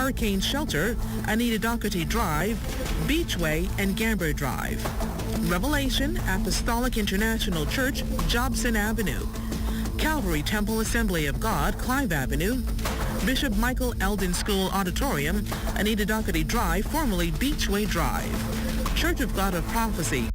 Hurricane Shelter, Anita Doherty Drive, Beachway, and Gamber Drive. Revelation Apostolic International Church, Jobson Avenue. Calvary Temple Assembly of God, Clive Avenue. Bishop Michael Eldon School Auditorium, Anita Doherty Drive, formerly Beachway Drive. Church of God of Prophecy.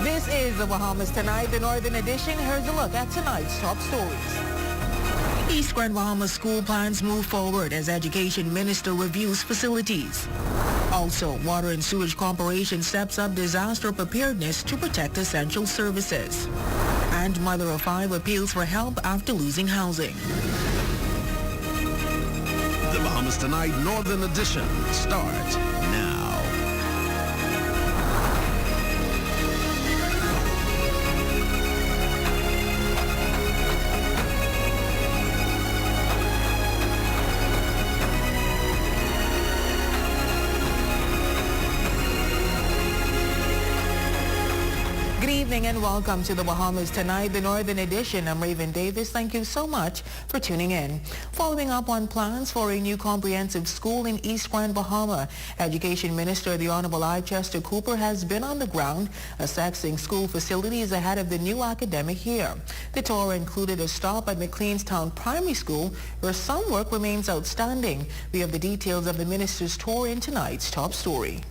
This is the Bahamas Tonight, the Northern Edition. Here's a look at tonight's top stories. East Grand Bahamas school plans move forward as Education Minister reviews facilities. Also, Water and Sewage Corporation steps up disaster preparedness to protect essential services. And mother of 5 appeals for help after losing housing. The Bahamas Tonight Northern Edition starts now. Good evening and welcome to the Bahamas Tonight, the Northern Edition. I'm Raven Davis. Thank you so much for tuning in. Following up on plans for a new comprehensive school in East Grand Bahama, Education Minister the Honorable Chester Cooper has been on the ground assessing school facilities ahead of the new academic year. The tour included a stop at McLeanstown Primary School, where some work remains outstanding. We have the details of the minister's tour in tonight's top story.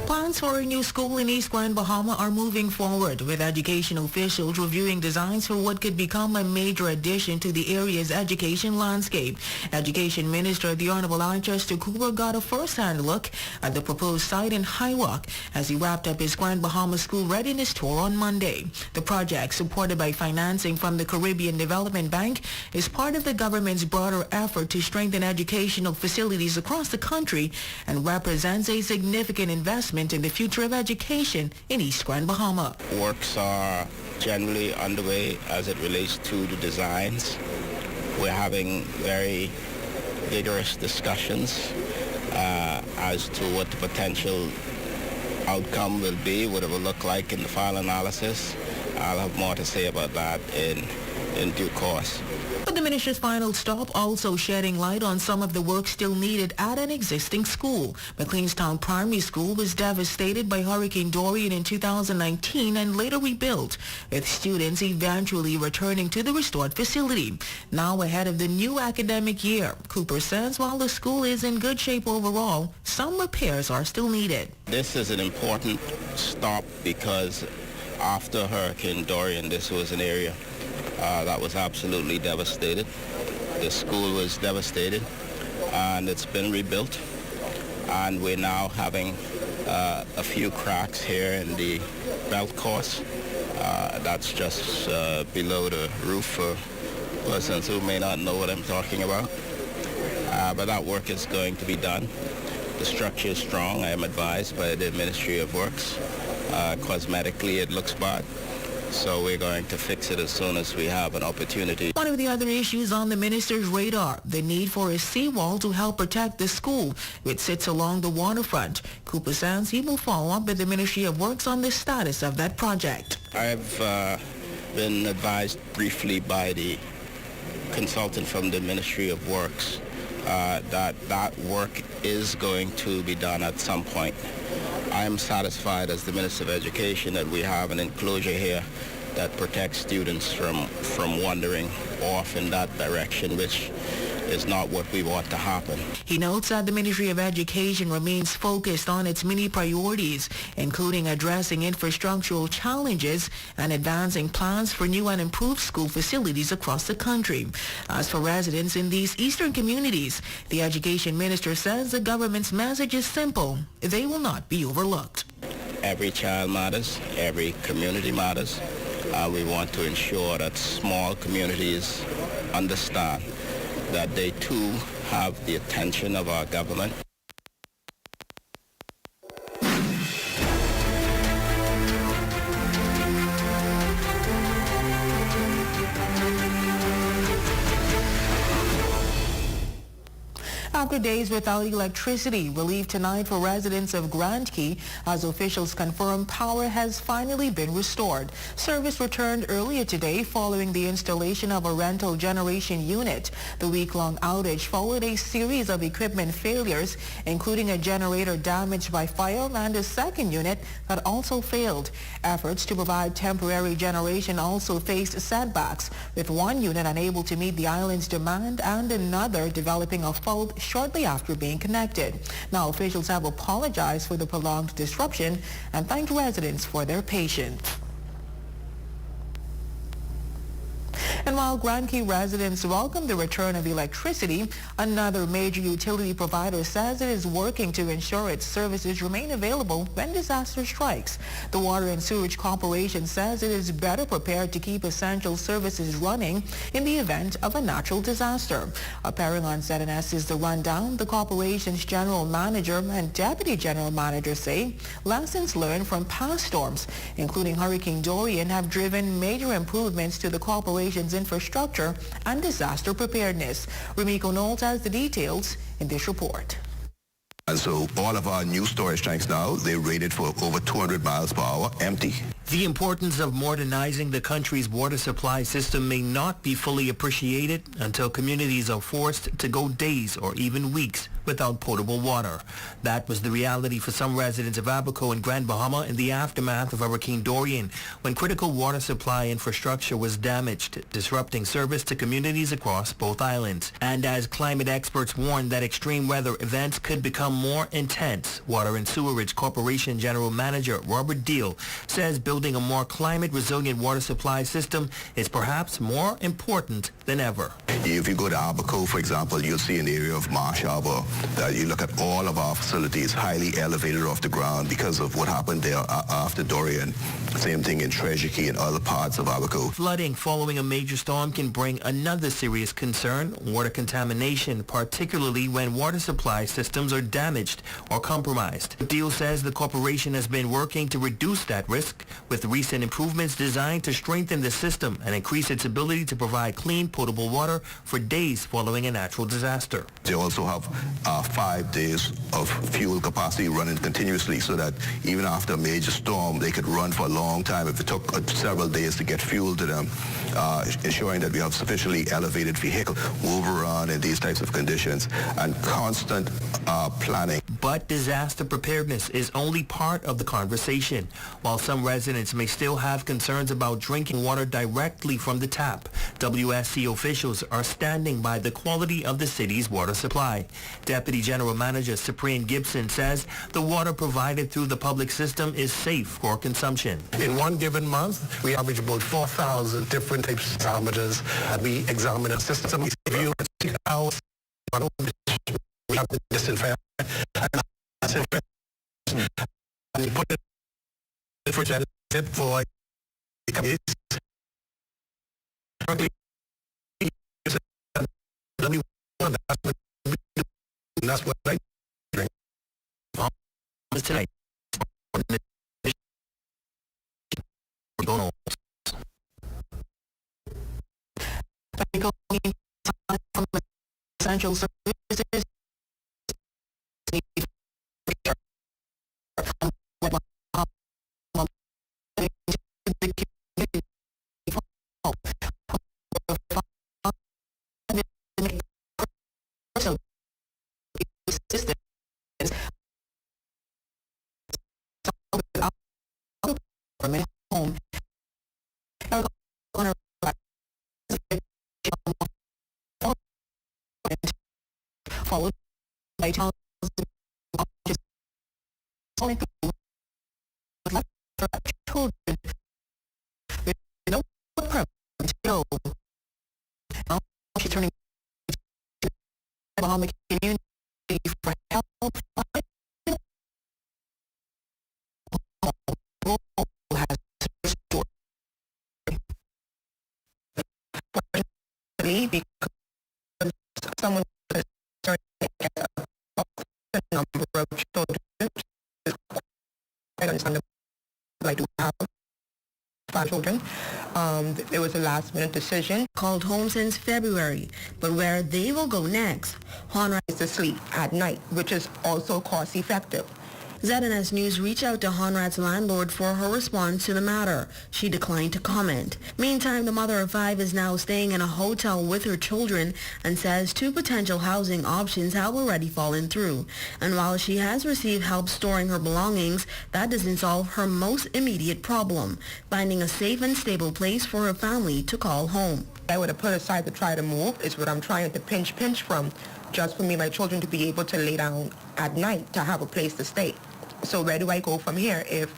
Plans for a new school in East Grand Bahama are moving forward, with education officials reviewing designs for what could become a major addition to the area's education landscape. Education Minister the Honorable Chester Cooper got a first-hand look at the proposed site in High Rock as he wrapped up his Grand Bahama School Readiness Tour on Monday. The project, supported by financing from the Caribbean Development Bank, is part of the government's broader effort to strengthen educational facilities across the country and represents a significant investment in the future of education in East Grand Bahama. Works are generally underway as it relates to the designs. We're having very vigorous discussions as to what the potential outcome will be, what it will look like in the final analysis. I'll have more to say about that in due course. But the minister's final stop also shedding light on some of the work still needed at an existing school. McLeanstown Primary School was devastated by Hurricane Dorian in 2019 and later rebuilt, with students eventually returning to the restored facility. Now ahead of the new academic year, Cooper says while the school is in good shape overall, some repairs are still needed. This is an important stop because after Hurricane Dorian, this was an area that was absolutely devastated. The school was devastated and it's been rebuilt, and we're now having a few cracks here in the belt course. That's just below the roof for persons who may not know what I'm talking about. But that work is going to be done. The structure is strong, I am advised by the Ministry of Works. Cosmetically it looks bad, so we're going to fix it as soon as we have an opportunity. One of the other issues on the minister's radar, the need for a seawall to help protect the school, which sits along the waterfront. Cooper says he will follow up with the Ministry of Works on the status of that project. I've been advised briefly by the consultant from the Ministry of Works that work is going to be done at some point. I am satisfied as the Minister of Education that we have an enclosure here that protects students from wandering off in that direction, which is not what we want to happen. He notes that the Ministry of Education remains focused on its many priorities, including addressing infrastructural challenges and advancing plans for new and improved school facilities across the country. As for residents in these eastern communities, the Education Minister says the government's message is simple: they will not be overlooked. Every child matters, every community matters. We want to ensure that small communities understand that they too have the attention of our government. After days without electricity, relief tonight for residents of Grand Key as officials confirm power has finally been restored. Service returned earlier today following the installation of a rental generation unit. The week-long outage followed a series of equipment failures, including a generator damaged by fire and a second unit that also failed. Efforts to provide temporary generation also faced setbacks, with one unit unable to meet the island's demand and another developing a fault shortly after being connected. Now officials have apologized for the prolonged disruption and thanked residents for their patience. And while Grand Key residents welcome the return of electricity, another major utility provider says it is working to ensure its services remain available when disaster strikes. The Water and Sewerage Corporation says it is better prepared to keep essential services running in the event of a natural disaster. Appearing on ZNS is the rundown. The corporation's general manager and deputy general manager say lessons learned from past storms, including Hurricane Dorian, have driven major improvements to the corporation's infrastructure and disaster preparedness. Remiko Knowles has the details in this report. And so all of our new storage tanks now, they're rated for over 200 miles per hour, empty. The importance of modernizing the country's water supply system may not be fully appreciated until communities are forced to go days or even weeks without potable water. That was the reality for some residents of Abaco and Grand Bahama in the aftermath of Hurricane Dorian, when critical water supply infrastructure was damaged, disrupting service to communities across both islands. And as climate experts warned that extreme weather events could become more intense, Water and Sewerage Corporation General Manager Robert Deal says building a more climate-resilient water supply system is perhaps more important than ever. If you go to Abaco, for example, you'll see an area of Marsh Harbor that you look at all of our facilities highly elevated off the ground because of what happened there after Dorian. Same thing in Treasure Key and other parts of Abaco. Flooding following a major storm can bring another serious concern, water contamination, particularly when water supply systems are damaged or compromised. Deal says the corporation has been working to reduce that risk with recent improvements designed to strengthen the system and increase its ability to provide clean, potable water for days following a natural disaster. They also have 5 days of fuel capacity running continuously so that even after a major storm, they could run for a long time if it took several days to get fuel to them, ensuring that we have sufficiently elevated vehicle move around in these types of conditions and constant planning. But disaster preparedness is only part of the conversation. While some residents may still have concerns about drinking water directly from the tap, WSC officials are standing by the quality of the city's water supply. Deputy General Manager Cyprian Gibson says the water provided through the public system is safe for consumption. In one given month, we average about 4,000 different types of parameters that we examine the system. We review it hours. We have the disinfectant and we put it in the refrigerator for a couple days. That's what I drink. Tonight. Essential services. Home. Followed by children with no permit to go. Now she's turning to the Bahama community for help. Has restored. Because someone with a number of children, quite understandable. I do have 5 children. It was a last-minute decision. Called home since February, but where they will go next, Honrad is to sleep at night, which is also cost-effective. ZNS News reached out to Honrad's landlord for her response to the matter. She declined to comment. Meantime, the mother of 5 is now staying in a hotel with her children and says 2 potential housing options have already fallen through. And while she has received help storing her belongings, that doesn't solve her most immediate problem, finding a safe and stable place for her family to call home. I would have put aside to try to move is what I'm trying to pinch from, just for me and my children to be able to lay down at night, to have a place to stay. So where do I go from here? If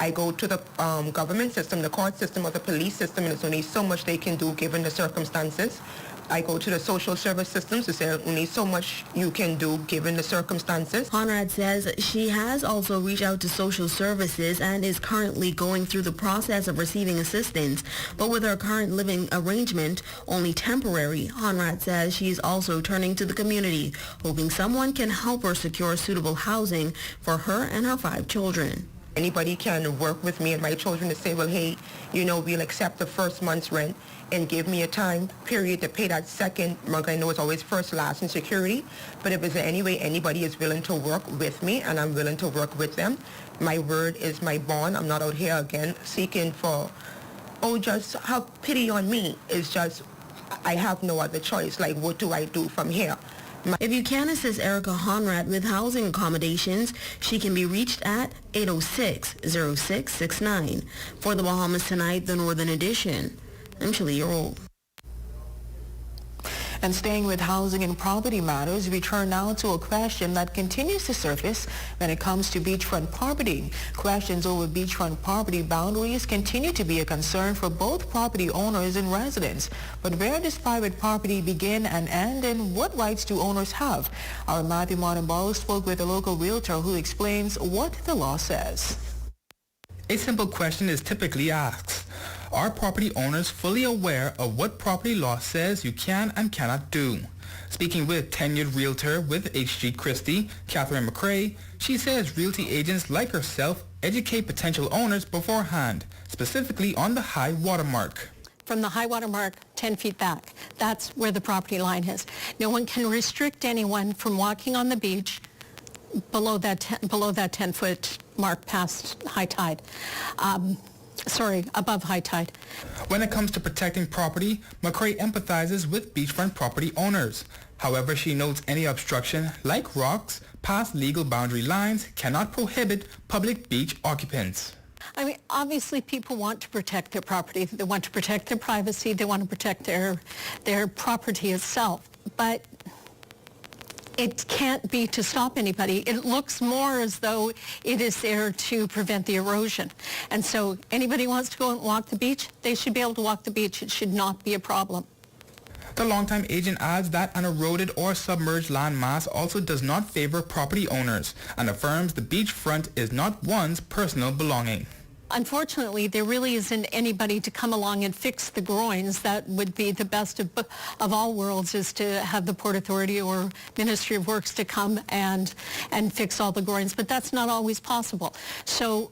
I go to the government system, the court system, or the police system, and there's only so much they can do given the circumstances. I go to the social service systems to say only so much you can do given the circumstances. Honrad says she has also reached out to social services and is currently going through the process of receiving assistance. But with her current living arrangement only temporary, Honrad says she is also turning to the community, hoping someone can help her secure suitable housing for her and her 5 children. Anybody can work with me and my children to say, well, hey, we'll accept the first month's rent and give me a time period to pay that second month. I know it's always first, last in security, but if there's any way anybody is willing to work with me and I'm willing to work with them, my word is my bond. I'm not out here again seeking for, just have pity on me. It's just, I have no other choice. Like, what do I do from here? If you can assist Erica Honrad with housing accommodations, she can be reached at 806-0669. For the Bahamas Tonight, the Northern Edition, I'm Shirley Earl. And staying with housing and property matters, we turn now to a question that continues to surface when it comes to beachfront property. Questions over beachfront property boundaries continue to be a concern for both property owners and residents. But where does private property begin and end, and what rights do owners have? Our Matthew Martin-Barrow spoke with a local realtor who explains what the law says. A simple question is typically asked. Are property owners fully aware of what property law says you can and cannot do? Speaking with tenured realtor with H.G. Christie, Catherine McCrae, she says realty agents like herself educate potential owners beforehand, specifically on the high water mark. From the high water mark 10 feet back, that's where the property line is. No one can restrict anyone from walking on the beach below that 10-foot mark past high tide. Above high tide. When it comes to protecting property, McCrae empathizes with beachfront property owners. However, she notes any obstruction, like rocks, past legal boundary lines, cannot prohibit public beach occupants. I mean, obviously people want to protect their property. They want to protect their privacy. They want to protect their property itself. But it can't be to stop anybody. It looks more as though it is there to prevent the erosion. And so anybody who wants to go and walk the beach, they should be able to walk the beach. It should not be a problem. The longtime agent adds that an eroded or submerged landmass also does not favor property owners and affirms the beachfront is not one's personal belonging. Unfortunately, there really isn't anybody to come along and fix the groins. That would be the best of all worlds, is to have the Port Authority or Ministry of Works to come and fix all the groins. But that's not always possible. So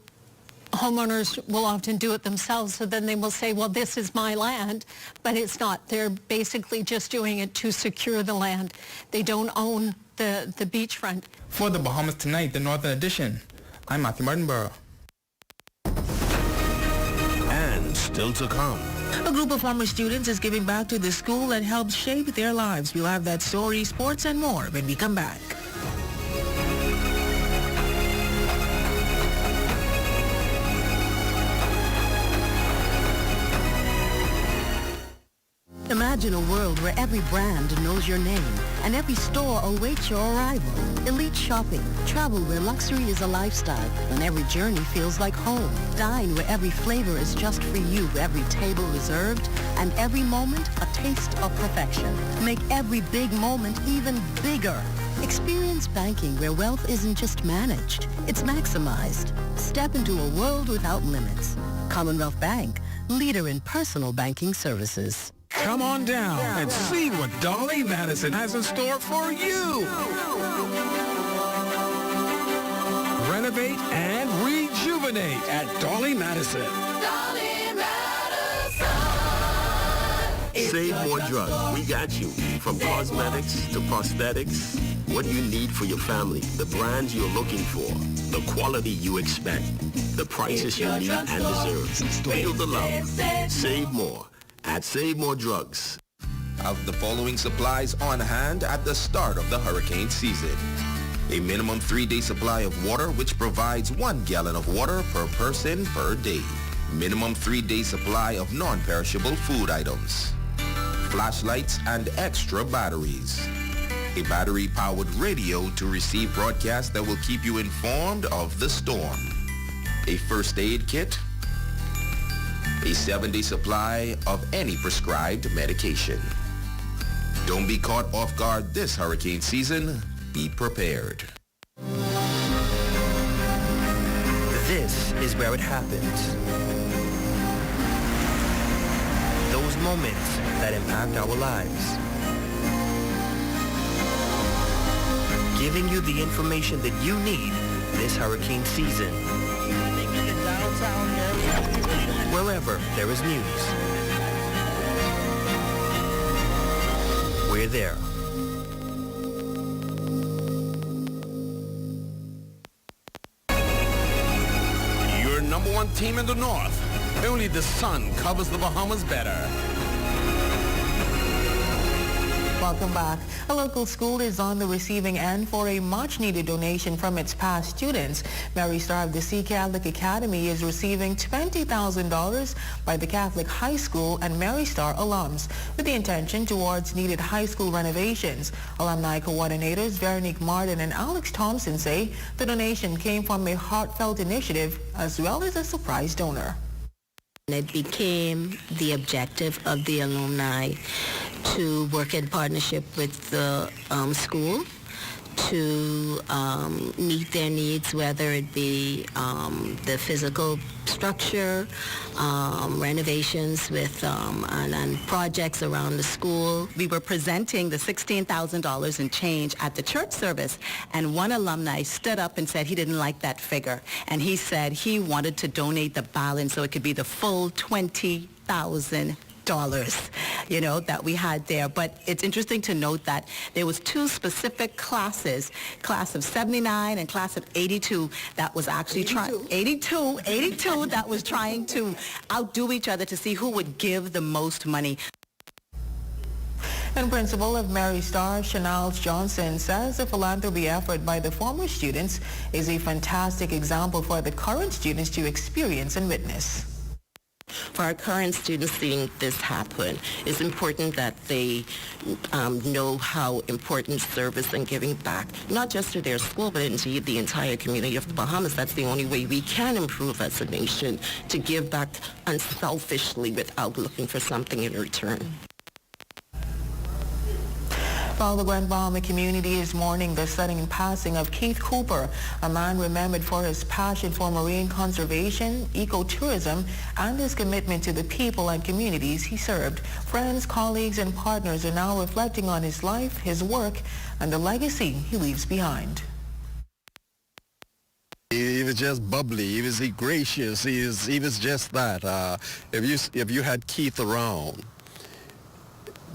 homeowners will often do it themselves. So then they will say, well, this is my land, but it's not. They're basically just doing it to secure the land. They don't own the beachfront. For the Bahamas Tonight, the Northern Edition, I'm Matthew Martin-Barrow. Still to come. A group of former students is giving back to the school that helped shape their lives. We'll have that story, sports, and more when we come back. Imagine a world where every brand knows your name and every store awaits your arrival. Elite shopping. Travel where luxury is a lifestyle and every journey feels like home. Dine where every flavor is just for you, every table reserved, and every moment a taste of perfection. Make every big moment even bigger. Experience banking where wealth isn't just managed, it's maximized. Step into a world without limits. Commonwealth Bank, leader in personal banking services. Come on down and see what Dolly Madison has in store for you. Renovate and rejuvenate at Dolly Madison. Save more drugs. We got you. From cosmetics to prosthetics, what you need for your family, the brands you're looking for, the quality you expect, the prices you need and deserve. Feel the love. Save more at Save More Drugs. Have the following supplies on hand at the start of the hurricane season. A minimum 3-day supply of water, which provides 1 gallon of water per person per day. Minimum 3-day supply of non-perishable food items. Flashlights and extra batteries. A battery-powered radio to receive broadcasts that will keep you informed of the storm. A first aid kit. A 7-day supply of any prescribed medication. Don't be caught off guard this hurricane season. Be prepared. This is where it happens. Those moments that impact our lives. Giving you the information that you need this hurricane season. Wherever there is news, we're there. Your number one team in the North. Only the sun covers the Bahamas better. Welcome back. A local school is on the receiving end for a much-needed donation from its past students. Mary Star of the Sea Catholic Academy is receiving $20,000 by the Catholic High School and Mary Star alums with the intention towards needed high school renovations. Alumni coordinators Veronique Martin and Alex Thompson say the donation came from a heartfelt initiative as well as a surprise donor. It became the objective of the alumni to work in partnership with the school to meet their needs, whether it be the physical structure, renovations with and projects around the school. We were presenting the $16,000 in change at the church service, and one alumni stood up and said he didn't like that figure, and he said he wanted to donate the balance so it could be the full $20,000, that we had there. But it's interesting to note that there was 2 specific classes, class of 79 and class of 82, that was actually trying, 82 that was trying to outdo each other to see who would give the most money. And principal of Mary Star, Chanels Johnson, says the philanthropy effort by the former students is a fantastic example for the current students to experience and witness. For our current students seeing this happen, it's important that they know how important service and giving back, not just to their school, but indeed the entire community of the Bahamas. That's the only way we can improve as a nation, to give back unselfishly without looking for something in return. While the Grand Bahama community is mourning the sudden passing of Keith Cooper, a man remembered for his passion for marine conservation, ecotourism, and his commitment to the people and communities he served. Friends, colleagues, and partners are now reflecting on his life, his work, and the legacy he leaves behind. He was just bubbly. He was gracious. He was just that. If you had Keith around,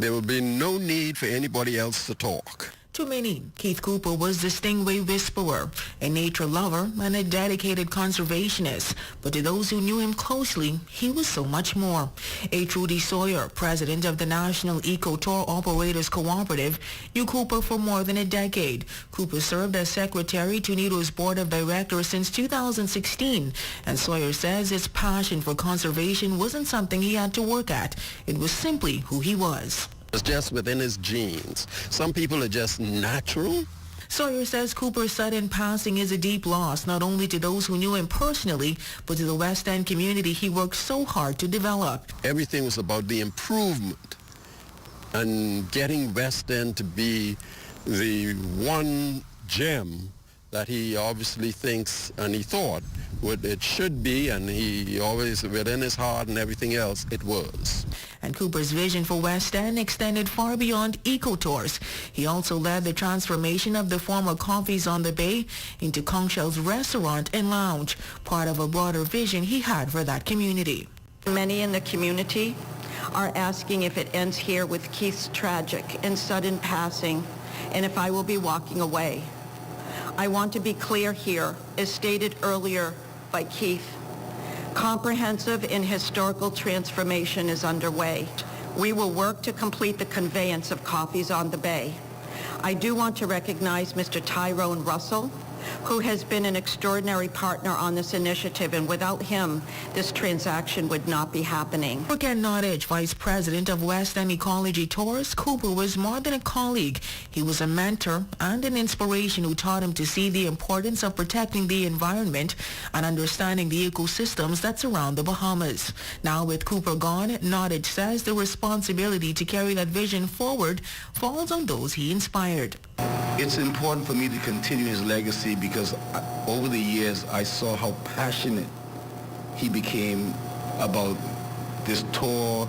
there would be no need for anybody else to talk. To many, Keith Cooper was the Stingray Whisperer, a nature lover and a dedicated conservationist. But to those who knew him closely, he was so much more. A. Trudy Sawyer, president of the National Eco Tour Operators Cooperative, knew Cooper for more than a decade. Cooper served as secretary to NETO's board of directors since 2016, and Sawyer says his passion for conservation wasn't something he had to work at. It was simply who he was. It's just within his genes. Some people are just natural. Sawyer says Cooper's sudden passing is a deep loss, not only to those who knew him personally, but to the West End community he worked so hard to develop. Everything was about the improvement and getting West End to be the one gem that he obviously thinks and he thought it should be, and he always, within his heart and everything else, it was. And Cooper's vision for West End extended far beyond eco-tours. He also led the transformation of the former Coffees on the Bay into Conchell's restaurant and lounge, part of a broader vision he had for that community. Many in the community are asking if it ends here with Keith's tragic and sudden passing, and if I will be walking away. I want to be clear here, as stated earlier by Keith. Comprehensive and historical transformation is underway. We will work to complete the conveyance of Coffees on the Bay. I do want to recognize Mr. Tyrone Russell, who has been an extraordinary partner on this initiative, and without him, this transaction would not be happening. For Ken Nottage, Vice President of West End Ecology Tours, Cooper was more than a colleague. He was a mentor and an inspiration who taught him to see the importance of protecting the environment and understanding the ecosystems that surround the Bahamas. Now with Cooper gone, Nottage says the responsibility to carry that vision forward falls on those he inspired. It's important for me to continue his legacy because over the years I saw how passionate he became about this tour,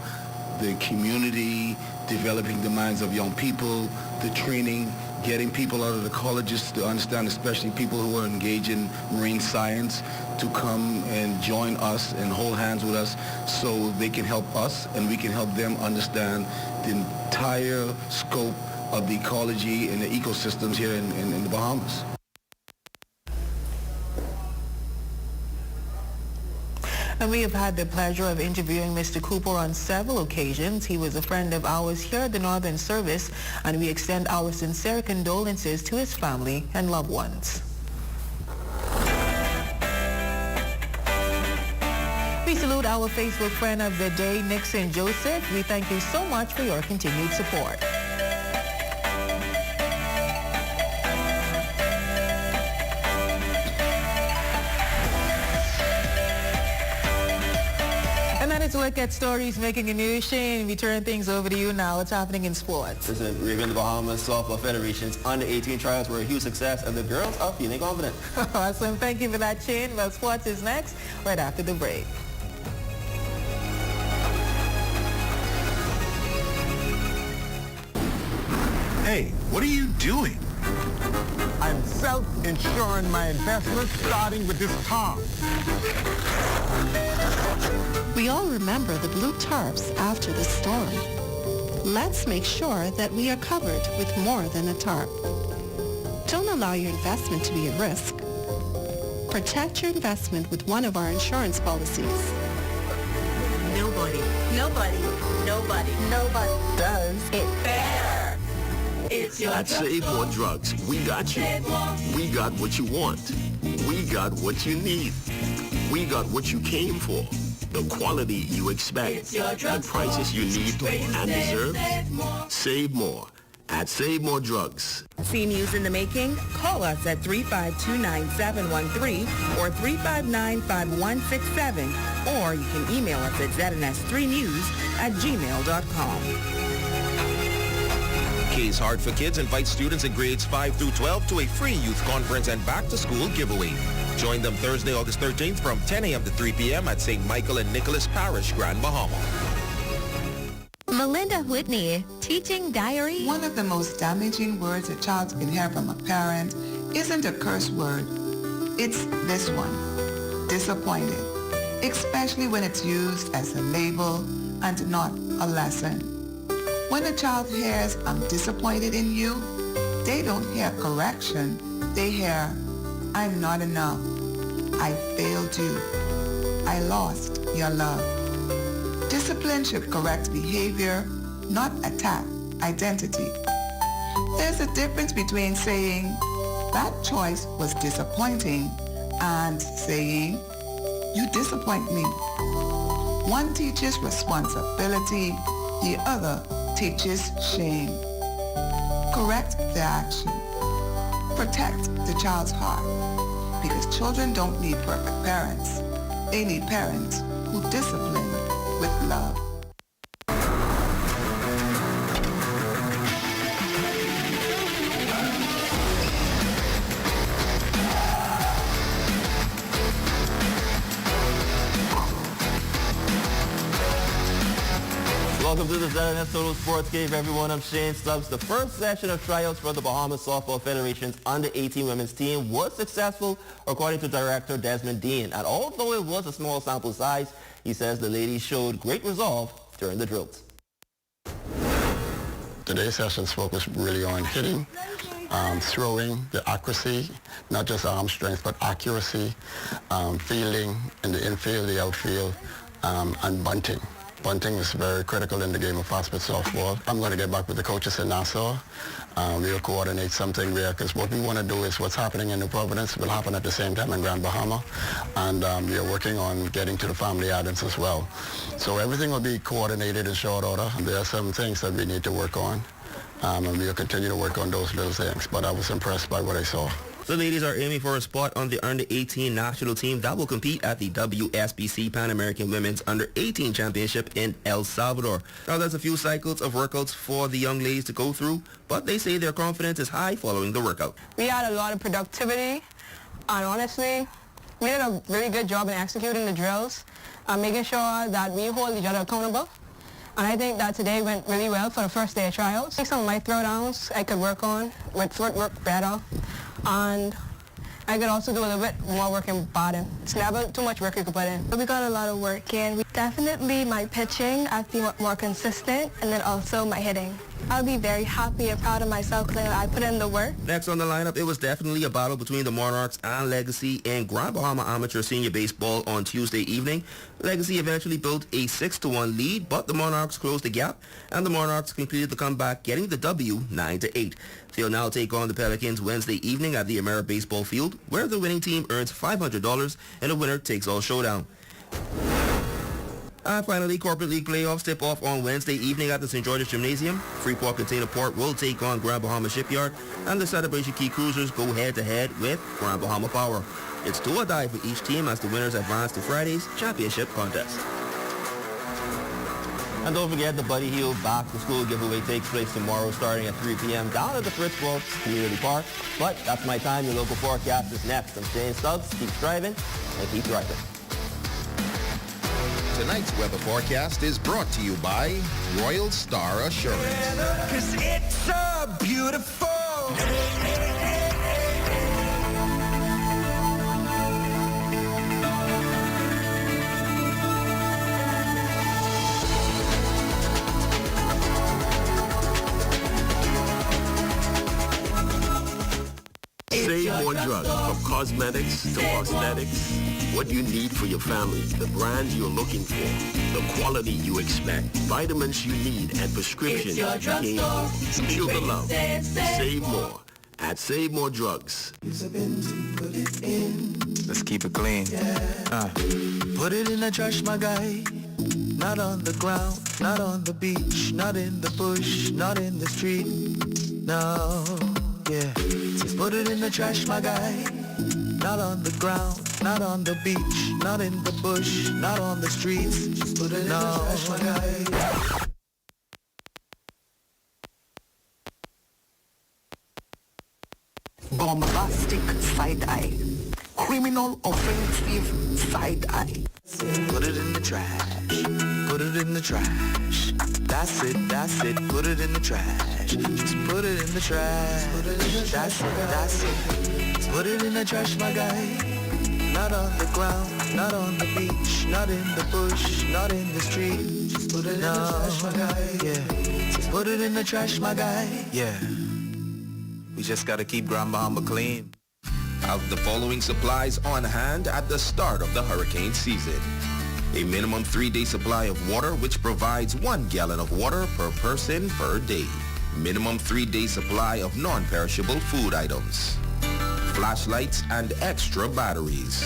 the community, developing the minds of young people, the training, getting people out of the colleges to understand, especially people who are engaged in marine science, to come and join us and hold hands with us so they can help us and we can help them understand the entire scope of the ecology and the ecosystems here in the Bahamas. And we have had the pleasure of interviewing Mr. Cooper on several occasions. He was a friend of ours here at the Northern Service, and we extend our sincere condolences to his family and loved ones. We salute our Facebook friend of the day, Nixon Joseph. We thank you so much for your continued support. To look at stories making a news. Shane, we turn things over to you now. What's happening in sports? Listen, Raven, the Bahamas Softball Federation's under-18 trials were a huge success, and the girls are feeling confident. Awesome. Thank you for that, Shane. Well, sports is next, right after the break. Hey, what are you doing? I'm self-insuring my investments, starting with this tarp. We all remember the blue tarps after the storm. Let's make sure that we are covered with more than a tarp. Don't allow your investment to be at risk. Protect your investment with one of our insurance policies. Nobody does it better. It's your At Save More Drugs, we got you. We got what you want. We got what you need. We got what you came for. The quality you expect. The prices you need and deserve. Save more at Save More Drugs. See news in the making? Call us at 3529713 or 3595167, or you can email us at ZNS3news@gmail.com. K's Heart for Kids invites students in grades 5 through 12 to a free youth conference and back-to-school giveaway. Join them Thursday, August 13th from 10 a.m. to 3 p.m. at St. Michael and Nicholas Parish, Grand Bahama. Melinda Whitney, Teaching Diary. One of the most damaging words a child can hear from a parent isn't a curse word. It's this one, disappointed, especially when it's used as a label and not a lesson. When a child hears, "I'm disappointed in you," they don't hear correction. They hear, "I'm not enough. I failed you. I lost your love." Discipline should correct behavior, not attack identity. There's a difference between saying, "That choice was disappointing," and saying, "You disappoint me." One teaches responsibility, the other teaches shame. Correct the action. Protect the child's heart, because children don't need perfect parents. They need parents who discipline with love. Welcome to the ZNS Total Sports Cave, everyone. I'm Shane Stubbs. The first session of tryouts for the Bahamas Softball Federation's under-18 women's team was successful, according to Director Desmond Dean. And although it was a small sample size, he says the ladies showed great resolve during the drills. Today's sessions focused really on hitting, throwing, the accuracy, not just arm strength, but accuracy, fielding in the infield, the outfield, and bunting. Bunting is very critical in the game of fast-pitch softball. I'm going to get back with the coaches in Nassau. We'll coordinate something there, because what we want to do is what's happening in New Providence will happen at the same time in Grand Bahama, and we are working on getting to the family islands as well. So everything will be coordinated in short order. There are some things that we need to work on, and we'll continue to work on those little things, but I was impressed by what I saw. The ladies are aiming for a spot on the under-18 national team that will compete at the WSBC Pan American Women's Under-18 Championship in El Salvador. Now, there's a few cycles of workouts for the young ladies to go through, but they say their confidence is high following the workout. We had a lot of productivity, and honestly, we did a really good job in executing the drills, making sure that we hold each other accountable. And I think that today went really well for the first day of tryouts. Some of my throwdowns I could work on with footwork better. And I could also do a little bit more work in bottom. It's never too much work you can put in. We got a lot of work in. Definitely my pitching, I have to be more consistent, and then also my hitting. I'll be very happy and proud of myself because I put in the work. Next on the lineup, it was definitely a battle between the Monarchs and Legacy in Grand Bahama Amateur Senior Baseball on Tuesday evening. Legacy eventually built a 6-1 lead, but the Monarchs closed the gap, and the Monarchs completed the comeback, getting the W 9-8. They'll now take on the Pelicans Wednesday evening at the Amera Baseball Field, where the winning team earns $500 and a winner-takes-all showdown. And finally, Corporate League playoffs tip off on Wednesday evening at the St. George's Gymnasium. Freeport Container Port will take on Grand Bahama Shipyard, and the Celebration Key Cruisers go head-to-head with Grand Bahama Power. It's do or die for each team as the winners advance to Friday's championship contest. And don't forget, the Buddy Hill Back to School giveaway takes place tomorrow starting at 3 p.m. down at the Fritz Wolf Community Park. But that's my time. Your local forecast is next. I'm Shane Stubbs. Keep striving and keep driving. Tonight's weather forecast is brought to you by Royal Star Assurance. Cause it's so beautiful. Save more drugs, from cosmetics to prosthetics. What you need for your family, the brands you're looking for, the quality you expect, vitamins you need, and prescriptions you gain. Feel the love. Save more at Save More Drugs. Let's keep it clean. Put it in the trash, my guy. Not on the ground, not on the beach, not in the bush, not in the street. No, yeah. Just put it in the trash, my guy. Not on the ground, not on the beach, not in the bush, not on the streets. Just put it in the trash, my guy. Bombastic side-eye. Criminal offensive side-eye. Put it in the trash. Put it in the trash. That's it, that's it. Put it in the trash. Just put it in the trash. That's it, that's it. Just put it in the trash, my guy. Not on the ground, not on the beach, not in the bush, not in the street. Just put it in the trash, my guy. Yeah. Just put it in the trash, my guy. Yeah. We just gotta keep Grand Bahama clean. Have the following supplies on hand at the start of the hurricane season. A minimum 3-day supply of water, which provides 1 gallon of water per person per day. Minimum 3-day supply of non-perishable food items. Flashlights and extra batteries.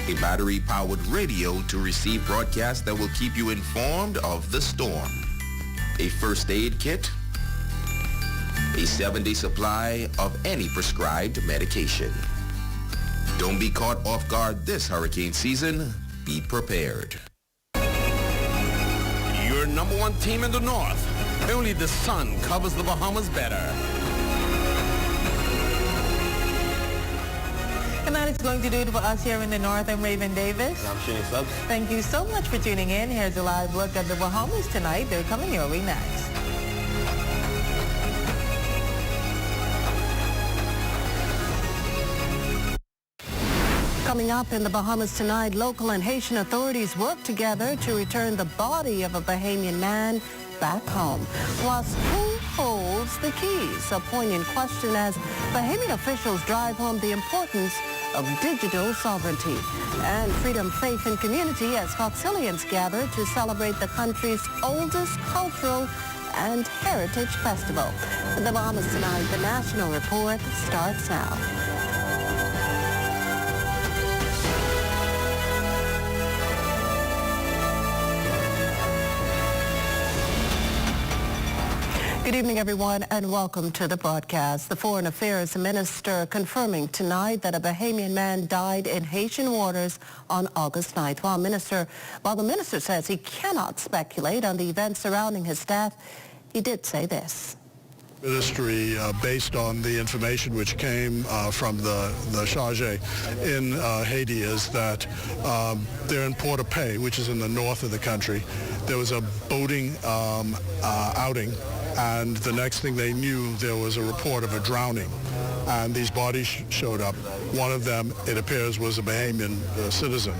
A battery-powered radio to receive broadcasts that will keep you informed of the storm. A first aid kit. A 7-day supply of any prescribed medication. Don't be caught off guard this hurricane season. Be prepared. Your number one team in the north. Only the sun covers the Bahamas better. Good night, that is going to do it for us here in the North. I'm Raven Davis. And I'm Shane Stubbs. Thank you so much for tuning in. Here's a live look at the Bahamas tonight. They're coming your way next. Coming up in the Bahamas tonight, local and Haitian authorities work together to return the body of a Bahamian man back home. Plus, who holds the keys? A poignant question as Bahamian officials drive home the importance of digital sovereignty. And freedom, faith, and community as Foxillians gather to celebrate the country's oldest cultural and heritage festival. In the Bahamas tonight, the National Report starts now. Good evening, everyone, and welcome to the broadcast. The Foreign Affairs Minister confirming tonight that a Bahamian man died in Haitian waters on August 9th. While the minister says he cannot speculate on the events surrounding his death, he did say this. Ministry, based on the information which came from the charge in Haiti, is that they're in Port-au-Paix, which is in the north of the country. There was a boating outing, and the next thing they knew, there was a report of a drowning, and these bodies showed up. One of them, it appears, was a Bahamian citizen.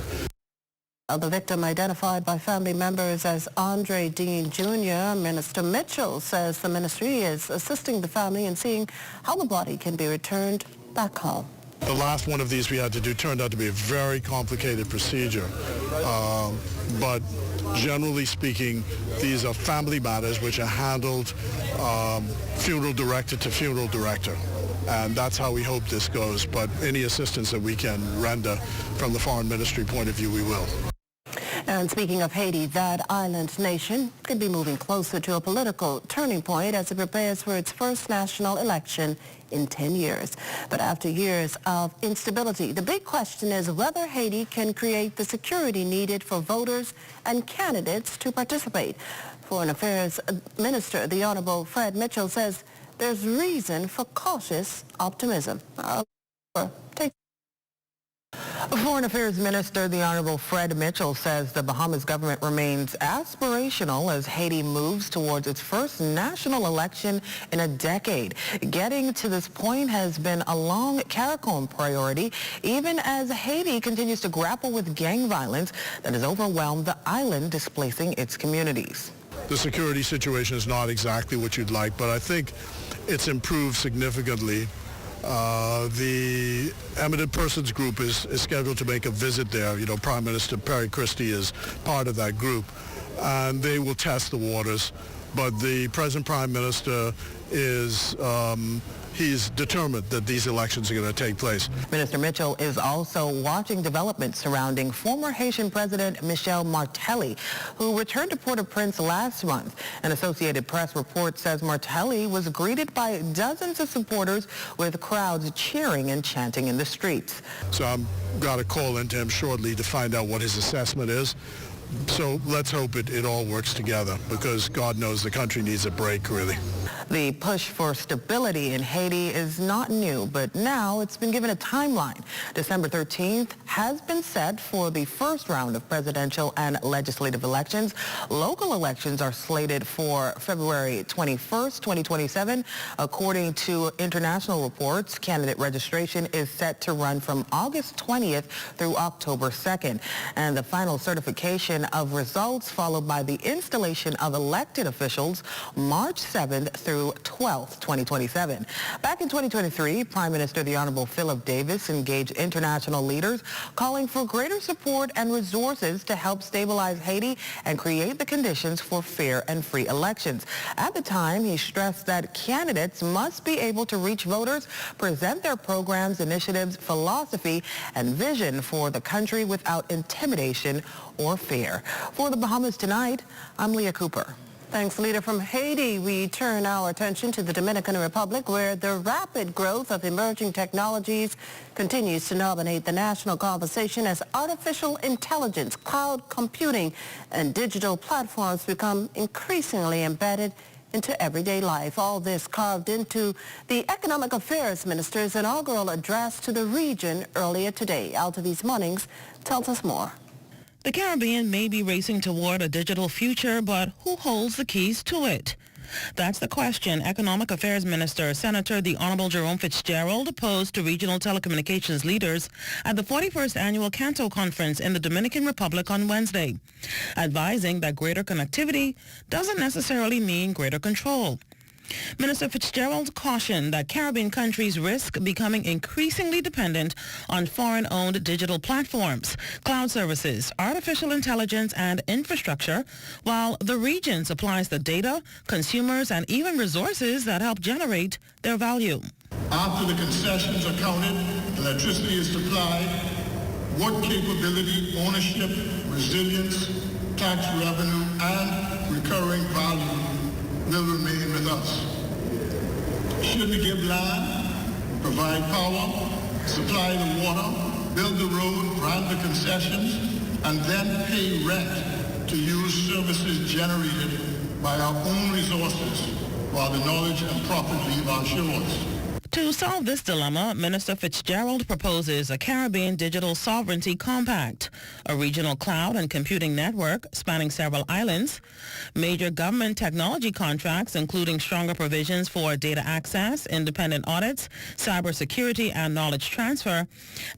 The victim identified by family members as Andre Dean Jr., Minister Mitchell says the ministry is assisting the family in seeing how the body can be returned back home. The last one of these we had to do turned out to be a very complicated procedure. But generally speaking, these are family matters which are handled funeral director to funeral director. And that's how we hope this goes. But any assistance that we can render from the foreign ministry point of view, we will. And speaking of Haiti, that island nation could be moving closer to a political turning point as it prepares for its first national election in 10 years. But after years of instability, the big question is whether Haiti can create the security needed for voters and candidates to participate. Foreign Affairs Minister, the Honorable Fred Mitchell, says there's reason for cautious optimism. Foreign Affairs Minister, the Honorable Fred Mitchell, says the Bahamas government remains aspirational as Haiti moves towards its first national election in a decade. Getting to this point has been a long CARICOM priority, even as Haiti continues to grapple with gang violence that has overwhelmed the island, displacing its communities. The security situation is not exactly what you'd like, but I think it's improved significantly. The Eminent Persons Group is scheduled to make a visit there. You know, Prime Minister Perry Christie is part of that group, and they will test the waters. But the present Prime Minister is he's determined that these elections are going to take place. Minister Mitchell is also watching developments surrounding former Haitian President Michel Martelly, who returned to Port-au-Prince last month. An Associated Press report says Martelly was greeted by dozens of supporters with crowds cheering and chanting in the streets. So I've got a call into him shortly to find out what his assessment is. So let's hope it all works together, because God knows the country needs a break, really. The push for stability in Haiti is not new, but now it's been given a timeline. December 13th has been set for the first round of presidential and legislative elections. Local elections are slated for February 21st, 2027. According to international reports, candidate registration is set to run from August 20th through October 2nd. And the final certification of results, followed by the installation of elected officials, March 7th through 12th, 2027. Back in 2023, Prime Minister the Honorable Philip Davis engaged international leaders calling for greater support and resources to help stabilize Haiti and create the conditions for fair and free elections. At the time, he stressed that candidates must be able to reach voters, present their programs, initiatives, philosophy, and vision for the country without intimidation or fear. For the Bahamas Tonight, I'm Leah Cooper. Thanks, Leader. From Haiti, we turn our attention to the Dominican Republic, where the rapid growth of emerging technologies continues to dominate the national conversation as artificial intelligence, cloud computing, and digital platforms become increasingly embedded into everyday life. All this carved into the Economic Affairs Minister's inaugural address to the region earlier today. Altavis Munnings tells us more. The Caribbean may be racing toward a digital future, but who holds the keys to it? That's the question Economic Affairs Minister Senator the Honorable Jerome Fitzgerald posed to regional telecommunications leaders at the 41st Annual Canto Conference in the Dominican Republic on Wednesday, advising that greater connectivity doesn't necessarily mean greater control. Minister Fitzgerald cautioned that Caribbean countries risk becoming increasingly dependent on foreign-owned digital platforms, cloud services, artificial intelligence, and infrastructure, while the region supplies the data, consumers, and even resources that help generate their value. After the concessions are counted, electricity is supplied, what capability, ownership, resilience, tax revenue, and recurring value will remain with us? Should we give land, provide power, supply the water, build the road, grant the concessions, and then pay rent to use services generated by our own resources while the knowledge and profit leave our shores? To solve this dilemma, Minister Fitzgerald proposes a Caribbean Digital Sovereignty Compact, a regional cloud and computing network spanning several islands, major government technology contracts including stronger provisions for data access, independent audits, cybersecurity and knowledge transfer,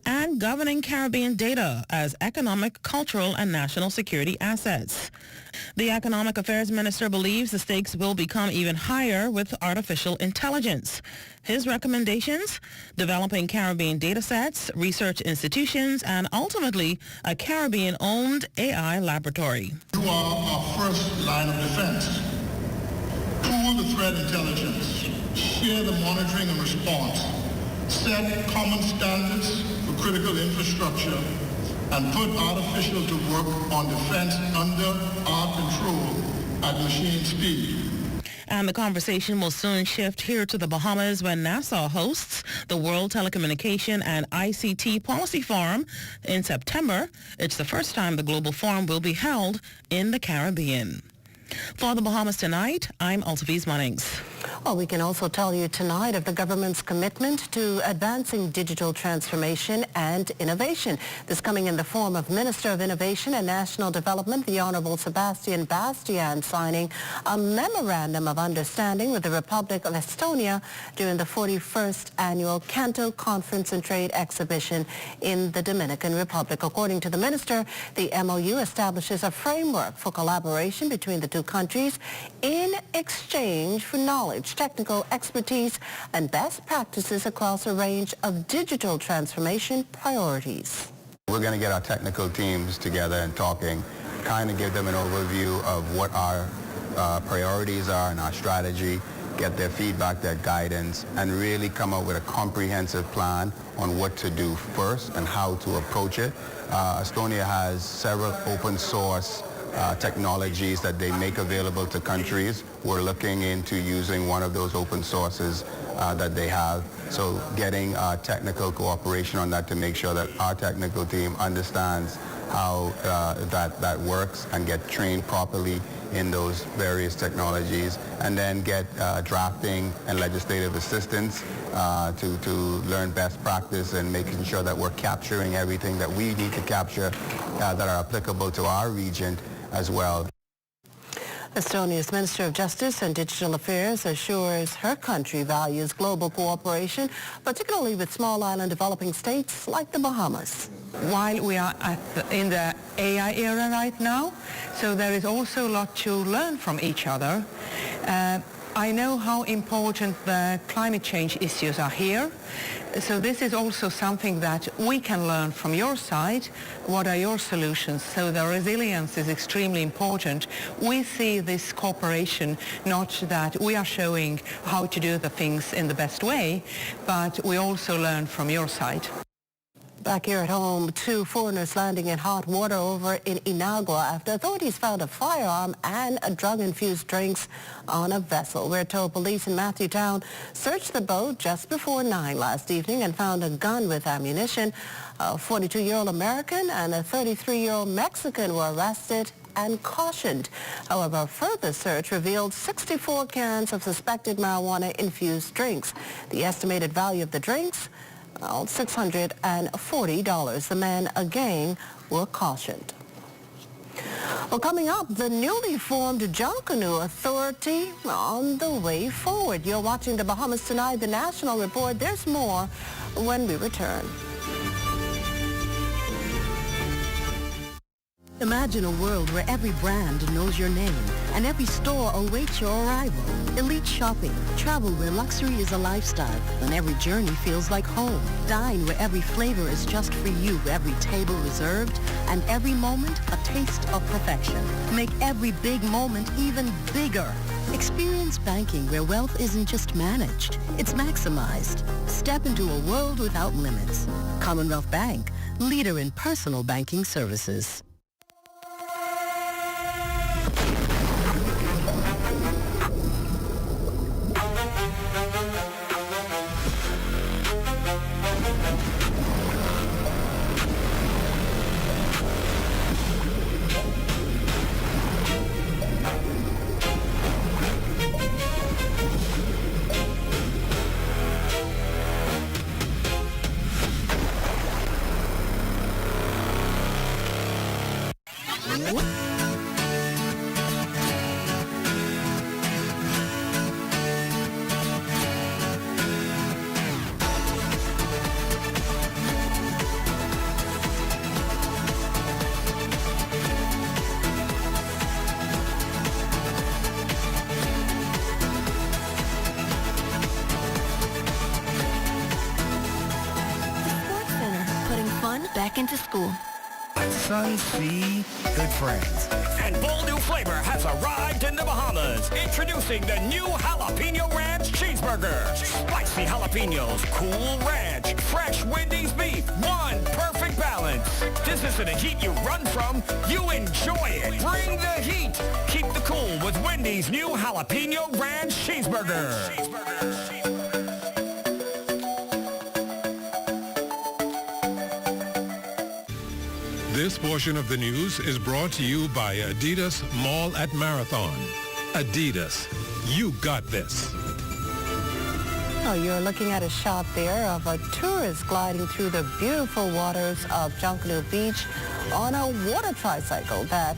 and governing Caribbean data as economic, cultural, and national security assets. The Economic Affairs Minister believes the stakes will become even higher with artificial intelligence. His recommendations: developing Caribbean data sets, research institutions, and ultimately a Caribbean-owned AI laboratory. You are our first line of defense. Pool the threat intelligence, share the monitoring and response, set common standards for critical infrastructure, and put artificial to work on defense under our control at machine speed. And the conversation will soon shift here to the Bahamas when NASA hosts the World Telecommunication and ICT Policy Forum in September. It's the first time the global forum will be held in the Caribbean. For the Bahamas Tonight, I'm Altavis Munnings. Well, we can also tell you tonight of the government's commitment to advancing digital transformation and innovation. This coming in the form of Minister of Innovation and National Development, the Honorable Sebastian Bastian, signing a memorandum of understanding with the Republic of Estonia during the 41st Annual Canto Conference and Trade Exhibition in the Dominican Republic. According to the minister, the MOU establishes a framework for collaboration between the two countries in exchange for knowledge, technical expertise, and best practices across a range of digital transformation priorities. We're going to get our technical teams together and talking, kind of give them an overview of what our priorities are and our strategy, get their feedback, their guidance, and really come up with a comprehensive plan on what to do first and how to approach it. Estonia has several open source technologies that they make available to countries. We're looking into using one of those open sources that they have. So getting technical cooperation on that to make sure that our technical team understands how that works and get trained properly in those various technologies, and then get drafting and legislative assistance to learn best practice and making sure that we're capturing everything that we need to capture that are applicable to our region as well. Estonia's Minister of Justice and Digital Affairs assures her country values global cooperation, particularly with small island developing states like the Bahamas. While we are in the AI era right now, so there is also a lot to learn from each other. I know how important the climate change issues are here. So this is also something that we can learn from your side. What are your solutions? So the resilience is extremely important. We see this cooperation not that we are showing how to do the things in the best way, but we also learn from your side. Back here at home, 2 foreigners landing in hot water over in Inagua after authorities found a firearm and drug-infused drinks on a vessel. We're told police in Matthewtown searched the boat just before 9 last evening and found a gun with ammunition. A 42-year-old American and a 33-year-old Mexican were arrested and cautioned. However, a further search revealed 64 cans of suspected marijuana-infused drinks. The estimated value of the drinks, well, $640. The men again were cautioned. Well, coming up, the newly formed Junkanoo Authority on the way forward. You're watching the Bahamas Tonight, the National Report. There's more when we return. Imagine a world where every brand knows your name and every store awaits your arrival. Elite shopping, travel where luxury is a lifestyle and every journey feels like home. Dine where every flavor is just for you, every table reserved, and every moment a taste of perfection. Make every big moment even bigger. Experience banking where wealth isn't just managed, it's maximized. Step into a world without limits. Commonwealth Bank, leader in personal banking services. Back into school. Sunsea, good friends. And bold new flavor has arrived in the Bahamas. Introducing the new Jalapeno Ranch Cheeseburger. Spicy jalapenos, cool ranch, fresh Wendy's beef, one perfect balance. This isn't a heat you run from, you enjoy it. Bring the heat. Keep the cool with Wendy's new Jalapeno Ranch Cheeseburger. This portion of the news is brought to you by Adidas Mall at Marathon. Adidas, you got this. Oh, you're looking at a shot there of a tourist gliding through the beautiful waters of Junkanoo Beach on a water tricycle. That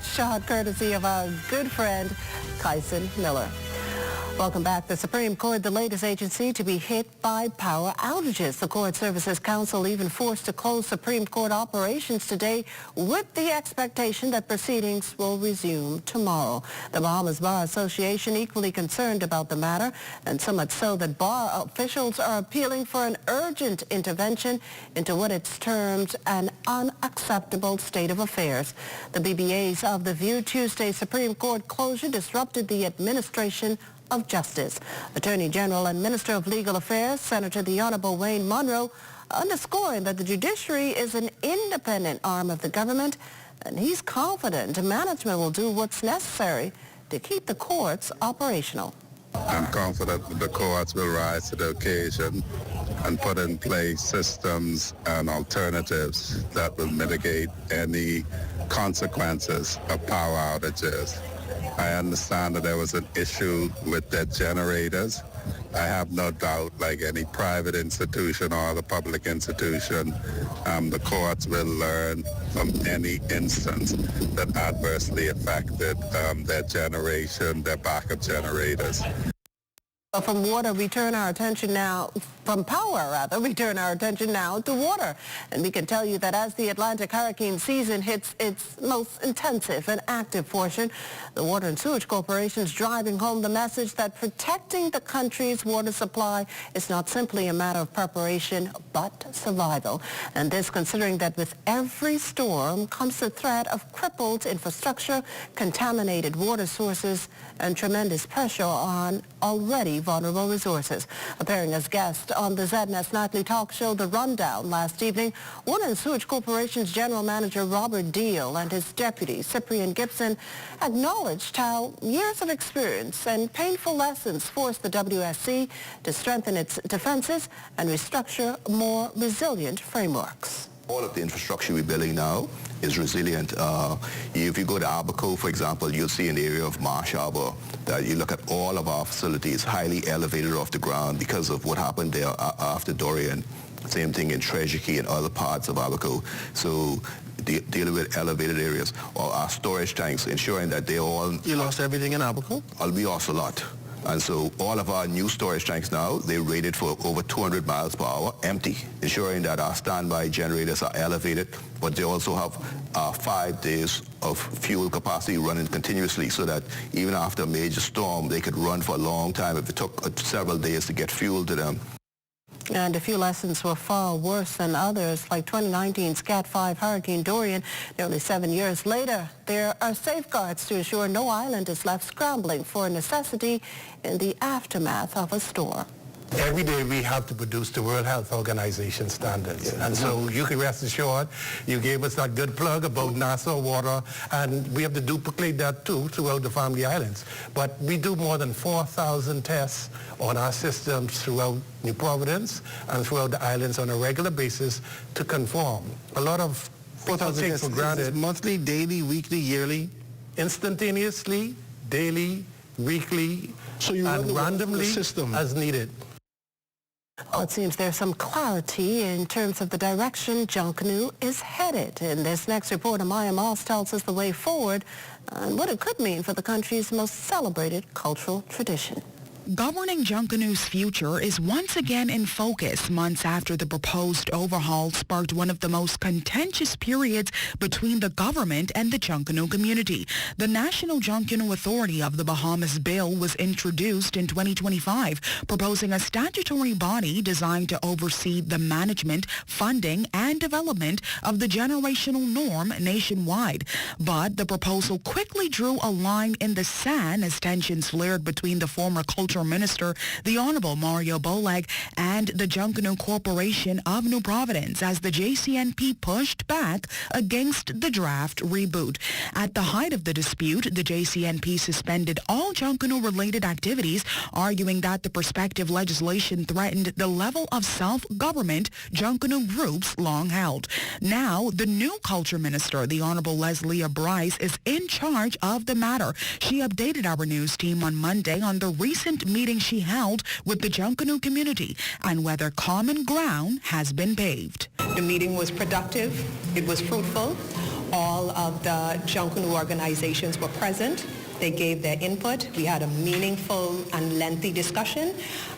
shot courtesy of our good friend, Kyson Miller. Welcome back. The Supreme Court, the latest agency to be hit by power outages. The Court Services Council even forced to close Supreme Court operations today with the expectation that proceedings will resume tomorrow. The Bahamas Bar Association equally concerned about the matter, and so much so that bar officials are appealing for an urgent intervention into what it's termed an unacceptable state of affairs. The BBAs of the View Tuesday Supreme Court closure disrupted the administration of Justice. Attorney General and Minister of Legal Affairs, Senator the Honorable Wayne Monroe, underscoring that the judiciary is an independent arm of the government, and he's confident management will do what's necessary to keep the courts operational. I'm confident that the courts will rise to the occasion and put in place systems and alternatives that will mitigate any consequences of power outages. I understand that there was an issue with their generators. I have no doubt, like any private institution or other public institution, the courts will learn from any instance that adversely affected their generation, their backup generators. From water, we turn our attention now, from power rather, we turn our attention now to water. And we can tell you that as the Atlantic hurricane season hits its most intensive and active portion, the Water and Sewage Corporation is driving home the message that protecting the country's water supply is not simply a matter of preparation, but survival. And this considering that with every storm comes the threat of crippled infrastructure, contaminated water sources, and tremendous pressure on already vulnerable resources. Appearing as guest on the ZNS Nightly Talk Show, The Rundown, last evening, Water and Sewage Corporation's General Manager Robert Deal and his deputy Cyprian Gibson acknowledged how years of experience and painful lessons forced the WSC to strengthen its defenses and restructure more resilient frameworks. All of the infrastructure we're building now is resilient. If you go to Abaco, for example, you'll see in the area of Marsh Harbor that you look at all of our facilities highly elevated off the ground because of what happened there after Dorian. Same thing in Treasure Key and other parts of Abaco. So dealing with elevated areas, or our storage tanks, ensuring that they all... You lost everything in Abaco? We lost a lot. And so all of our new storage tanks now, they're rated for over 200 miles per hour, empty, ensuring that our standby generators are elevated, but they also have 5 days of fuel capacity running continuously so that even after a major storm, they could run for a long time if it took several days to get fuel to them. And a few lessons were far worse than others, like 2019's Cat 5 Hurricane Dorian. Nearly 7 years later, there are safeguards to ensure no island is left scrambling for a necessity in the aftermath of a storm. Every day we have to produce the World Health Organization standards. And so you can rest assured, you gave us that good plug about Nassau water, and we have to duplicate that too throughout the Family Islands. But we do more than 4,000 tests on our systems throughout New Providence and throughout the islands on a regular basis to conform. A lot of 4,000 tests for granted. Monthly, daily, weekly, yearly? Instantaneously, daily, weekly, so you and randomly the system as needed. Well, it seems there's some clarity in terms of the direction Junkanoo is headed. In this next report, Amaya Moss tells us the way forward and what it could mean for the country's most celebrated cultural tradition. Governing Junkanoo's future is once again in focus months after the proposed overhaul sparked one of the most contentious periods between the government and the Junkanoo community. The National Junkanoo Authority of the Bahamas bill was introduced in 2025, proposing a statutory body designed to oversee the management, funding, and development of the generational norm nationwide. But the proposal quickly drew a line in the sand as tensions flared between the former Culture Minister, the Honorable Mario Bolag, and the Junkanoo Corporation of New Providence as the JCNP pushed back against the draft reboot. At the height of the dispute, the JCNP suspended all Junkanoo-related activities, arguing that the prospective legislation threatened the level of self-government Junkanoo groups long held. Now, the new Culture Minister, the Honorable Leslie Bryce, is in charge of the matter. She updated our news team on Monday on the recent meeting she held with the Junkanoo community and whether common ground has been paved. The meeting was productive. It was fruitful. All of the Junkanoo organizations were present. They gave their input. We had a meaningful and lengthy discussion,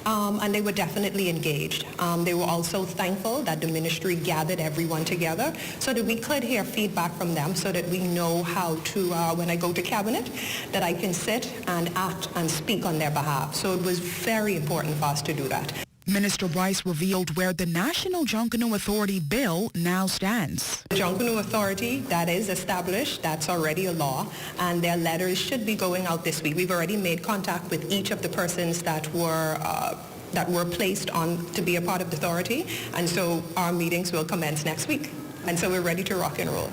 and they were definitely engaged. They were also thankful that the ministry gathered everyone together so that we could hear feedback from them so that we know how to, when I go to cabinet, that I can sit and act and speak on their behalf. So it was very important for us to do that. Minister Bryce revealed where the National Junkanoo Authority bill now stands. The Junkanoo Authority, that is established, that's already a law, and their letters should be going out this week. We've already made contact with each of the persons that were placed on to be a part of the authority, and so our meetings will commence next week. And so we're ready to rock and roll.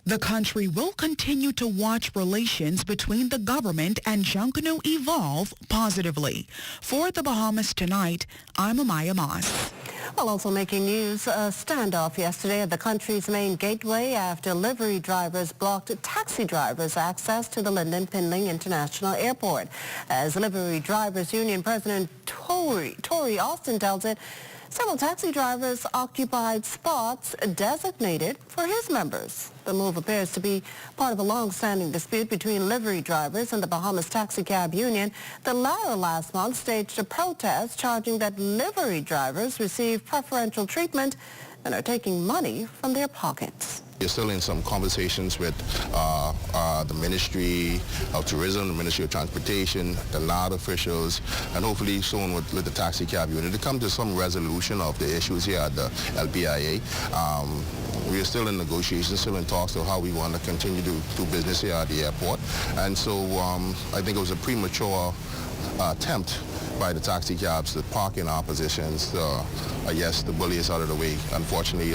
The country will continue to watch relations between the government and Junkanoo evolve positively. For the Bahamas Tonight, I'm Amaya Moss. Well, also making news, a standoff yesterday at the country's main gateway after livery drivers blocked taxi drivers' access to the Lyndon Pinling International Airport. As Livery Drivers Union President Tori Austin tells it, several taxi drivers occupied spots designated for his members. The move appears to be part of a long-standing dispute between livery drivers and the Bahamas Taxi Cab Union. The latter last month staged a protest charging that livery drivers receive preferential treatment and are taking money from their pockets. You're still in some conversations with the Ministry of Tourism, the Ministry of Transportation, the LAD officials, and hopefully soon with the taxi cab unit to come to some resolution of the issues here at the LPIA. We are still in negotiations, still in talks of how we want to continue to do business here at the airport. And so I think it was a premature attempt by the taxi cabs to park in our positions. Yes, the bully is out of the way. Unfortunately,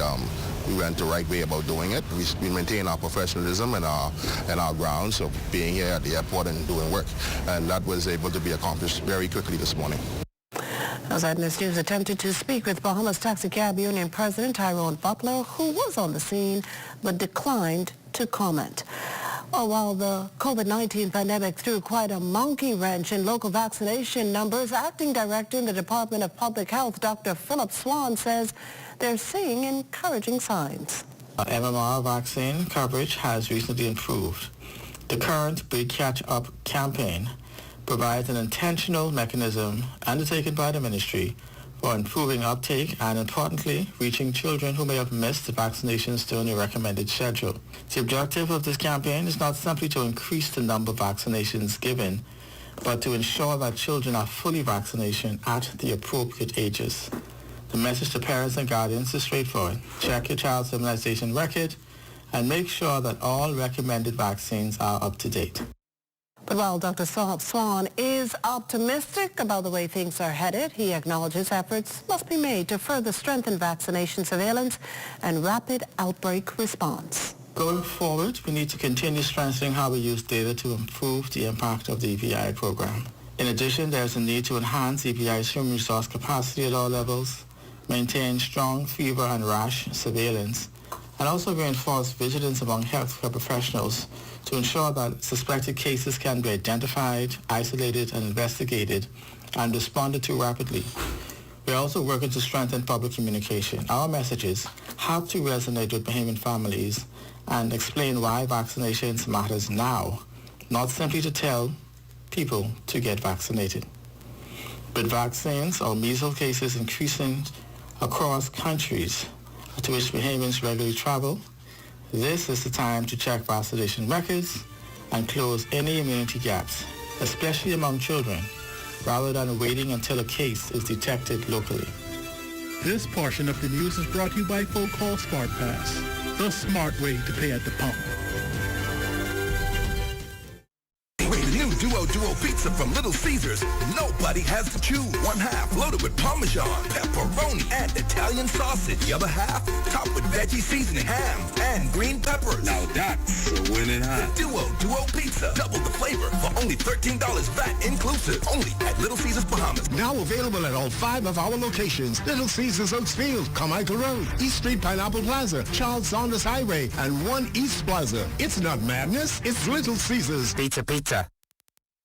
we went the right way about doing it. We maintain our professionalism and our grounds of being here at the airport and doing work. And that was able to be accomplished very quickly this morning. ZNS News attempted to speak with Bahamas Taxi Cab Union President Tyrone Butler, who was on the scene but declined to comment. Well, while the COVID-19 pandemic threw quite a monkey wrench in local vaccination numbers, Acting Director in the Department of Public Health, Dr. Philip Swan, says they're seeing encouraging signs. MMR vaccine coverage has recently improved. The current Big Catch Up campaign provides an intentional mechanism undertaken by the ministry for improving uptake and, importantly, reaching children who may have missed the vaccinations during the recommended schedule. The objective of this campaign is not simply to increase the number of vaccinations given, but to ensure that children are fully vaccinated at the appropriate ages. The message to parents and guardians is straightforward. Check your child's immunization record and make sure that all recommended vaccines are up to date. But while Dr. Swan is optimistic about the way things are headed, he acknowledges efforts must be made to further strengthen vaccination surveillance and rapid outbreak response. Going forward, we need to continue strengthening how we use data to improve the impact of the EPI program. In addition, there's a need to enhance EPI's human resource capacity at all levels, maintain strong fever and rash surveillance, and also reinforce vigilance among healthcare professionals to ensure that suspected cases can be identified, isolated, and investigated and responded to rapidly. We're also working to strengthen public communication. Our messages have to resonate with Bahamian families and explain why vaccinations matters now, not simply to tell people to get vaccinated. With vaccines or measles cases increasing across countries to which Bahamians regularly travel, this is the time to check vaccination records and close any immunity gaps, especially among children, rather than waiting until a case is detected locally. This portion of the news is brought to you by Folk Call Smart Pass, the smart way to pay at the pump. Duo pizza from Little Caesars. Nobody has to chew. One half loaded with Parmesan, pepperoni, and Italian sausage. The other half topped with veggie seasoning, ham, and green peppers. Now that's a winning hand. The Duo Pizza. Double the flavor for only $13 VAT inclusive. Only at Little Caesars Bahamas. Now available at all 5 of our locations. Little Caesars Oaksfield, Carmichael Road, East Street Pineapple Plaza, Charles Saunders Highway, and 1 East Plaza. It's not madness, it's Little Caesars. Pizza.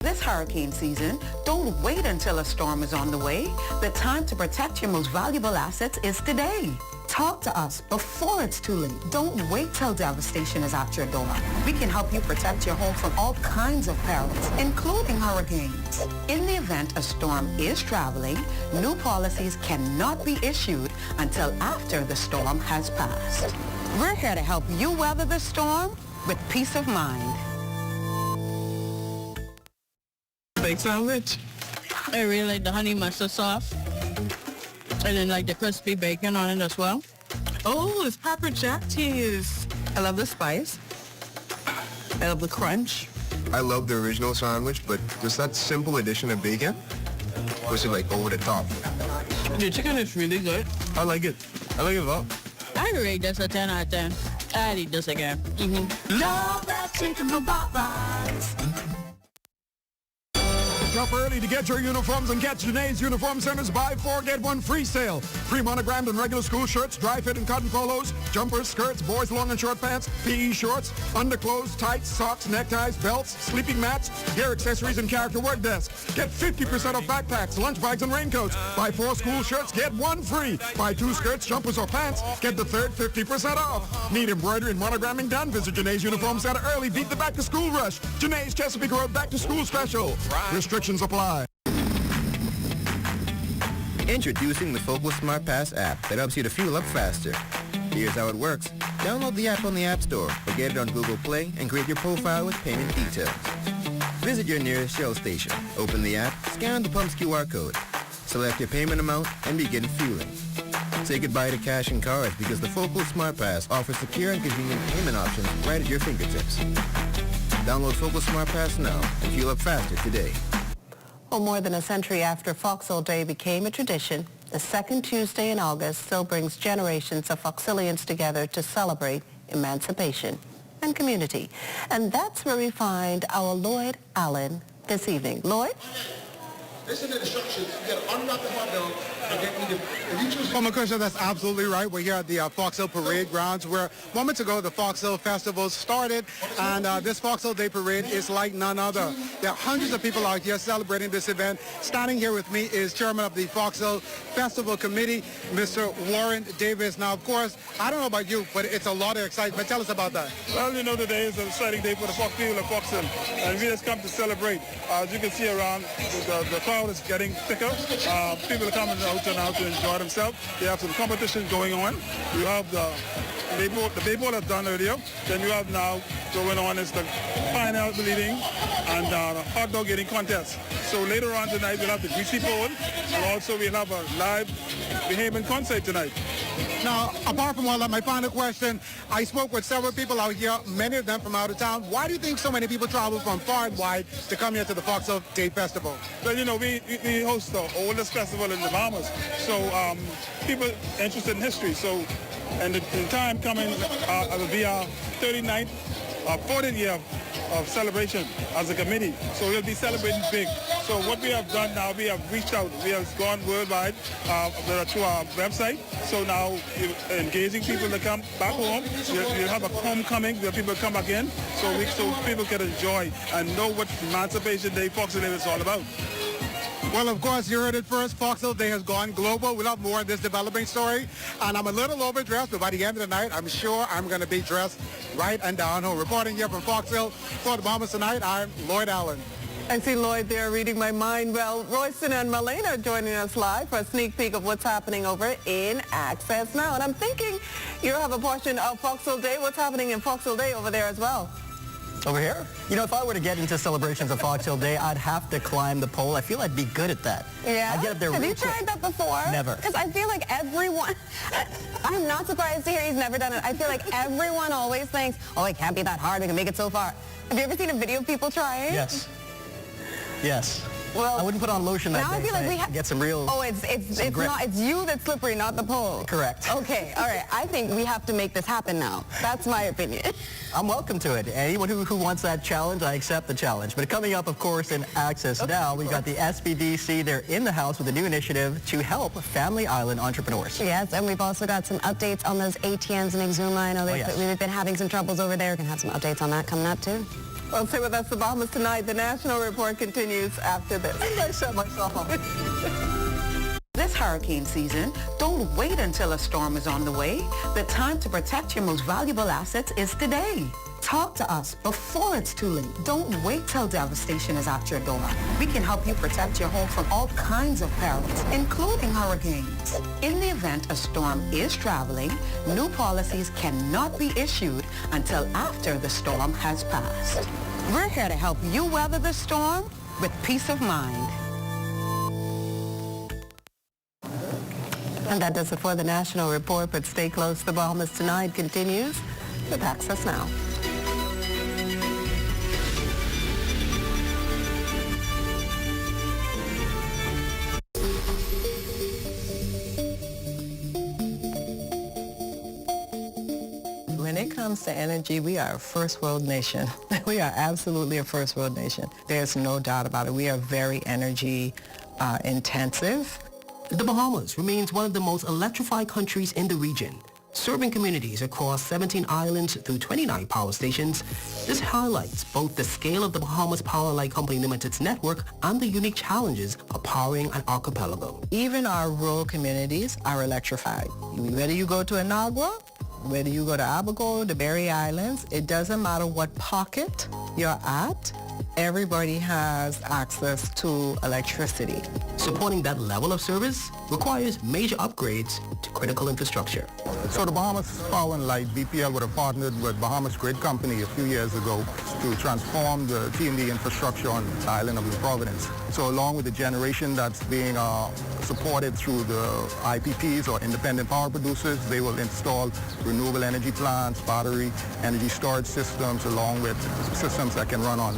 This hurricane season, don't wait until a storm is on the way. The time to protect your most valuable assets is today. Talk to us before it's too late. Don't wait till devastation is at your door. We can help you protect your home from all kinds of perils, including hurricanes. In the event a storm is traveling, new policies cannot be issued until after the storm has passed. We're here to help you weather the storm with peace of mind. Big sandwich. I really like the honey mustard sauce. And then like the crispy bacon on it as well. Oh, it's pepper jack cheese. I love the spice. I love the crunch. I love the original sandwich, but just that simple addition of bacon was it like over the top. The chicken is really good. I like it. I like it a lot. I rate this a 10 out of 10. I'd eat this again. Love that chicken from Popeyes. Shop early to get your uniforms and catch Janae's Uniform Center's buy 4, get 1 free sale. Free monogrammed and regular school shirts, dry fit and cotton polos, jumpers, skirts, boys long and short pants, PE shorts, underclothes, tights, socks, neckties, belts, sleeping mats, gear accessories, and character work desks. Get 50% off backpacks, lunch bags, and raincoats. Buy 4 school shirts, get 1 free. Buy 2 skirts, jumpers, or pants, get the third 50% off. Need embroidery and monogramming done? Visit Janae's Uniform Center early. Beat the back-to-school rush. Janae's Chesapeake Road back-to-school special. Restrictions apply. Introducing the Focal Smart Pass app that helps you to fuel up faster. Here's how it works. Download the app on the App Store or get it on Google Play and create your profile with payment details. Visit your nearest Shell station. Open the app, scan the pump's QR code, select your payment amount, and begin fueling. Say goodbye to cash and cards because the Focal Smart Pass offers secure and convenient payment options right at your fingertips. Download Focal Smart Pass now and fuel up faster today. Well, more than a century after Foxhole Day became a tradition, the second Tuesday in August still brings generations of Foxhillians together to celebrate emancipation and community. And that's where we find our Lloyd Allen this evening. Lloyd? Listen to the instructions. You got to unwrap the hot dog and get me the... Well, Makusha, that's absolutely right. We're here at the Fox Hill Parade grounds where moments ago the Fox Hill Festival started, and this Fox Hill Day Parade is like none other. There are hundreds of people out here celebrating this event. Standing here with me is Chairman of the Fox Hill Festival Committee, Mr. Warren Davis. Now, of course, I don't know about you, but it's a lot of excitement. Tell us about that. Well, you know, today is an exciting day for the Fox people of Fox Hill, and we just come to celebrate. As you can see around, the crowd is getting thicker. People are coming out and out to enjoy themselves. They have some competition going on. You have the baseball that's done earlier. Then you have now going on is the final bleeding and the hot dog eating contest. So later on tonight we'll have the greasy pole, and also we'll have a live Bahamian concert tonight. Now, apart from all that, my final question, I spoke with several people out here, many of them from out of town. Why do you think so many people travel from far and wide to come here to the Fox Hill Day Festival? Well, you know, we host the oldest festival in the Bahamas, so people interested in history. So, and the time coming, it will be our 39th, 40th year of celebration as a committee. So we'll be celebrating big. So what we have done now, we have reached out. We have gone worldwide through our website. So now we're engaging people to come back home. We'll have a homecoming where people come back in so people can enjoy and know what Emancipation Day, Fox Hill is all about. Well, of course, you heard it first. Fox Hill Day has gone global. We'll have more of this developing story. And I'm a little overdressed, but by the end of the night, I'm sure I'm going to be dressed right and down home. Reporting here from Fox Hill for the Bahamas Tonight, I'm Lloyd Allen. I see Lloyd there reading my mind. Well, Royston and Malena are joining us live for a sneak peek of what's happening over in Access Now. And I'm thinking you have a portion of Fox Hill Day. What's happening in Fox Hill Day over there as well? Over here? You know, if I were to get into celebrations of Fox Hill Day, I'd have to climb the pole. I feel I'd be good at that. Yeah? I'd get up there. Have you tried that before? Never. Because I feel like everyone, I'm not surprised to hear he's never done it. I feel like everyone always thinks, oh, it can't be that hard. We can make it so far. Have you ever seen a video of people trying? Yes. Yes. Well, I wouldn't put on lotion that now day. I feel like we get some real. Oh, it's you that's slippery, not the pole. Correct. Okay, all right. I think we have to make this happen now. That's my opinion. I'm welcome to it. Anyone who wants that challenge, I accept the challenge. But coming up, of course, in Access Now, we've got the SBDC. They're in the house with a new initiative to help Family Island entrepreneurs. Yes, and we've also got some updates on those ATMs in Exuma. I know we've been having some troubles over there. We're going to have some updates on that coming up, too. Well, stay with us, the Bahamas Tonight. The National Report continues after this. I set myself up. This hurricane season, don't wait until a storm is on the way. The time to protect your most valuable assets is today. Talk to us before it's too late. Don't wait till devastation is at your door. We can help you protect your home from all kinds of perils, including hurricanes. In the event a storm is traveling, new policies cannot be issued until after the storm has passed. We're here to help you weather the storm with peace of mind. And that does it for the National Report, but stay close. The Bahamas Tonight continues with Access Now. When it comes to energy, we are a first world nation. We are absolutely a first world nation. There's no doubt about it. We are very energy intensive. The Bahamas remains one of the most electrified countries in the region, serving communities across 17 islands through 29 power stations. This highlights both the scale of the Bahamas Power Light Company Limited's network and the unique challenges of powering an archipelago. Even our rural communities are electrified. Whether you go to Anagua, whether you go to Abaco, the Berry Islands, it doesn't matter what pocket you're at, everybody has access to electricity. Supporting that level of service requires major upgrades to critical infrastructure. So the Bahamas Power and Light, BPL, would have partnered with Bahamas Grid Company a few years ago to transform the T&D infrastructure on the island of New Providence. So along with the generation that's being supported through the IPPs or independent power producers, they will install renewable energy plants, battery energy storage systems, along with systems that can run on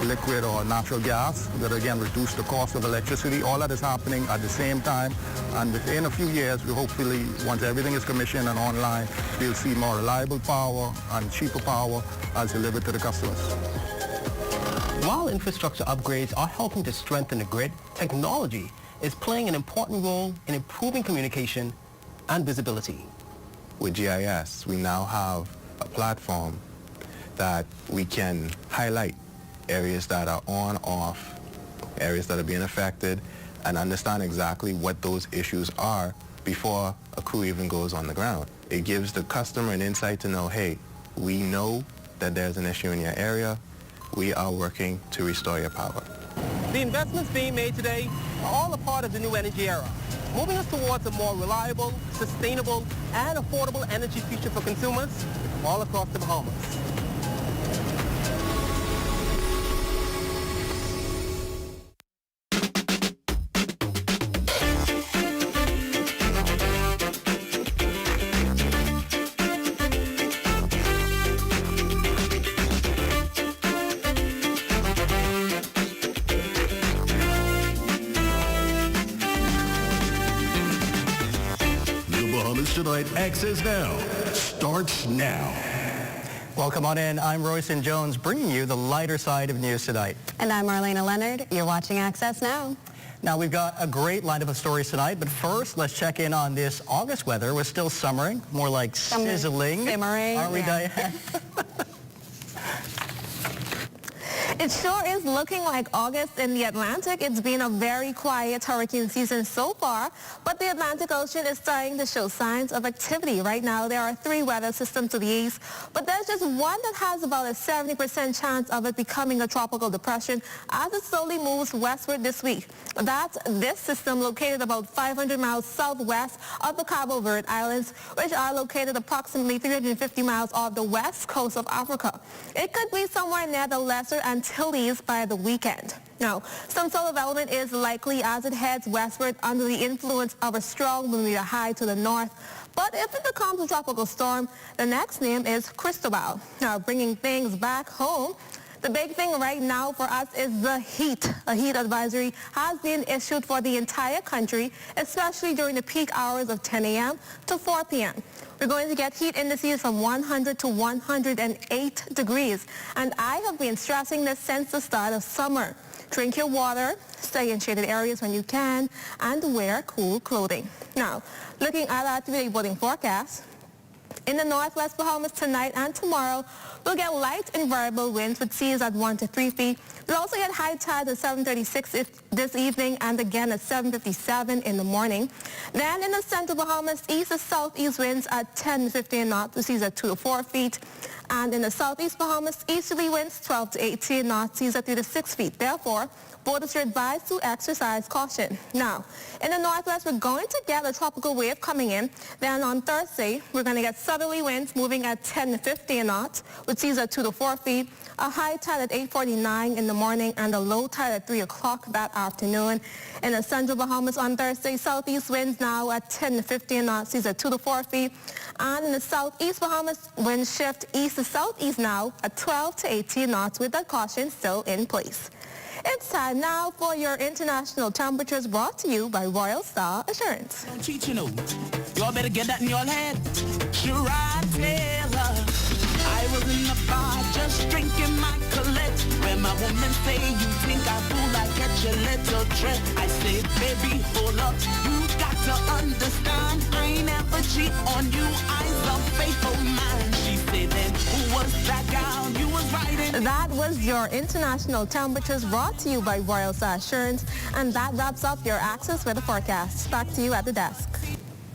liquid or natural gas that again reduce the cost of electricity. All that is happening at the same time, and within a few years, we hopefully, once everything is commissioned and online, we'll see more reliable power and cheaper power as delivered to the customers. While infrastructure upgrades are helping to strengthen the grid, technology is playing an important role in improving communication and visibility. With GIS, we now have a platform that we can highlight areas that are on, off, areas that are being affected, and understand exactly what those issues are before a crew even goes on the ground. It gives the customer an insight to know, hey, we know that there's an issue in your area. We are working to restore your power. The investments being made today are all a part of the new energy era, moving us towards a more reliable, sustainable, and affordable energy future for consumers all across the Bahamas. Tonight Access Now starts now. Welcome on in. I'm Royson Jones, bringing you the lighter side of news tonight. And I'm Marlena Leonard. You're watching Access Now. Now, we've got a great lineup of stories tonight, but first, let's check in on this August weather. We're still summering, more like sizzling. Simmering. Aren't we, yeah. Diane? It sure is looking like August in the Atlantic. It's been a very quiet hurricane season so far, but the Atlantic Ocean is starting to show signs of activity. Right now, there are 3 weather systems to the east, but there's just one that has about a 70% chance of it becoming a tropical depression as it slowly moves westward this week. That's this system located about 500 miles southwest of the Cabo Verde Islands, which are located approximately 350 miles off the west coast of Africa. It could be somewhere near the Lesser Antilles by the weekend. Now, some solar development is likely as it heads westward under the influence of a strong Bermuda high to the north. But if it becomes a tropical storm, the next name is Cristobal. Now, bringing things back home, the big thing right now for us is the heat. A heat advisory has been issued for the entire country, especially during the peak hours of 10 a.m. to 4 p.m. We're going to get heat indices from 100 to 108 degrees. And I have been stressing this since the start of summer. Drink your water, stay in shaded areas when you can, and wear cool clothing. Now, looking at our 3-day boating forecast, in the northwest Bahamas tonight and tomorrow, we'll get light and variable winds with seas at 1 to 3 feet. We'll also get high tides at 7:36 this evening and again at 7:57 in the morning. Then in the central Bahamas, east to southeast winds at 10 to 15 knots with seas at 2 to 4 feet. And in the southeast Bahamas, easterly winds 12 to 18 knots, seas at 3 to 6 feet. Therefore, boaters are advised to exercise caution. Now, in the northwest, we're going to get a tropical wave coming in. Then on Thursday, we're going to get southerly winds moving at 10 to 15 knots with seas at 2 to 4 feet. A high tide at 8:49 in the morning and a low tide at 3 o'clock that afternoon. In the central Bahamas on Thursday, southeast winds now at 10 to 15 knots, seas at 2 to 4 feet. And in the southeast Bahamas, winds shift east to southeast now at 12 to 18 knots with that caution still in place. It's time now for your international temperatures brought to you by Royal Star Assurance. Don't cheat, you know. Y'all better get that in your head. Sherrod Taylor. I was in the bar just drinking my Colette. When my woman say, you think I fool, I catch a little trick. I say, baby, hold up. You got to understand, I ain't never cheat on you. I's a faithful man. She said, then who was that gal you was riding? That was your international temperatures brought to you by Royal Star Assurance. And that wraps up your Access Weather Forecast. Back to you at the desk.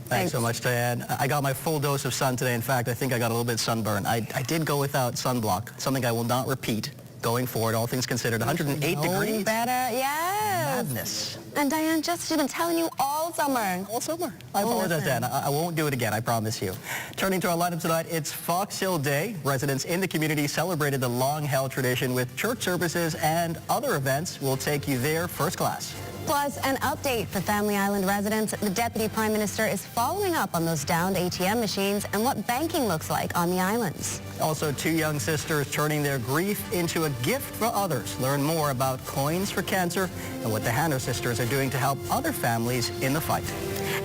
Thanks so much, Diane. I got my full dose of sun today. In fact, I think I got a little bit sunburned. I did go without sunblock, something I will not repeat going forward, all things considered. 108 degrees. Better, yes. Madness. And Diane, she's been telling you all summer. All summer. I apologize, Dan. I won't do it again, I promise you. Turning to our lineup tonight, it's Fox Hill Day. Residents in the community celebrated the long-held tradition with church services and other events. We'll take you there first class. Plus, an update for Family Island residents. The Deputy Prime Minister is following up on those downed ATM machines and what banking looks like on the islands. Also, 2 young sisters turning their grief into a gift for others. Learn more about Coins for Cancer and what the Hanner sisters are doing to help other families in the fight.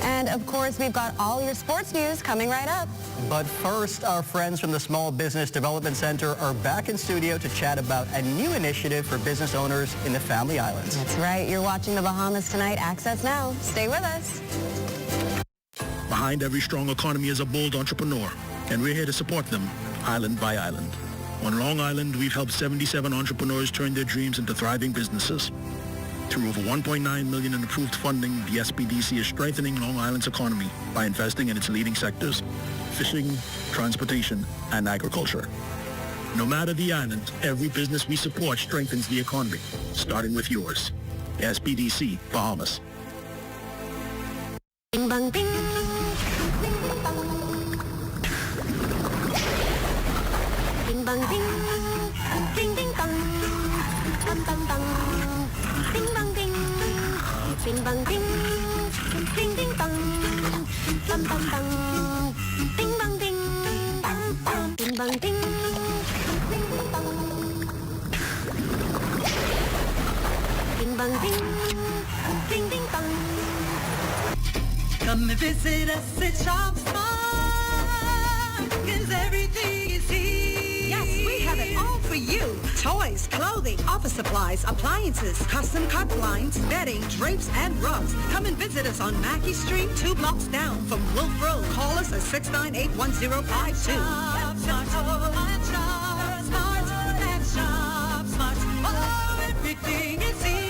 And, of course, we've got all your sports news coming right up. But first, our friends from the Small Business Development Center are back in studio to chat about a new initiative for business owners in the Family Islands. That's right. You're watching the Bahamas Tonight. Access now. Stay with us. Behind every strong economy is a bold entrepreneur, and we're here to support them, island by island. On Long Island, we've helped 77 entrepreneurs turn their dreams into thriving businesses. Through over $1.9 million in approved funding, the SBDC is strengthening Long Island's economy by investing in its leading sectors: fishing, transportation, and agriculture. No matter the island, every business we support strengthens the economy, starting with yours. SBDC, Bahamas. Bing bang bing. Bing bang bing. Bing bing bang. Bang bang bang. Bing bang bing. Bing bang bing. Bing bing bang. Bang bang bang. Bing bang bing. Bing bang bing. Bing bang. Bing bang bing. Bing bing bang. Come and visit us at Shop Smart, 'cause everything is here. Yes, we have it all for you. Toys, clothing, office supplies, appliances, custom cut blinds, bedding, drapes, and rugs. Come and visit us on Mackey Street, 2 blocks down from Wolf Road. Call us at 698-1052. Shop Smart, Shop Smart, oh, everything is here.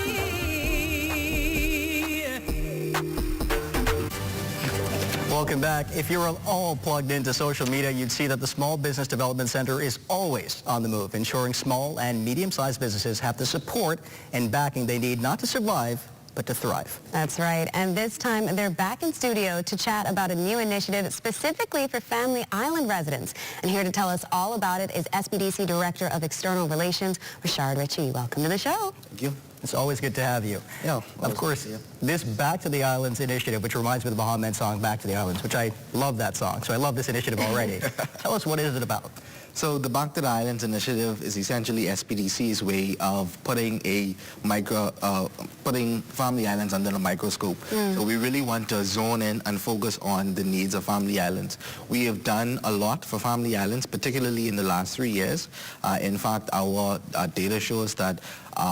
Welcome back. If you're all plugged into social media, you'd see that the Small Business Development Center is always on the move, ensuring small and medium-sized businesses have the support and backing they need not to survive, but to thrive. That's right. And this time, they're back in studio to chat about a new initiative specifically for Family Island residents. And here to tell us all about it is SBDC Director of External Relations, Rashard Ritchie. Welcome to the show. Thank you. It's always good to have you. Yeah, of course, this Back to the Islands initiative, which reminds me of the Bahamian song Back to the Islands, which I love that song. So I love this initiative already. Tell us, what is it about? So the Back to the Islands initiative is essentially SPDC's way of putting putting Family Islands under the microscope. So we really want to zone in and focus on the needs of Family Islands. We have done a lot for Family Islands, particularly in the last 3 years. In fact, our data shows that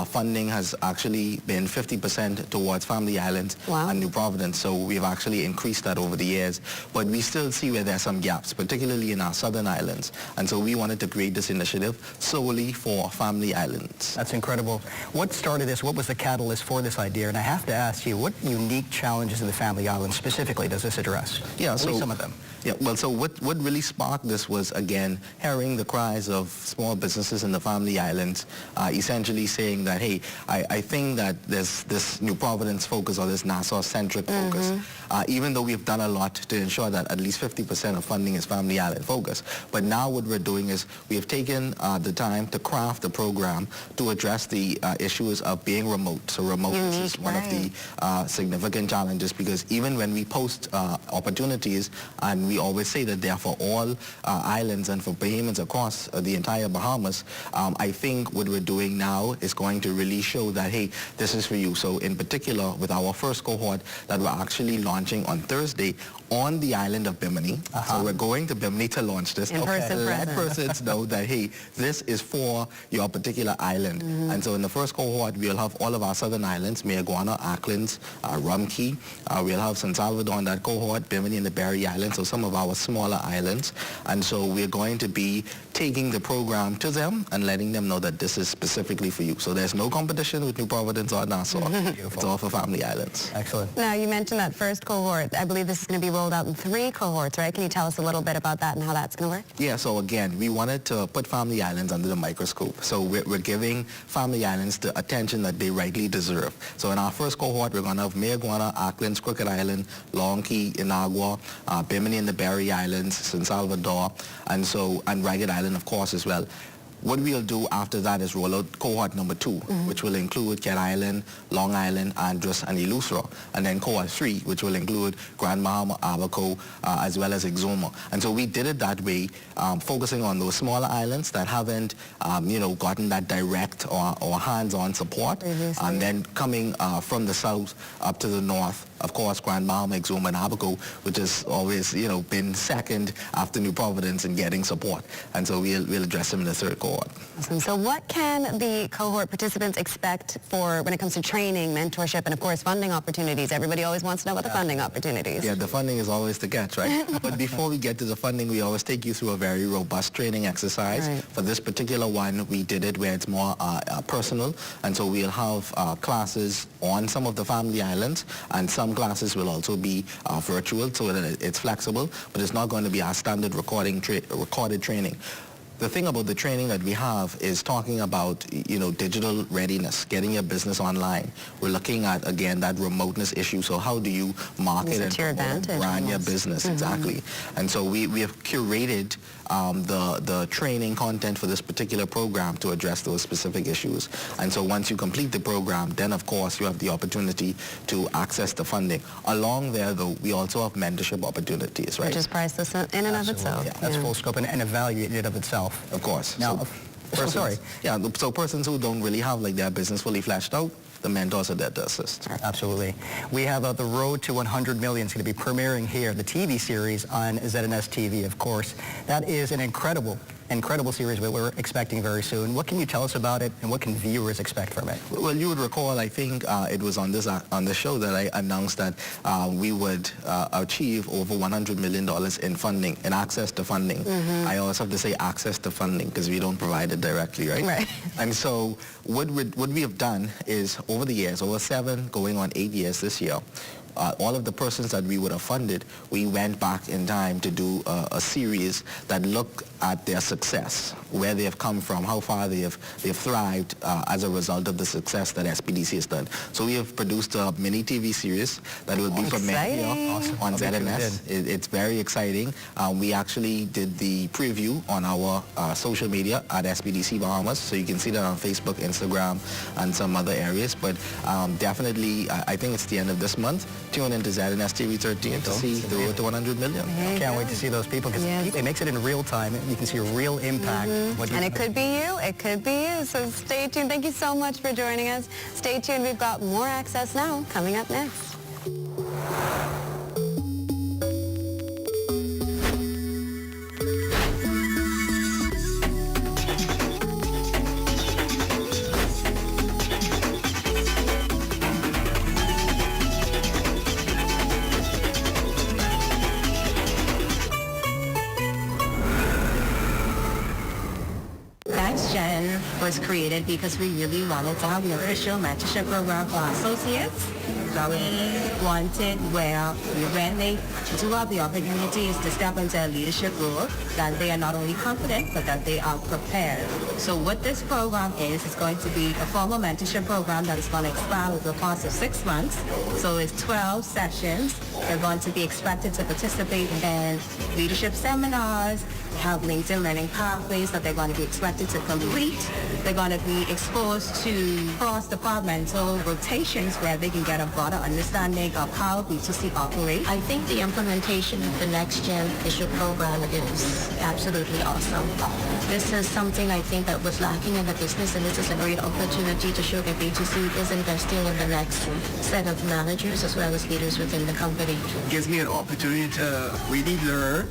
funding has actually been 50% towards Family Islands and New Providence. So we've actually increased that over the years. But we still see where there are some gaps, particularly in our southern islands. And so we wanted to create this initiative solely for Family Islands. That's incredible. What started this? What was the catalyst for this idea? And I have to ask you, what unique challenges in the Family Islands specifically does this address? Yeah, so some of them. Yeah, well, so what really sparked this was, again, hearing the cries of small businesses in the Family Islands, essentially saying that, hey, I think that this New Providence focus or this Nassau-centric focus, even though we've done a lot to ensure that at least 50% of funding is Family Island focus, but now what we're doing is we have taken the time to craft a program to address the issues of being remote. So remoteness is one of the significant challenges, because even when we post opportunities, and we always say that they are for all islands and for Bahamians across the entire Bahamas, I think what we're doing now is going to really show that, hey, this is for you. So in particular, with our first cohort that we're actually launching on Thursday on the island of Bimini. So we're going to Bimini to launch this. Let persons know that, hey, this is for your particular island. And so in the first cohort, we'll have all of our southern islands, Mayaguana, Acklins, Rumkey. We'll have San Salvador on that cohort, Bimini and the Berry Islands, so some of our smaller islands. And so we're going to be taking the program to them and letting them know that this is specifically for you. So there's no competition with New Providence or Nassau. It's all for Family Islands. Excellent. Now, you mentioned that first cohort. I believe this is going to be rolled out in 3 cohorts, right? Can you tell us a little bit about that and how that's going to work? Yeah, so again, we wanted to put Family Islands under the microscope. So we're giving Family Islands the attention that they rightly deserve. So in our first cohort, we're going to have Mayaguana, Acklins, Crooked Island, Long Key, Inagua, Bimini and the Berry Islands, San Salvador, and Ragged Island, of course, as well. What we'll do after that is roll out cohort number 2, which will include Cat Island, Long Island, Andros, and Eleuthera, and then cohort 3, which will include Grand Bahama, Abaco, as well as Exuma. And so we did it that way, focusing on those smaller islands that haven't, gotten that direct or hands-on support, and then coming from the south up to the north. Of course, Grand Bahama, Exuma, and Abaco, which has always, been second after New Providence in getting support. And so we'll address them in the third cohort. Awesome. So what can the cohort participants expect for when it comes to training, mentorship, and of course funding opportunities? Everybody always wants to know about the funding opportunities. Yeah, the funding is always the catch, right? But before we get to the funding, we always take you through a very robust training exercise. Right. For this particular one, we did it where it's more personal, and so we'll have classes on some of the family islands, and some classes will also be virtual, so that it's flexible, but it's not going to be our standard recorded training. The thing about the training that we have is talking about, digital readiness, getting your business online. We're looking at, again, that remoteness issue. So how do you market and brand your business? Exactly. And so we have curated the training content for this particular program to address those specific issues. And so once you complete the program, then of course you have the opportunity to access the funding. Along there, though, we also have mentorship opportunities, right? Which is priceless in and of itself. Yeah, that's full scope and evaluated in of itself. Of course. Now, so persons who don't really have their business fully fleshed out, the mentors are there to assist. Absolutely. We have The Road to 100 Million is going to be premiering here, the TV series on ZNS TV, of course. That is an incredible series that we're expecting very soon. What can you tell us about it, and what can viewers expect from it? Well, you would recall, I think it was on this show that I announced that we would achieve over $100 million in funding, in access to funding. I always have to say access to funding because we don't provide it directly, right? Right. And so what we have done is over the years, over 7 going on 8 years this year, all of the persons that we would have funded, we went back in time to do a series that looked at their success, where they have come from, how far they've thrived as a result of the success that SPDC has done. So we have produced a mini TV series that will be premiered here on ZNS. It's very exciting. We actually did the preview on our social media at SPDC Bahamas, so you can see that on Facebook, Instagram, and some other areas. But definitely, I think it's the end of this month. Tune into ZNS TV 13 to see The Road to 100 Million. Can't wait to see those people because it makes it in real time. You can see a real impact. And it could be you. It could be you. So stay tuned. Thank you so much for joining us. Stay tuned. We've got more Access Now coming up next. Was created because we really wanted to have an official mentorship program for our associates. So we wanted where when they do have the opportunities to step into a leadership role, that they are not only confident, but that they are prepared. So what this program is, it's going to be a formal mentorship program that is going to expand over the course of 6 months. So it's 12 sessions. They're going to be expected to participate in leadership seminars, have LinkedIn learning pathways that they're going to be expected to complete. They're going to be exposed to cross-departmental rotations where they can get a broader understanding of how B2C operates. I think the implementation of the Next Gen leadership program is absolutely awesome. This is something I think that was lacking in the business, and this is a great opportunity to show that B2C is investing in the next set of managers as well as leaders within the company. It gives me an opportunity to really learn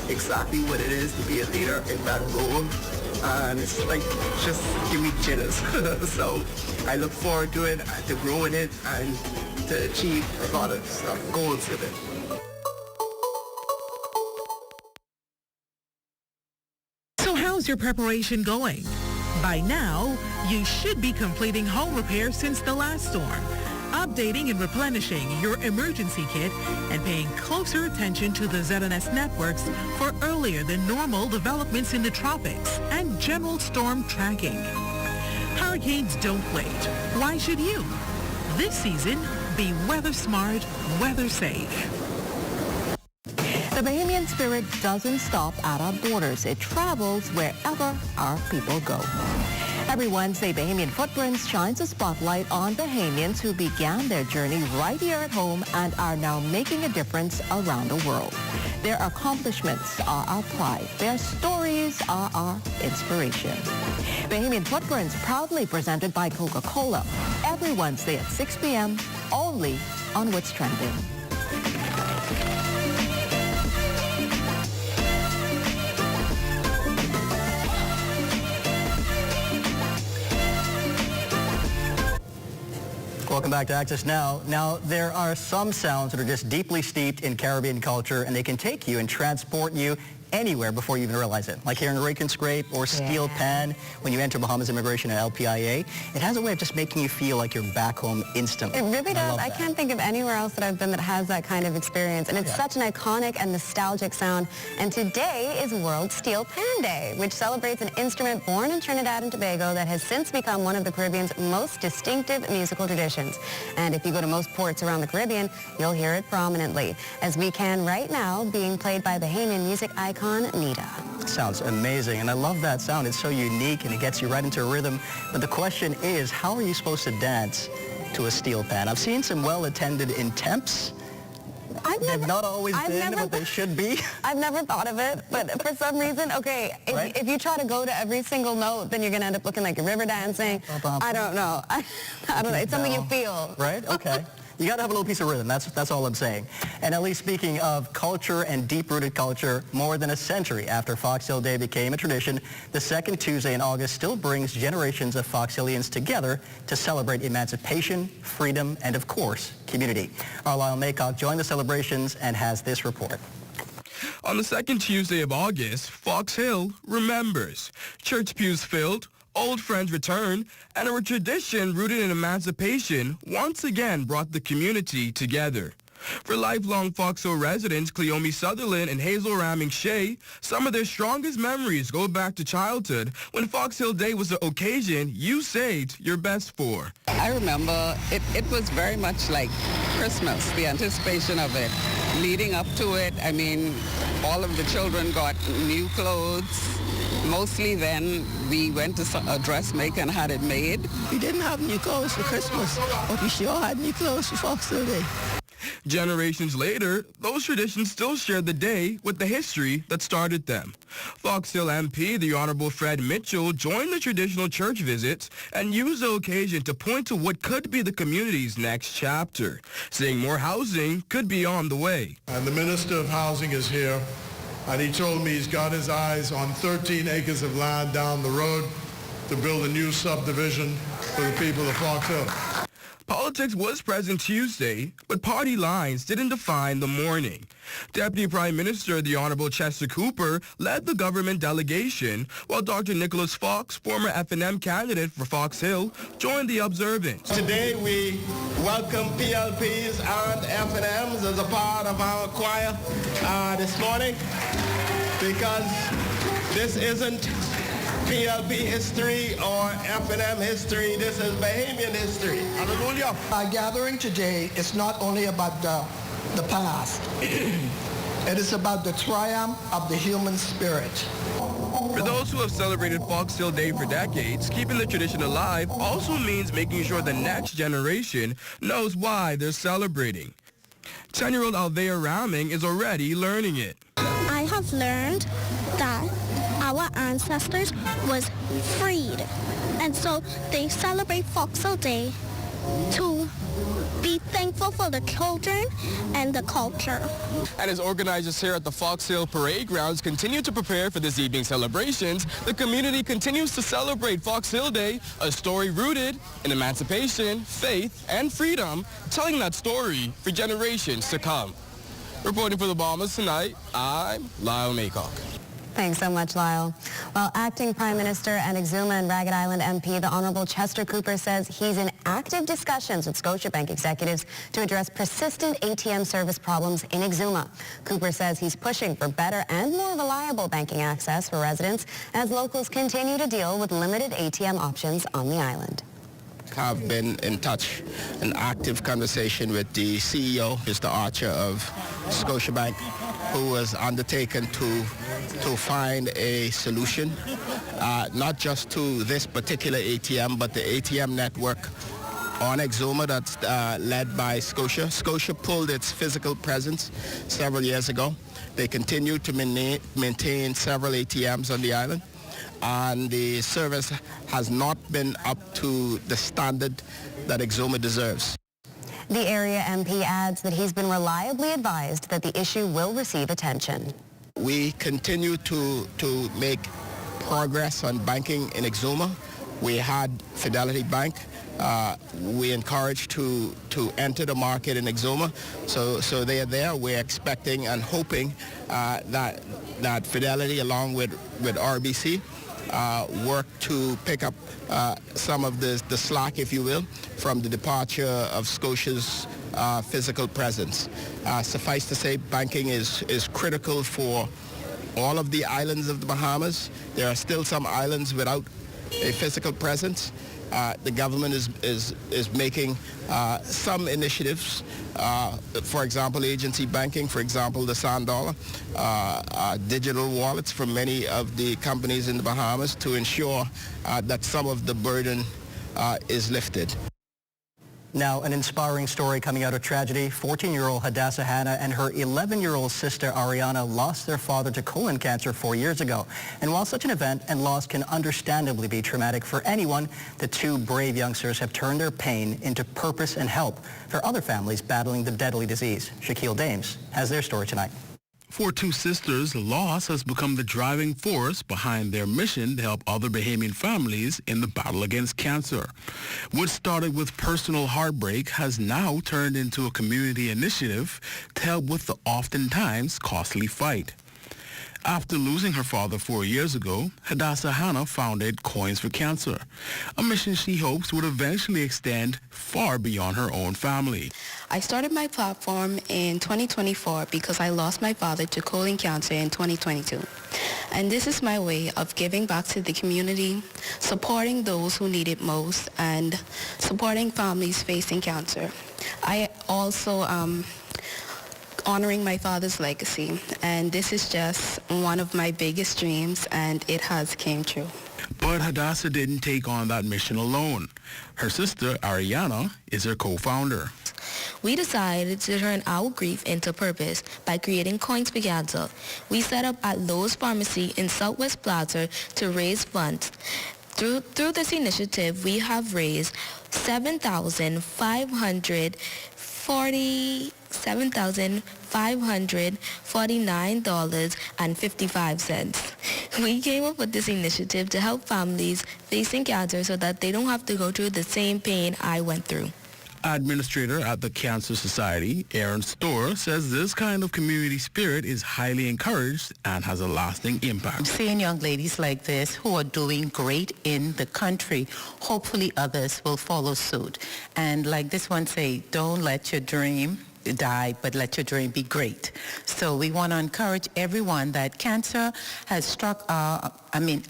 exactly what it is to be a leader in that role, and it's like just give me jitters. So I look forward to it, to grow in it, and to achieve a lot of goals with it. So how's your preparation going? By now, you should be completing home repairs since the last storm, updating and replenishing your emergency kit, and paying closer attention to the ZNS networks for earlier than normal developments in the tropics and general storm tracking. Hurricanes don't wait. Why should you? This season, be weather smart, weather safe. The Bahamian spirit doesn't stop at our borders. It travels wherever our people go. Every Wednesday, Bahamian Footprints shines a spotlight on Bahamians who began their journey right here at home and are now making a difference around the world. Their accomplishments are our pride. Their stories are our inspiration. Bahamian Footprints, proudly presented by Coca-Cola, every Wednesday at 6 p.m., only on What's Trending. Welcome back to Access Now. Now, there are some sounds that are just deeply steeped in Caribbean culture, and they can take you and transport you anywhere before you even realize it. Like hearing rake and scrape or steel pan when you enter Bahamas Immigration and LPIA. It has a way of just making you feel like you're back home instantly. It really does. I that. can't think of anywhere else that I've been that has that kind of experience. And it's such an iconic and nostalgic sound. And today is World Steel Pan Day, which celebrates an instrument born in Trinidad and Tobago that has since become one of the Caribbean's most distinctive musical traditions. And if you go to most ports around the Caribbean, you'll hear it prominently, as we can right now, being played by Bahamian music icon Nita. Sounds amazing, and I love that sound. It's so unique, and it gets you right into a rhythm. But the question is, how are you supposed to dance to a steel pan? I've seen some well-attended in temps. They've not always been what they should be. I've never thought of it, but for some reason, okay, if you try to go to every single note, then you're going to end up looking like you're river dancing. I don't know. I don't know. It's something you feel. Right? Okay. You got to have a little piece of rhythm. That's all I'm saying. And at least speaking of culture and deep-rooted culture, more than a century after Fox Hill Day became a tradition, the second Tuesday in August still brings generations of Fox Hillians together to celebrate emancipation, freedom, and of course, community. Our Lyle Maycock joined the celebrations and has this report. On the second Tuesday of August, Fox Hill remembers. Church pews filled, old friends return, and a tradition rooted in emancipation once again brought the community together. For lifelong Fox Hill residents Cleomi Sutherland and Hazel Ramming Shea, some of their strongest memories go back to childhood when Fox Hill Day was the occasion you saved your best for. I remember it was very much like Christmas, the anticipation of it. Leading up to it, I mean, all of the children got new clothes. Mostly then, we went to a dressmaker and had it made. We didn't have new clothes for Christmas, but we sure had new clothes for Fox Hill Day. Generations later, those traditions still share the day with the history that started them. Fox Hill MP, the Honorable Fred Mitchell, joined the traditional church visits and used the occasion to point to what could be the community's next chapter, saying more housing could be on the way. And the Minister of Housing is here, and he told me he's got his eyes on 13 acres of land down the road to build a new subdivision for the people of Fox Hill. Politics was present Tuesday, but party lines didn't define the morning. Deputy Prime Minister, the Honorable Chester Cooper, led the government delegation, while Dr. Nicholas Fox, former F&M candidate for Fox Hill, joined the observance. Today we welcome PLPs and F&Ms as a part of our choir this morning, because this isn't PLP history or F&M history. This is Bahamian history. Hallelujah. Our gathering today is not only about the past. It is about the triumph of the human spirit. For those who have celebrated Fox Hill Day for decades, keeping the tradition alive also means making sure the next generation knows why they're celebrating. 10-year-old Alvea Ramming is already learning it. I have learned that our ancestors was freed, and so they celebrate Fox Hill Day to be thankful for the children and the culture. And as organizers here at the Fox Hill Parade Grounds continue to prepare for this evening's celebrations, the community continues to celebrate Fox Hill Day, a story rooted in emancipation, faith, and freedom, telling that story for generations to come. Reporting for the Bombers tonight, I'm Lyle Maycock. Thanks so much, Lyle. Well, Acting Prime Minister and Exuma and Ragged Island MP, the Honorable Chester Cooper, says he's in active discussions with Scotiabank executives to address persistent ATM service problems in Exuma. Cooper says he's pushing for better and more reliable banking access for residents as locals continue to deal with limited ATM options on the island. Have been in touch, an active conversation with the CEO, Mr. Archer of Scotiabank, who has undertaken to find a solution, not just to this particular ATM, but the ATM network on Exuma that's led by Scotia. Scotia pulled its physical presence several years ago. They continue to maintain several ATMs on the island, and the service has not been up to the standard that Exuma deserves. The area MP adds that he's been reliably advised that the issue will receive attention. We continue to make progress on banking in Exuma. We had Fidelity Bank. We encouraged to enter the market in Exuma. So they are there. We're expecting and hoping that Fidelity, along with RBC, work to pick up some of the slack, if you will, from the departure of Scotia's physical presence. Suffice to say, banking is critical for all of the islands of the Bahamas. There are still some islands without a physical presence. The government is making some initiatives, for example, agency banking, for example, the Sand Dollar, digital wallets from many of the companies in the Bahamas to ensure that some of the burden is lifted. Now, an inspiring story coming out of tragedy. 14-year-old Hadassah Hanna and her 11-year-old sister Ariana lost their father to colon cancer 4 years ago. And while such an event and loss can understandably be traumatic for anyone, the two brave youngsters have turned their pain into purpose and help for other families battling the deadly disease. Shaquille Dames has their story tonight. For two sisters, loss has become the driving force behind their mission to help other Bahamian families in the battle against cancer. What started with personal heartbreak has now turned into a community initiative to help with the oftentimes costly fight. After losing her father 4 years ago, Hadassah Hanna founded Coins for Cancer, a mission she hopes would eventually extend far beyond her own family. I started my platform in 2024 because I lost my father to colon cancer in 2022. And this is my way of giving back to the community, supporting those who need it most, and supporting families facing cancer. I also honoring my father's legacy, and this is just one of my biggest dreams, and it has came true. But Hadassah didn't take on that mission alone. Her sister, Ariana, is her co-founder. We decided to turn our grief into purpose by creating Coins for Cancer. We set up at Lowe's Pharmacy in Southwest Plaza to raise funds. Through this initiative, we have raised $7,549.55. We came up with this initiative to help families facing cancer so that they don't have to go through the same pain I went through. Administrator at the Cancer Society, Aaron Storr, says this kind of community spirit is highly encouraged and has a lasting impact. Seeing young ladies like this who are doing great in the country, hopefully others will follow suit. And like this one say, don't let your dream die, but let your dream be great. So we want to encourage everyone that cancer has struck,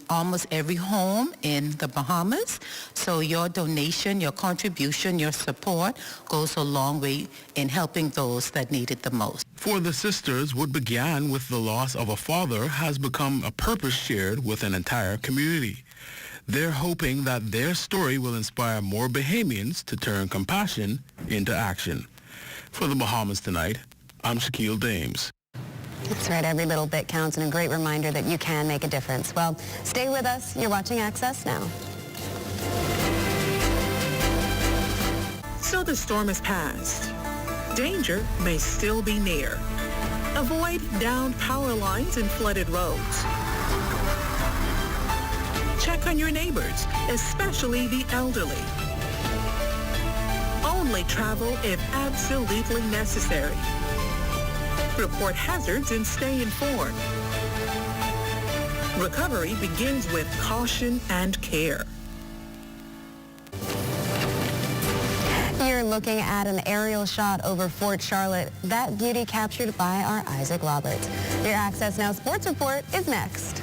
almost every home in the Bahamas. So your donation, your contribution, your support goes a long way in helping those that need it the most. For the sisters, what began with the loss of a father has become a purpose shared with an entire community. They're hoping that their story will inspire more Bahamians to turn compassion into action. For the Bahamas Tonight, I'm Shaquille Dames. That's right. Every little bit counts, and a great reminder that you can make a difference. Well, stay with us. You're watching Access Now. So the storm has passed. Danger may still be near. Avoid downed power lines and flooded roads. Check on your neighbors, especially the elderly. Only travel if absolutely necessary. Report hazards and stay informed. Recovery begins with caution and care. You're looking at an aerial shot over Fort Charlotte. That beauty captured by our Isaac Roberts. Your Access Now Sports Report is next.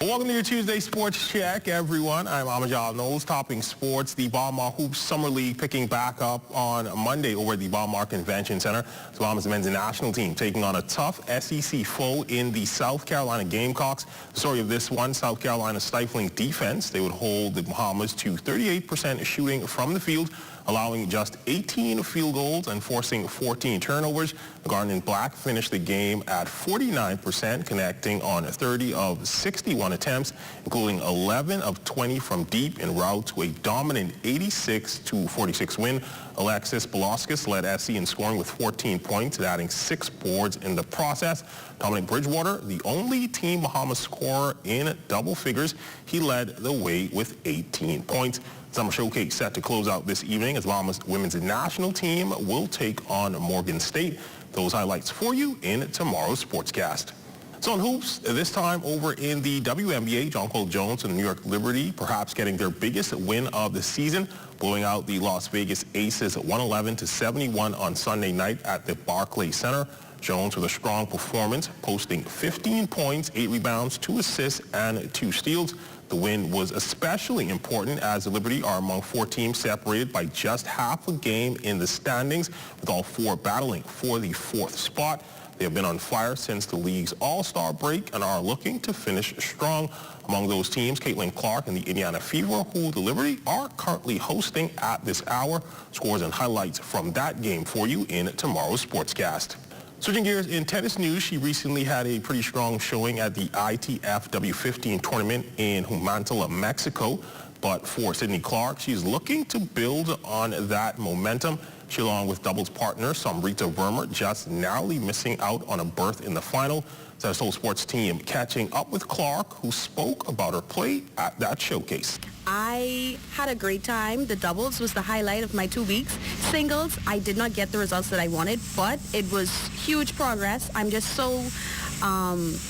Well, welcome to your Tuesday Sports Check, everyone. I'm Amajal Knowles, topping sports. The Balmar Hoops Summer League picking back up on Monday over at the Balmar Convention Center. The Bahamas men's national team taking on a tough SEC foe in the South Carolina Gamecocks. The story of this one, South Carolina's stifling defense. They would hold the Bahamas to 38% shooting from the field, allowing just 18 field goals and forcing 14 turnovers. The Garnet and Black finished the game at 49%, connecting on 30 of 61 attempts, including 11 of 20 from deep en route to a dominant 86-46 win. Alexis Belauskas led SC in scoring with 14 points, adding 6 boards in the process. Dominic Bridgewater, the only Team Bahamas scorer in double figures, he led the way with 18 points. Summer Showcase set to close out this evening as Bahamas women's national team will take on Morgan State. Those highlights for you in tomorrow's Sportscast. So in hoops, this time over in the WNBA, Jonquil Jones and the New York Liberty perhaps getting their biggest win of the season, blowing out the Las Vegas Aces 111-71 on Sunday night at the Barclays Center. Jones with a strong performance, posting 15 points, 8 rebounds, 2 assists, and 2 steals. The win was especially important as the Liberty are among 4 teams separated by just half a game in the standings, with all 4 battling for the 4th spot. They have been on fire since the league's All-Star break and are looking to finish strong. Among those teams, Caitlin Clark and the Indiana Fever, who the Liberty are currently hosting at this hour. Scores and highlights from that game for you in tomorrow's Sportscast. Switching gears in tennis news, she recently had a pretty strong showing at the ITF W15 tournament in Humantala, Mexico. But for Sydney Clark, she's looking to build on that momentum. She, along with doubles partner Samrita Verma, just narrowly missing out on a berth in the final. So our Soul Sports team catching up with Clark, who spoke about her play at that showcase. I had a great time. The doubles was the highlight of my 2 weeks. Singles, I did not get the results that I wanted, but it was huge progress. I'm just so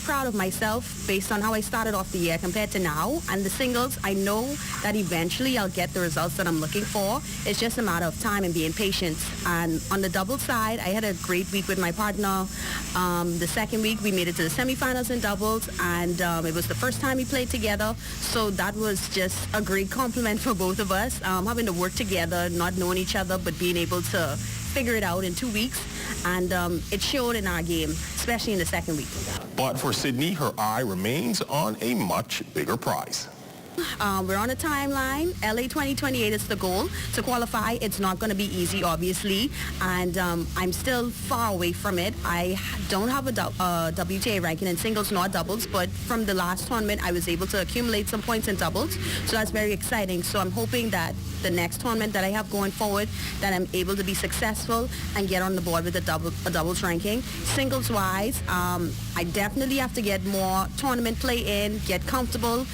proud of myself based on how I started off the year compared to now. And the singles, I know that eventually I'll get the results that I'm looking for. It's just a matter of time and being patient. And on the double side, I had a great week with my partner. The second week, we made it to the semifinals in doubles, and it was the first time we played together. So that was just a great compliment for both of us, having to work together, not knowing each other, but being able to figure it out in 2 weeks. And it showed in our game, especially in the second week. But for Sydney, her eye remains on a much bigger prize. We're on a timeline. LA 2028 is the goal. To qualify, it's not going to be easy, obviously, and I'm still far away from it. I don't have a WTA ranking in singles nor doubles, but from the last tournament, I was able to accumulate some points in doubles, so that's very exciting. So I'm hoping that the next tournament that I have going forward, that I'm able to be successful and get on the board with a doubles ranking. Singles-wise, I definitely have to get more tournament play in, get comfortable,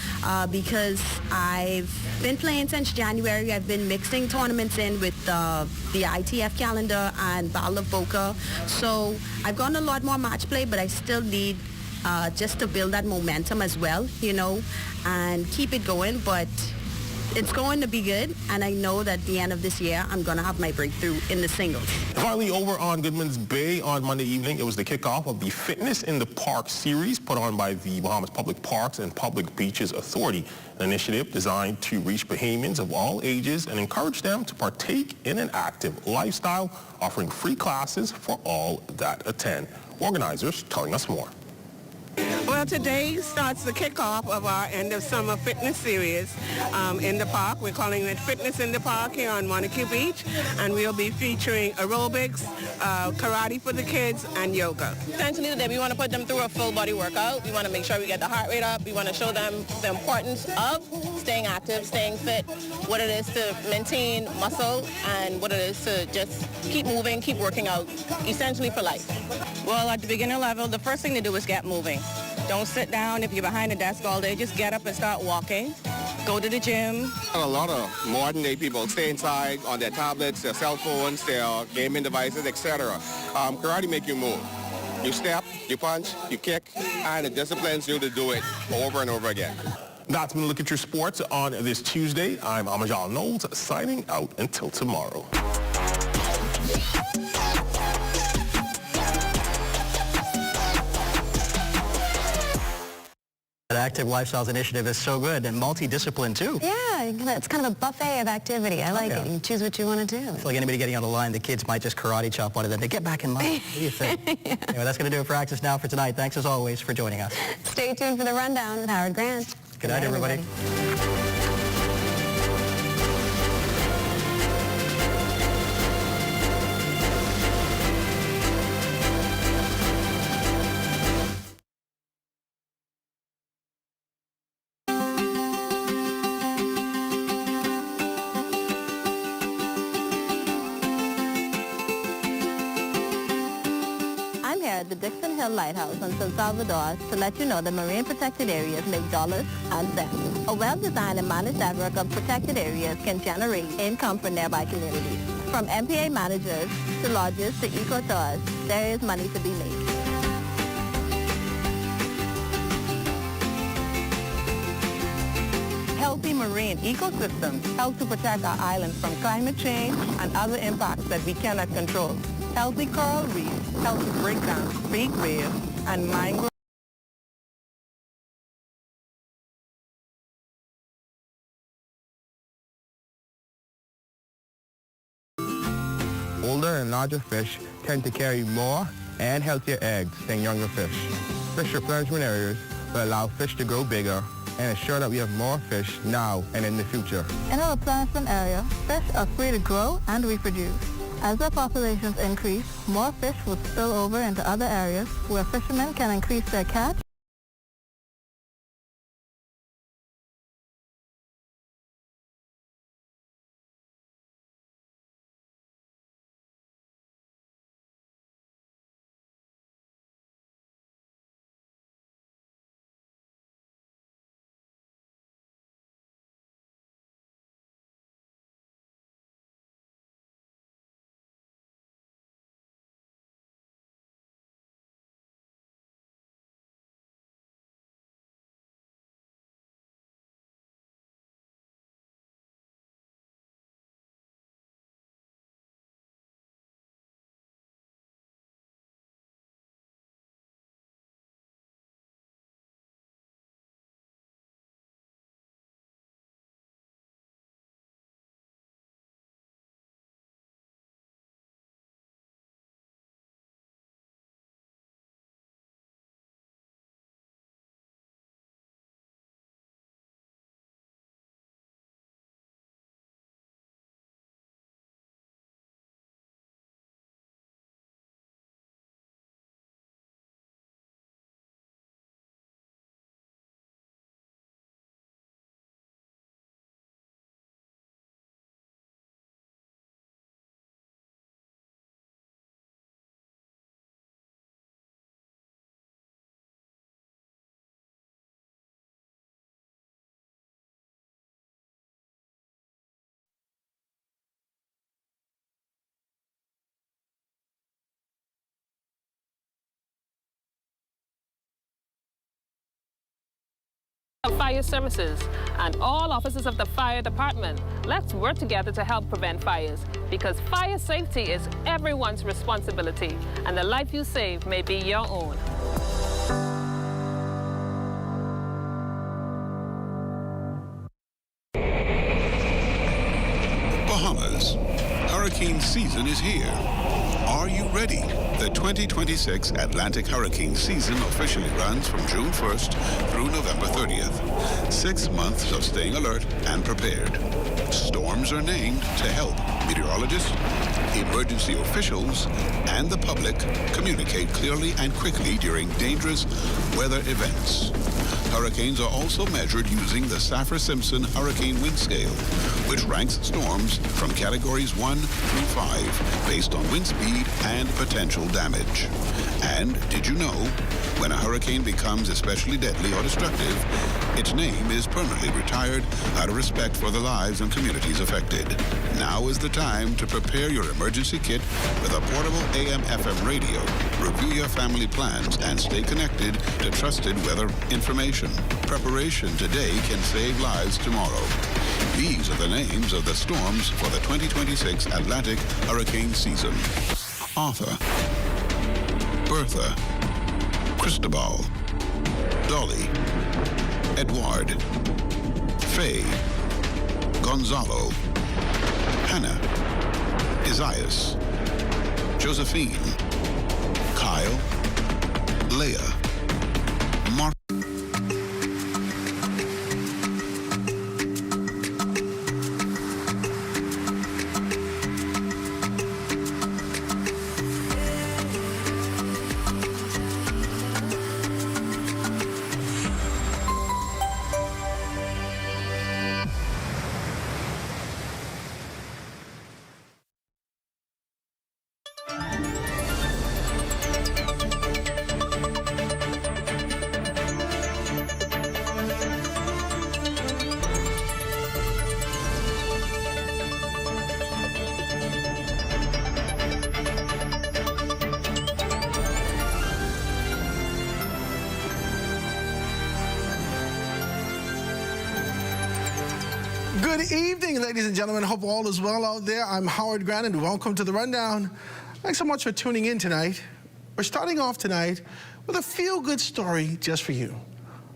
because I've been playing since January. I've been mixing tournaments in with the ITF calendar and Battle of Boca. So I've gotten a lot more match play, but I still need just to build that momentum as well, you know, and keep it going. But it's going to be good, and I know that at the end of this year, I'm going to have my breakthrough in the singles. Finally, over on Goodman's Bay on Monday evening, it was the kickoff of the Fitness in the Park series put on by the Bahamas Public Parks and Public Beaches Authority, an initiative designed to reach Bahamians of all ages and encourage them to partake in an active lifestyle, offering free classes for all that attend. Organizers telling us more. Well, today starts the kickoff of our end of summer fitness series in the park. We're calling it Fitness in the Park here on Montague Beach, and we'll be featuring aerobics, karate for the kids, and yoga. Essentially today we want to put them through a full body workout. We want to make sure we get the heart rate up. We want to show them the importance of staying active, staying fit, what it is to maintain muscle, and what it is to just keep moving, keep working out, essentially for life. Well, at the beginner level, the first thing to do is get moving. Don't sit down if you're behind a desk all day. Just get up and start walking. Go to the gym. A lot of modern day people stay inside on their tablets, their cell phones, their gaming devices, etc. Karate make you move. You step, you punch, you kick, and it disciplines you to do it over and over again. That's been a look at your sports on this Tuesday. I'm Amajal Knowles, signing out until tomorrow. That Active Lifestyles Initiative is so good and multidisciplined too. Yeah, it's kind of a buffet of activity. I like it. You can choose what you want to do. It's like anybody getting on the line, the kids might just karate chop one of them. They get back in line. What do you think? Anyway, that's going to do it for Access Now for tonight. Thanks as always for joining us. Stay tuned for the rundown with Howard Grant. Good night, everybody. The Dixon Hill Lighthouse on San Salvador to let you know that marine protected areas make dollars and cents. A well-designed and managed network of protected areas can generate income for nearby communities. From MPA managers to lodges to eco-tours, there is money to be made. Healthy marine ecosystems help to protect our islands from climate change and other impacts that we cannot control. Healthy coral reefs help to break down big waves and mangrove. Older and larger fish tend to carry more and healthier eggs than younger fish. Fish replenishment areas will allow fish to grow bigger and ensure that we have more fish now and in the future. In a replenishment area, fish are free to grow and reproduce. As their populations increase, more fish will spill over into other areas where fishermen can increase their catch. Fire services and all officers of the fire department. Let's work together to help prevent fires, because fire safety is everyone's responsibility, and the life you save may be your own. Bahamas. Hurricane season is here. Are you ready? The 2026 Atlantic hurricane season officially runs from June 1st through November 30th. 6 months of staying alert and prepared. Storms are named to help meteorologists, emergency officials, and the public communicate clearly and quickly during dangerous weather events. Hurricanes are also measured using the Saffir-Simpson Hurricane Wind Scale, which ranks storms from categories 1 through 5 based on wind speed and potential damage. And did you know, when a hurricane becomes especially deadly or destructive, its name is permanently retired out of respect for the lives and communities affected. Now is the time to prepare your emergency kit with a portable AM/FM radio. Review your family plans and stay connected to trusted weather information. Preparation today can save lives tomorrow. These are the names of the storms for the 2026 Atlantic hurricane season. Arthur, Bertha, Cristobal, Dolly, Edward, Faye, Gonzalo, Hannah, Isaias, Josephine, Kyle, Leah, Mark. Good evening, ladies and gentlemen. Hope all is well out there. I'm Howard Grant, and welcome to The Rundown. Thanks so much for tuning in tonight. We're starting off tonight with a feel-good story just for you.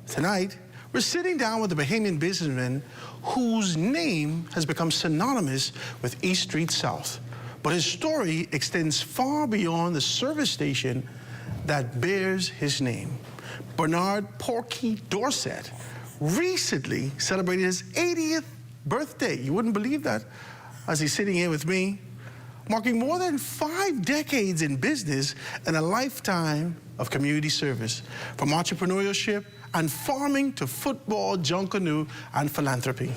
Tonight, we're sitting down with a Bahamian businessman whose name has become synonymous with East Street South. But his story extends far beyond the service station that bears his name. Bernard Porky Dorset recently celebrated his 80th birthday. You wouldn't believe that, as he's sitting here with me, marking more than 5 decades in business and a lifetime of community service, from entrepreneurship and farming to football, Junkanoo, and philanthropy.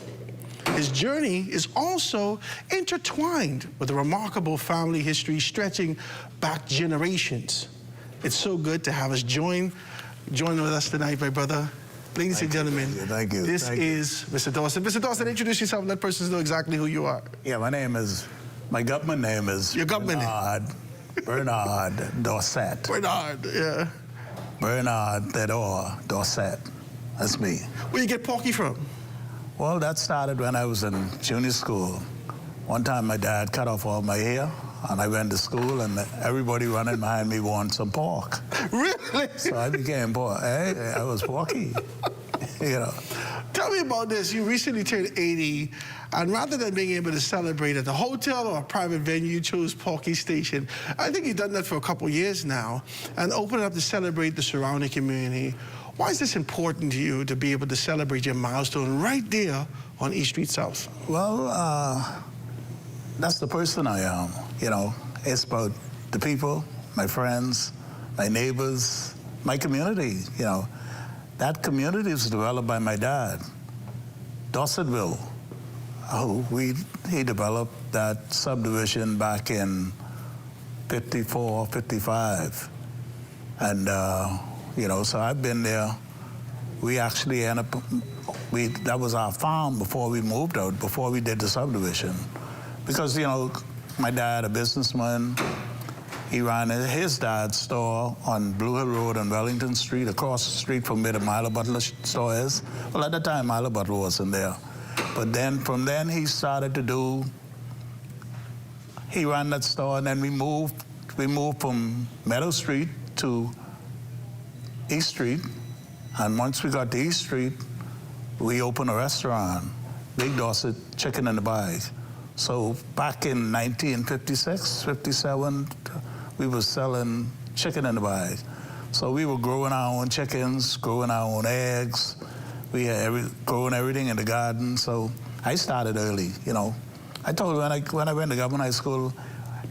His journey is also intertwined with a remarkable family history stretching back generations. It's so good to have us join with us tonight, my brother. Ladies and gentlemen, thank you. This is Mr. Dawson. Mr. Dawson, introduce yourself and let persons know exactly who you are. Yeah, my government name is Your government Bernard Dorset. Bernard, yeah. Bernard Theodore Dorset. That's me. Where you get Porky from? Well, that started when I was in junior school. One time my dad cut off all my hair, and I went to school, and everybody running behind me wanted some pork. Really? So I became pork. Hey, I was Porky. You know. Tell me about this. You recently turned 80, and rather than being able to celebrate at the hotel or a private venue, you chose Porky Station. I think you've done that for a couple years now, and opened up to celebrate the surrounding community. Why is this important to you to be able to celebrate your milestone right there on East Street South? Well, that's the person I am. You know, it's about the people, my friends, my neighbors, my community. You know, that community was developed by my dad, Dorsetville. He developed that subdivision back in 54, 55. And, you know, so I've been there. We actually ended up, that was our farm before we moved out, before we did the subdivision. Because, you know, my dad, a businessman, he ran his dad's store on Blue Hill Road on Wellington Street, across the street from where the Milo Butler store is. Well, at the time, Milo Butler wasn't there. But then, from then, he started to do, he ran that store, and then we moved from Meadow Street to East Street. And once we got to East Street, we opened a restaurant, Big Dorset Chicken in the Bag. So back in 1956, 57, we were selling chicken in the bag. So we were growing our own chickens, growing our own eggs. We had growing everything in the garden. So I started early, you know. I told you when I went to government high school,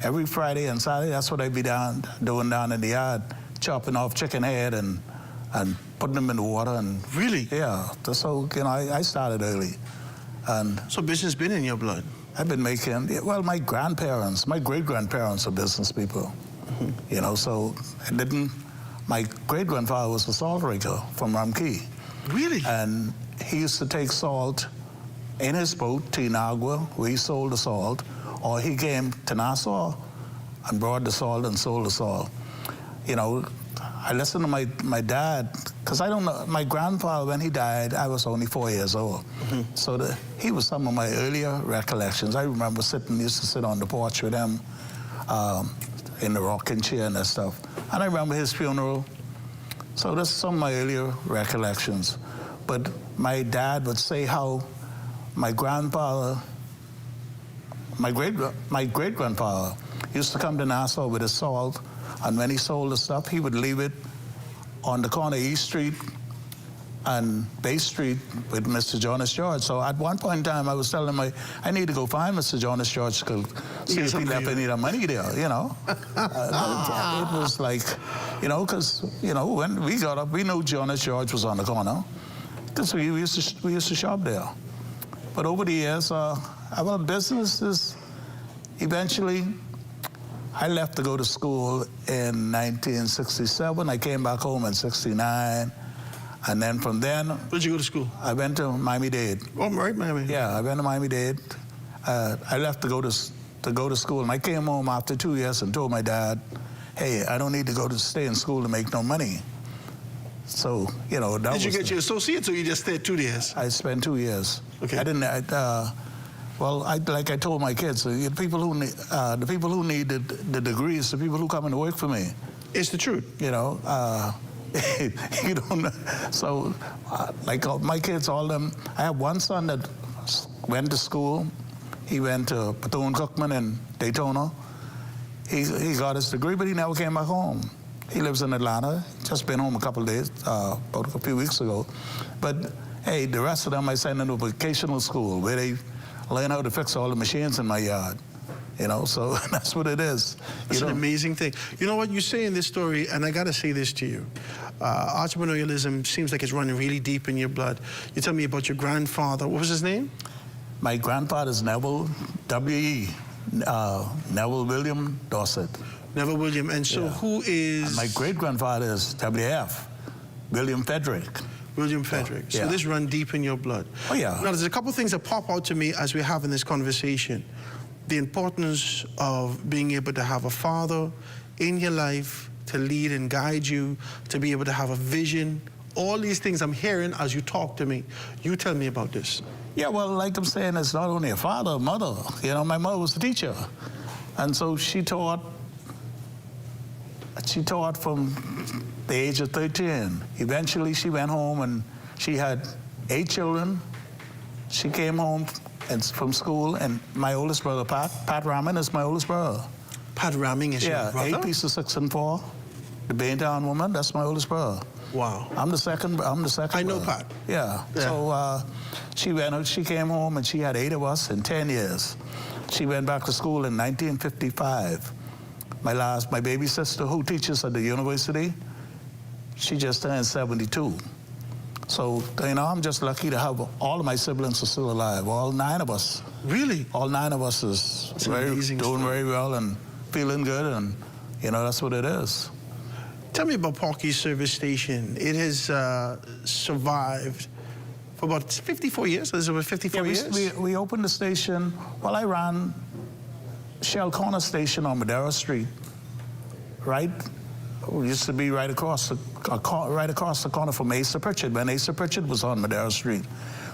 every Friday and Saturday, that's what I'd be doing down in the yard, chopping off chicken head and putting them in the water. And really? Yeah. So, you know, I started early. And so business been in your blood? I've been making, well, my great-grandparents are business people. Mm-hmm. You know, so my great-grandfather was a salt rigger from Ramkey. Really? And he used to take salt in his boat to Inagua, where he sold the salt, or he came to Nassau and brought the salt and sold the salt. You know, I listened to my dad, because I don't know, my grandfather, when he died, I was only 4 years old. Mm-hmm. So he was some of my earlier recollections. I remember used to sit on the porch with him in the rocking chair and that stuff. And I remember his funeral. So that's some of my earlier recollections. But my dad would say how my grandfather, my great-grandfather used to come to Nassau with his salt, and when he sold the stuff, he would leave it on the corner of East Street and Bay Street with Mr. Jonas George. So at one point in time, I was telling him, I need to go find Mr. Jonas George to see if he left any of the money there, you know. It was like, you know, because, you know, when we got up, we knew Jonas George was on the corner because we used to shop there. But over the years, our business is eventually, I left to go to school in 1967. I came back home in 69. And then from then... Where'd you go to school? I went to Miami-Dade. Oh, right, Miami. Yeah, I went to Miami-Dade. I left to go to school, and I came home after 2 years and told my dad, hey, I don't need to stay in school to make no money. So, you know, that was... Did you get your associates, or you just stayed 2 years? I spent 2 years. Okay. I didn't... like I told my kids, the people who need the degrees, the people who come and work for me. It's the truth. You know, you don't know. So, like my kids, all of them, I have one son that went to school. He went to Bethune-Cookman in Daytona. He got his degree, but he never came back home. He lives in Atlanta. Just been home a couple of days, about a few weeks ago. But, hey, the rest of them I sent into vocational school where they learn how to fix all the machines in my yard. You know, so that's what it is. It's an amazing thing. You know what you say in this story, and I got to say this to you. Entrepreneurialism seems like it's running really deep in your blood. You tell me about your grandfather. What was his name? My grandfather's Neville, W.E., Neville William Dorset. Neville William. And so who is... And my great-grandfather is W.F., William Frederick. William Frederick. So this run deep in your blood. Oh, yeah. Now, there's a couple things that pop out to me as we're having this conversation. The importance of being able to have a father in your life to lead and guide you, to be able to have a vision. All these things I'm hearing as you talk to me. You tell me about this. Yeah, well, like I'm saying, it's not only a father, a mother. You know, my mother was a teacher. And so she taught from the age of 13. Eventually, she went home and she had 8 children. She came home from school, and my oldest brother, Pat Ramming, is my oldest brother. Pat Ramming is your brother? Yeah, 8 pieces, 6 and 4. The Baintown woman, that's my oldest brother. Wow. I'm the second I know brother. Pat. Yeah. So she came home, and she had 8 of us in 10 years. She went back to school in 1955. My baby sister, who teaches at the university, she just turned 72. So, you know, I'm just lucky to have all of my siblings are still alive, all 9 of us. Really? All 9 of us is doing very well and feeling good, and, you know, that's what it is. Tell me about Parky's service station. It has survived for about 54 years. Is it about 54 years? We opened the station. Well, I ran Shell Corner Station on Madera Street, right? It used to be right across the corner from Asa Pritchard, when Asa Pritchard was on Madera Street,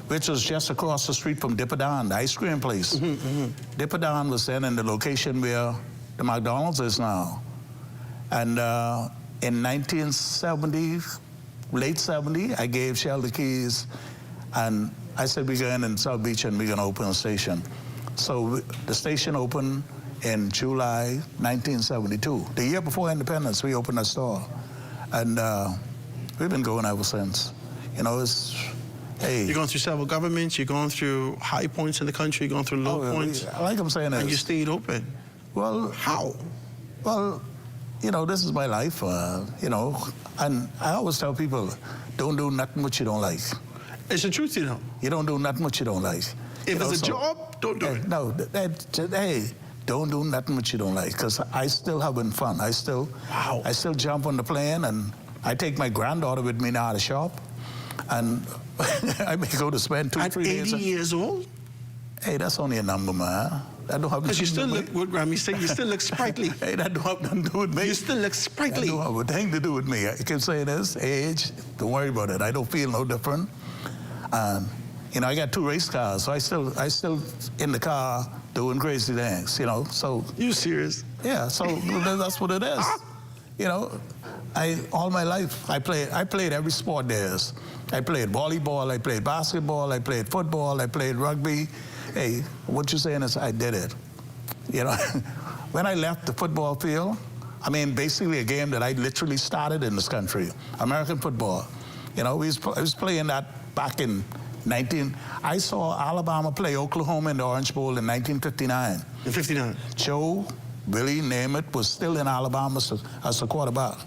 which was just across the street from Dipper Don, the ice cream place. Dipper Don was then in the location where the McDonald's is now. And in 1970, late 70, I gave Shell the keys, and I said, we're going in South Beach and we're going to open a station. So the station opened in July 1972. The year before independence, we opened a store. And we've been going ever since. You know, it's, hey. You're going through several governments, you're going through high points in the country, you're going through low points. Like I'm saying, and you stayed open. Well, how? Well, you know, this is my life, you know, and I always tell people, don't do nothing what you don't like. It's the truth, you know. You don't do nothing what you don't like. If it's a job, don't do it. No, hey, don't do nothing what you don't like, because I still having fun. I still jump on the plane, and I take my granddaughter with me now to shop, and I may go to spend 2-3 days. At 80 years old? Hey, that's only a number, man. That don't have because you still look, what Grammy say, you still look sprightly. Hey, that don't have nothing to do with me. You still look sprightly. That don't have a thing to do with me. I keep saying this, age, don't worry about it. I don't feel no different. And, you know, I got 2 race cars, so I still in the car doing crazy things, you know, so. You serious? Yeah, so that's what it is. you know, all my life, I played every sport there is. I played volleyball, I played basketball, I played football, I played rugby. Hey, what you're saying is I did it. You know, when I left the football field, I mean, basically a game that I literally started in this country, American football. You know, I was playing that back in I saw Alabama play Oklahoma in the Orange Bowl in 1959. In 59? Joe, Willie Namath was still in Alabama as a quarterback.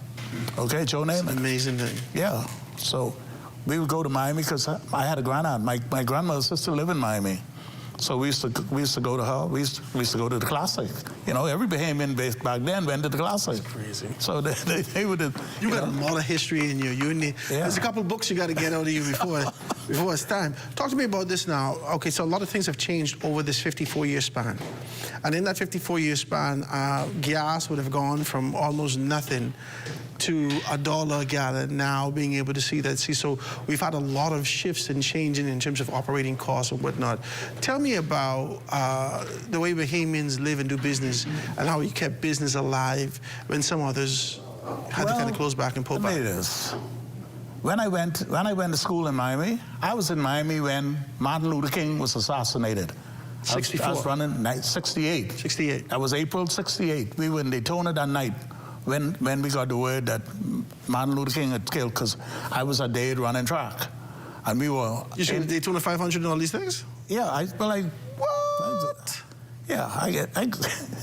Okay, Joe Namath. Amazing thing. Yeah, so we would go to Miami because I had a grandaunt. My grandmother's sister lived in Miami. So we used to go to her. We used to go to the Classic. You know, every Bahamian back then went to the Classic. That's crazy. So they would. You got a lot of history in you. There's a couple of books you got to get out of you before it's time. Talk to me about this now. Okay, so a lot of things have changed over this 54-year span, and in that 54-year span, gas would have gone from almost nothing to $1 a gallon, now being able to see that. So we've had a lot of shifts and changing in terms of operating costs and whatnot. Tell me about the way Bahamians live and do business and how you kept business alive when some others had to kind of close back and pull back. When I went to school in Miami, I was in Miami when Martin Luther King was assassinated. 64. I was running 68. 68. That was April 68. We were in Daytona that night when we got the word that Martin Luther King had killed, because I was at Dade running track. And we were... You should Daytona 500 and all these things? Yeah, What?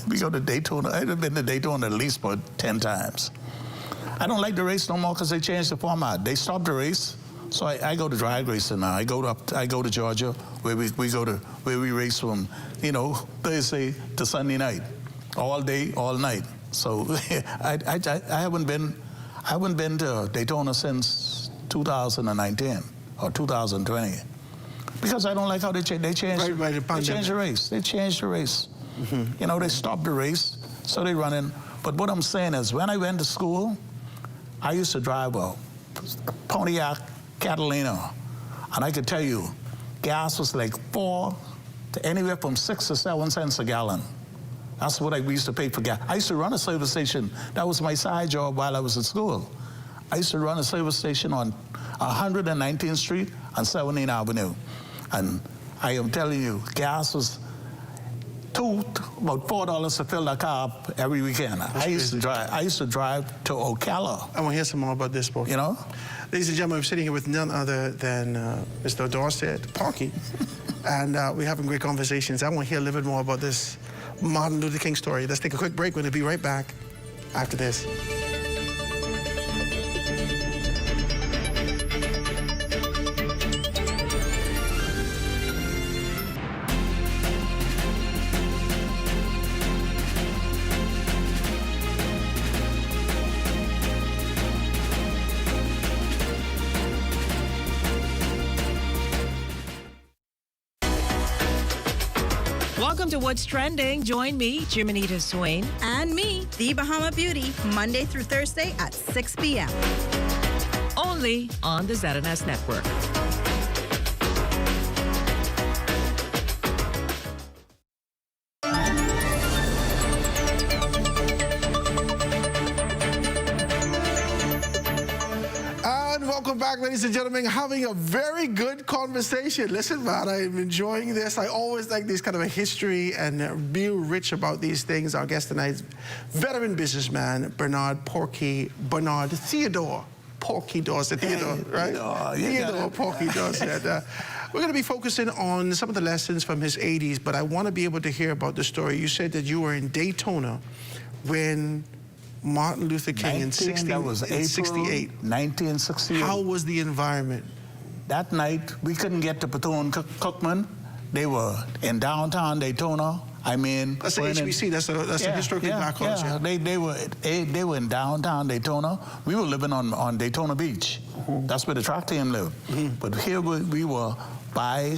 We go to Daytona. I've been to Daytona at least about 10 times. I don't like the race no more because they changed the format. They stopped the race, so I go to drag racing now. I go to Georgia, where we race from, you know, Thursday to Sunday night, all day, all night. So I haven't been to Daytona since 2019 or 2020 because I don't like how they changed the race. They changed the race. Mm-hmm. You know, they stopped the race, so they run in. But what I'm saying is, when I went to school, I used to drive a Pontiac Catalina, and I could tell you, gas was like anywhere from 6 to 7 cents a gallon. That's what we used to pay for gas. I used to run a service station. That was my side job while I was at school. I used to run a service station on 119th Street and 17th Avenue. And I am telling you, gas was about $4 to fill the car up every weekend. I used to drive to Ocala. I want to hear some more about this, Porky. You know? Ladies and gentlemen, I'm sitting here with none other than Mr. Dorset, Porky. And we're having great conversations. I want to hear a little bit more about this Martin Luther King story. Let's take a quick break. We're going to be right back after this. Welcome to What's Trending. Join me, Jiminita Swain. And me, The Bahama Beauty, Monday through Thursday at 6 p.m. Only on the ZNS Network. Welcome back, ladies and gentlemen. Having a very good conversation. Listen, man, I'm enjoying this. I always like these kind of a history and real rich about these things. Our guest tonight is veteran businessman Bernard Theodore Porky Dorset. Theodore, right? Theodore Porky Dorset. We're going to be focusing on some of the lessons from his 80s, but I want to be able to hear about the story. You said that you were in Daytona when Martin Luther King in 68. 1968. How was the environment? That night, we couldn't get to Bethune-Cookman. They were in downtown Daytona. I mean, that's the HBC. That's a historically black college. Yeah. They were in downtown Daytona. We were living on Daytona Beach. Mm-hmm. That's where the track team lived. Mm-hmm. But here we were by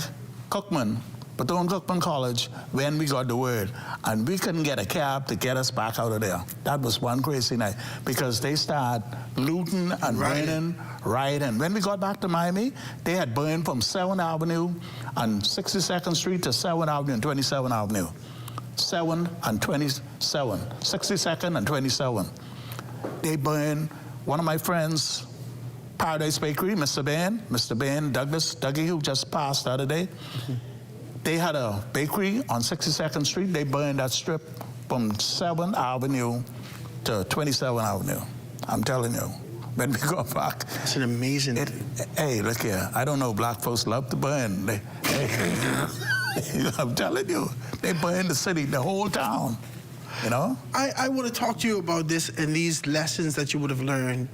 Cookman, Bethune-Cookman College, when we got the word. And we couldn't get a cab to get us back out of there. That was one crazy night because they started looting and burning, rioting. When we got back to Miami, they had burned from 7th Avenue and 62nd Street to 7th Avenue and 27th Avenue. 7 and 27, 62nd and 27. They burned one of my friends, Paradise Bakery, Mr. Bain, Dougie, who just passed the other day. They had a bakery on 62nd Street. They burned that strip from 7th Avenue to 27th Avenue. I'm telling you, when we go back. It's an amazing. Hey, look here. I don't know, black folks love to burn. I'm telling you, they burned the city, the whole town. You know? I want to talk to you about this and these lessons that you would have learned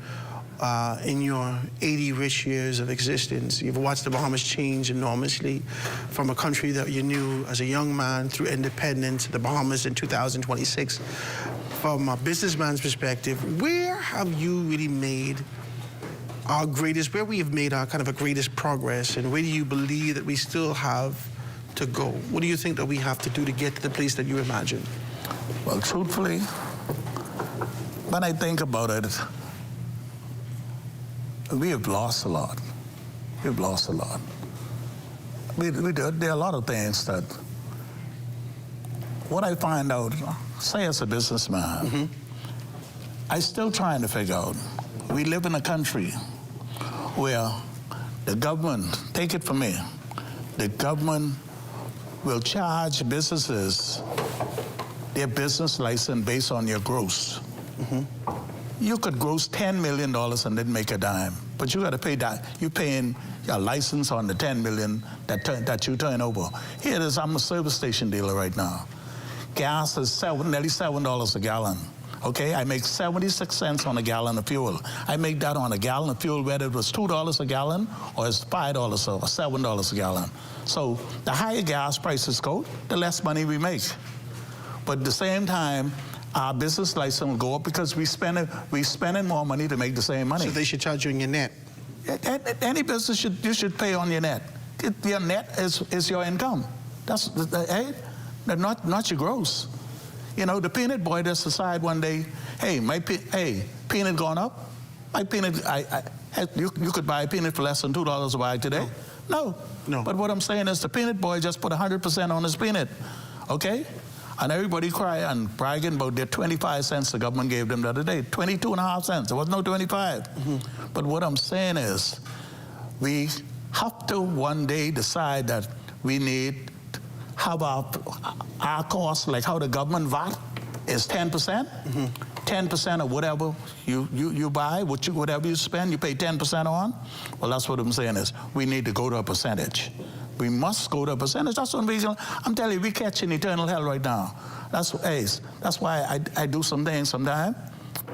in your 80 rich years of existence. You've watched the Bahamas change enormously from a country that you knew as a young man through independence, the Bahamas in 2026. From a businessman's perspective, where have you really made where we have made our kind of a greatest progress, and where do you believe that we still have to go? What do you think that we have to do to get to the place that you imagine? Well, truthfully, when I think about it, we have lost a lot. We've lost a lot. There are a lot of things that, what I find out, say as a businessman, I'm still trying to figure out, we live in a country where the government, take it from me, the government will charge businesses their business license based on your gross. You could gross $10 million and didn't make a dime, but you got to pay that. You're paying your license on the $10 million that you turn over. Here it is, I'm a service station dealer right now. Gas is nearly $7 a gallon. Okay, I make 76 cents on a gallon of fuel. I make that on a gallon of fuel, whether it was $2 a gallon or it's $5 or $7 a gallon. So the higher gas prices go, the less money we make. But at the same time, our business license will go up because we're spending more money to make the same money. So they should charge you on your net. Any business you should pay on your net. Your net is your income. That's not your gross. You know, the peanut boy just decided one day, hey, peanut gone up. My peanut, you could buy a peanut for less than $2 a bag today. No. But what I'm saying is the peanut boy just put 100% on his peanut. Okay? And everybody cry and bragging about their 25 cents the government gave them the other day. 22.5 cents. There was no 25. But what I'm saying is, we have to one day decide that we need to have our costs, like how the government VAT is 10%. 10% of whatever you buy, whatever you spend, you pay 10% on. Well, that's what I'm saying is, we need to go to a percentage. We must go to a percentage. That's one reason I'm telling you, we catching eternal hell right now. That's why I do some things sometimes.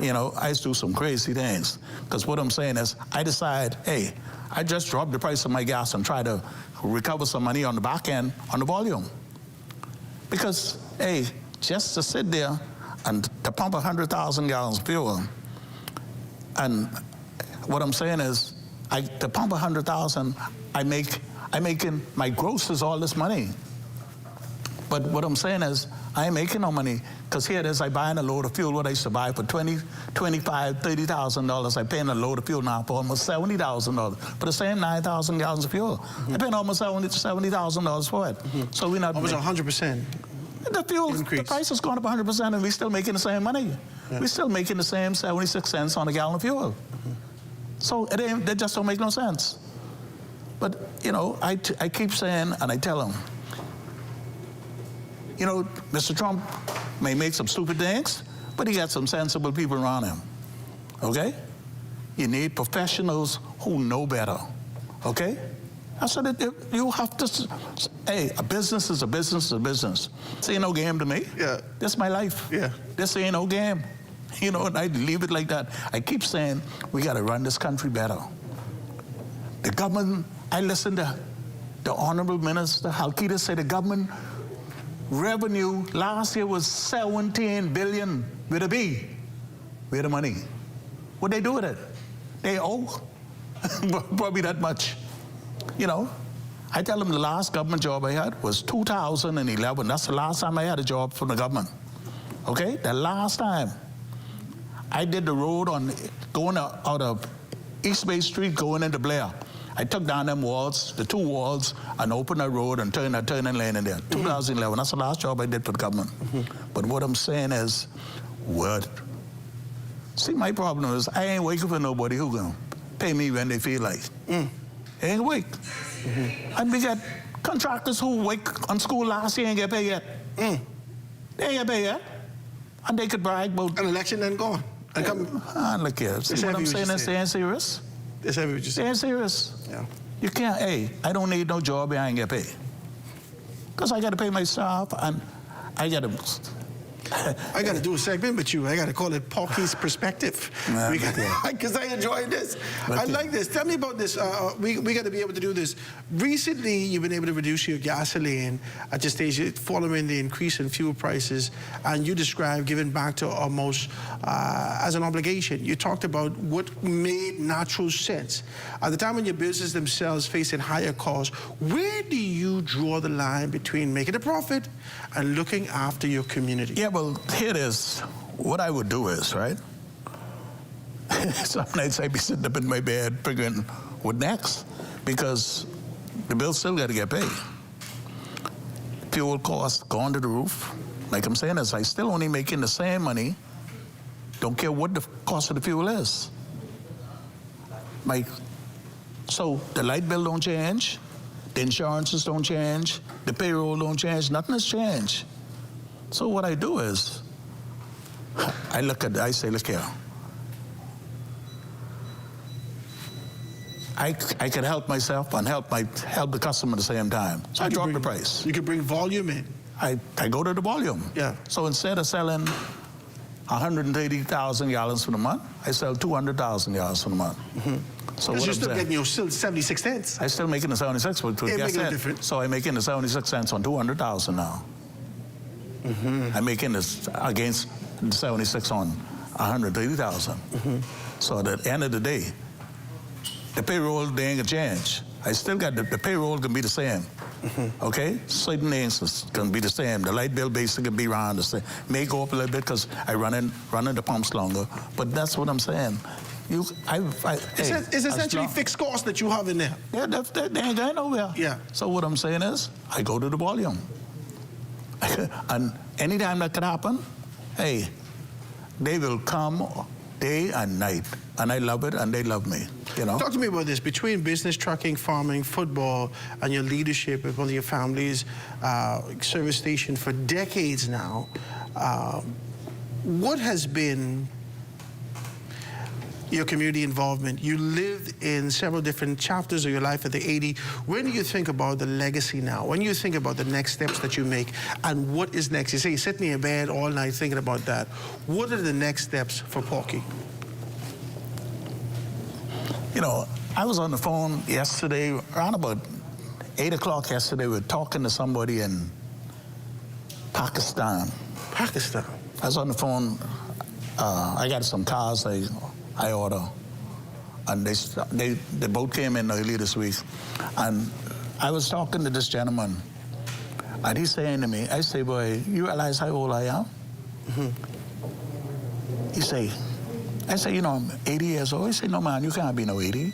You know, I do some crazy things. Because what I'm saying is, I decide, hey, I just dropped the price of my gas and try to recover some money on the back end on the volume. Because, hey, just to sit there and to pump 100,000 gallons of fuel, and what I'm saying is, to pump 100,000, I'm making, my gross is all this money. But what I'm saying is, I ain't making no money, because here it is, I buying a load of fuel, what I used to buy for $20,000, $25,000, $30,000. I paying a load of fuel now for almost $70,000 for the same 9,000 gallons of fuel. I paying almost $70,000 for it. So we're not almost 100%. The fuel, the price has gone up 100%, and we're still making the same money. We're still making the same 76 cents on a gallon of fuel. So they just don't make no sense. But, you know, I keep saying, and I tell them, you know, Mr. Trump may make some stupid things, but he got some sensible people around him, okay? You need professionals who know better, okay? I said that you have to, hey, a business is a business is a business. This ain't no game to me. Yeah. This is my life. Yeah. This ain't no game. You know, and I leave it like that. I keep saying, we got to run this country better. The government, I listened to the Honorable Minister Halkida say the government revenue last year was $17 billion with a B. Where the money? What they do with it? They owe probably that much. You know, I tell them the last government job I had was 2011. That's the last time I had a job from the government. Okay, the last time. I did the road on going out of East Bay Street going into Blair. I took down them walls, the two walls, and opened a road and turned a turning lane in there. 2011, that's the last job I did for the government. But what I'm saying is, what See, my problem is I ain't waiting for nobody who gonna pay me when they feel like. They ain't wait. And we got contractors who wake on school last year and get paid yet. They ain't get paid yet. And they could brag about... An election then gone. And come... look here. See what I'm saying? They ain't serious. That's heavy what you say. They ain't serious. Yeah. You can't, hey, I don't need no job and I ain't get paid. Because I got to pay my staff and I got to... I got to do a segment with you. I got to call it Porky's Perspective. Because I enjoy this. I like this. Tell me about this. We got to be able to do this. Recently, you've been able to reduce your gasoline at this stage following the increase in fuel prices. And you described giving back to almost as an obligation. You talked about what made natural sense. At the time when your business themselves facing higher costs, where do you draw the line between making a profit and looking after your community? Yeah, well, here it is. What I would do is, right? Some nights I'd be sitting up in my bed figuring what next, because the bills still got to get paid. Fuel costs gone to the roof. Like I'm saying, is I still only making the same money. Don't care what the cost of the fuel is. So the light bill don't change, the insurances don't change, the payroll don't change, nothing has changed. So what I do is, I say, look here. I can help myself and help the customer at the same time. So I drop the price. You can bring volume in. I go to the volume. Yeah. So instead of selling 180,000 gallons for the month, I sell 200,000 gallons for the month. So you're what still I'm saying, getting still 76 cents. I'm still making the 76, but It makes a difference. so I'm making the 76 cents on 200,000 now. I'm making this against the 76 on 130,000. So at the end of the day, the payroll, they ain't gonna change. I still got the payroll can be the same. Okay? Certain things is gonna be the same. The light bill basically can be around the same. May go up a little bit because I running the pumps longer. But that's what I'm saying. It's essentially fixed costs that you have in there. Yeah, they ain't going nowhere. Yeah. So what I'm saying is, I go to the volume. And anytime that could happen, hey, they will come day and night. And I love it, and they love me, you know? Talk to me about this. Between business, trucking, farming, football, and your leadership with one of your family's service station for decades now, what has been your community involvement? You lived in several different chapters of your life at the 80. When do you think about the legacy now? When do you think about the next steps that you make and what is next? You say you sit in your bed all night thinking about that. What are the next steps for Porky? You know, I was on the phone yesterday, around about 8 o'clock yesterday, we were talking to somebody in Pakistan. Pakistan? I was on the phone. I got some cars I order, and they both came in early this week. And I was talking to this gentleman, and he's saying to me, I say, boy, you realize how old I am? I say, you know, I'm 80 years old. He said, no, man, you can't be no 80,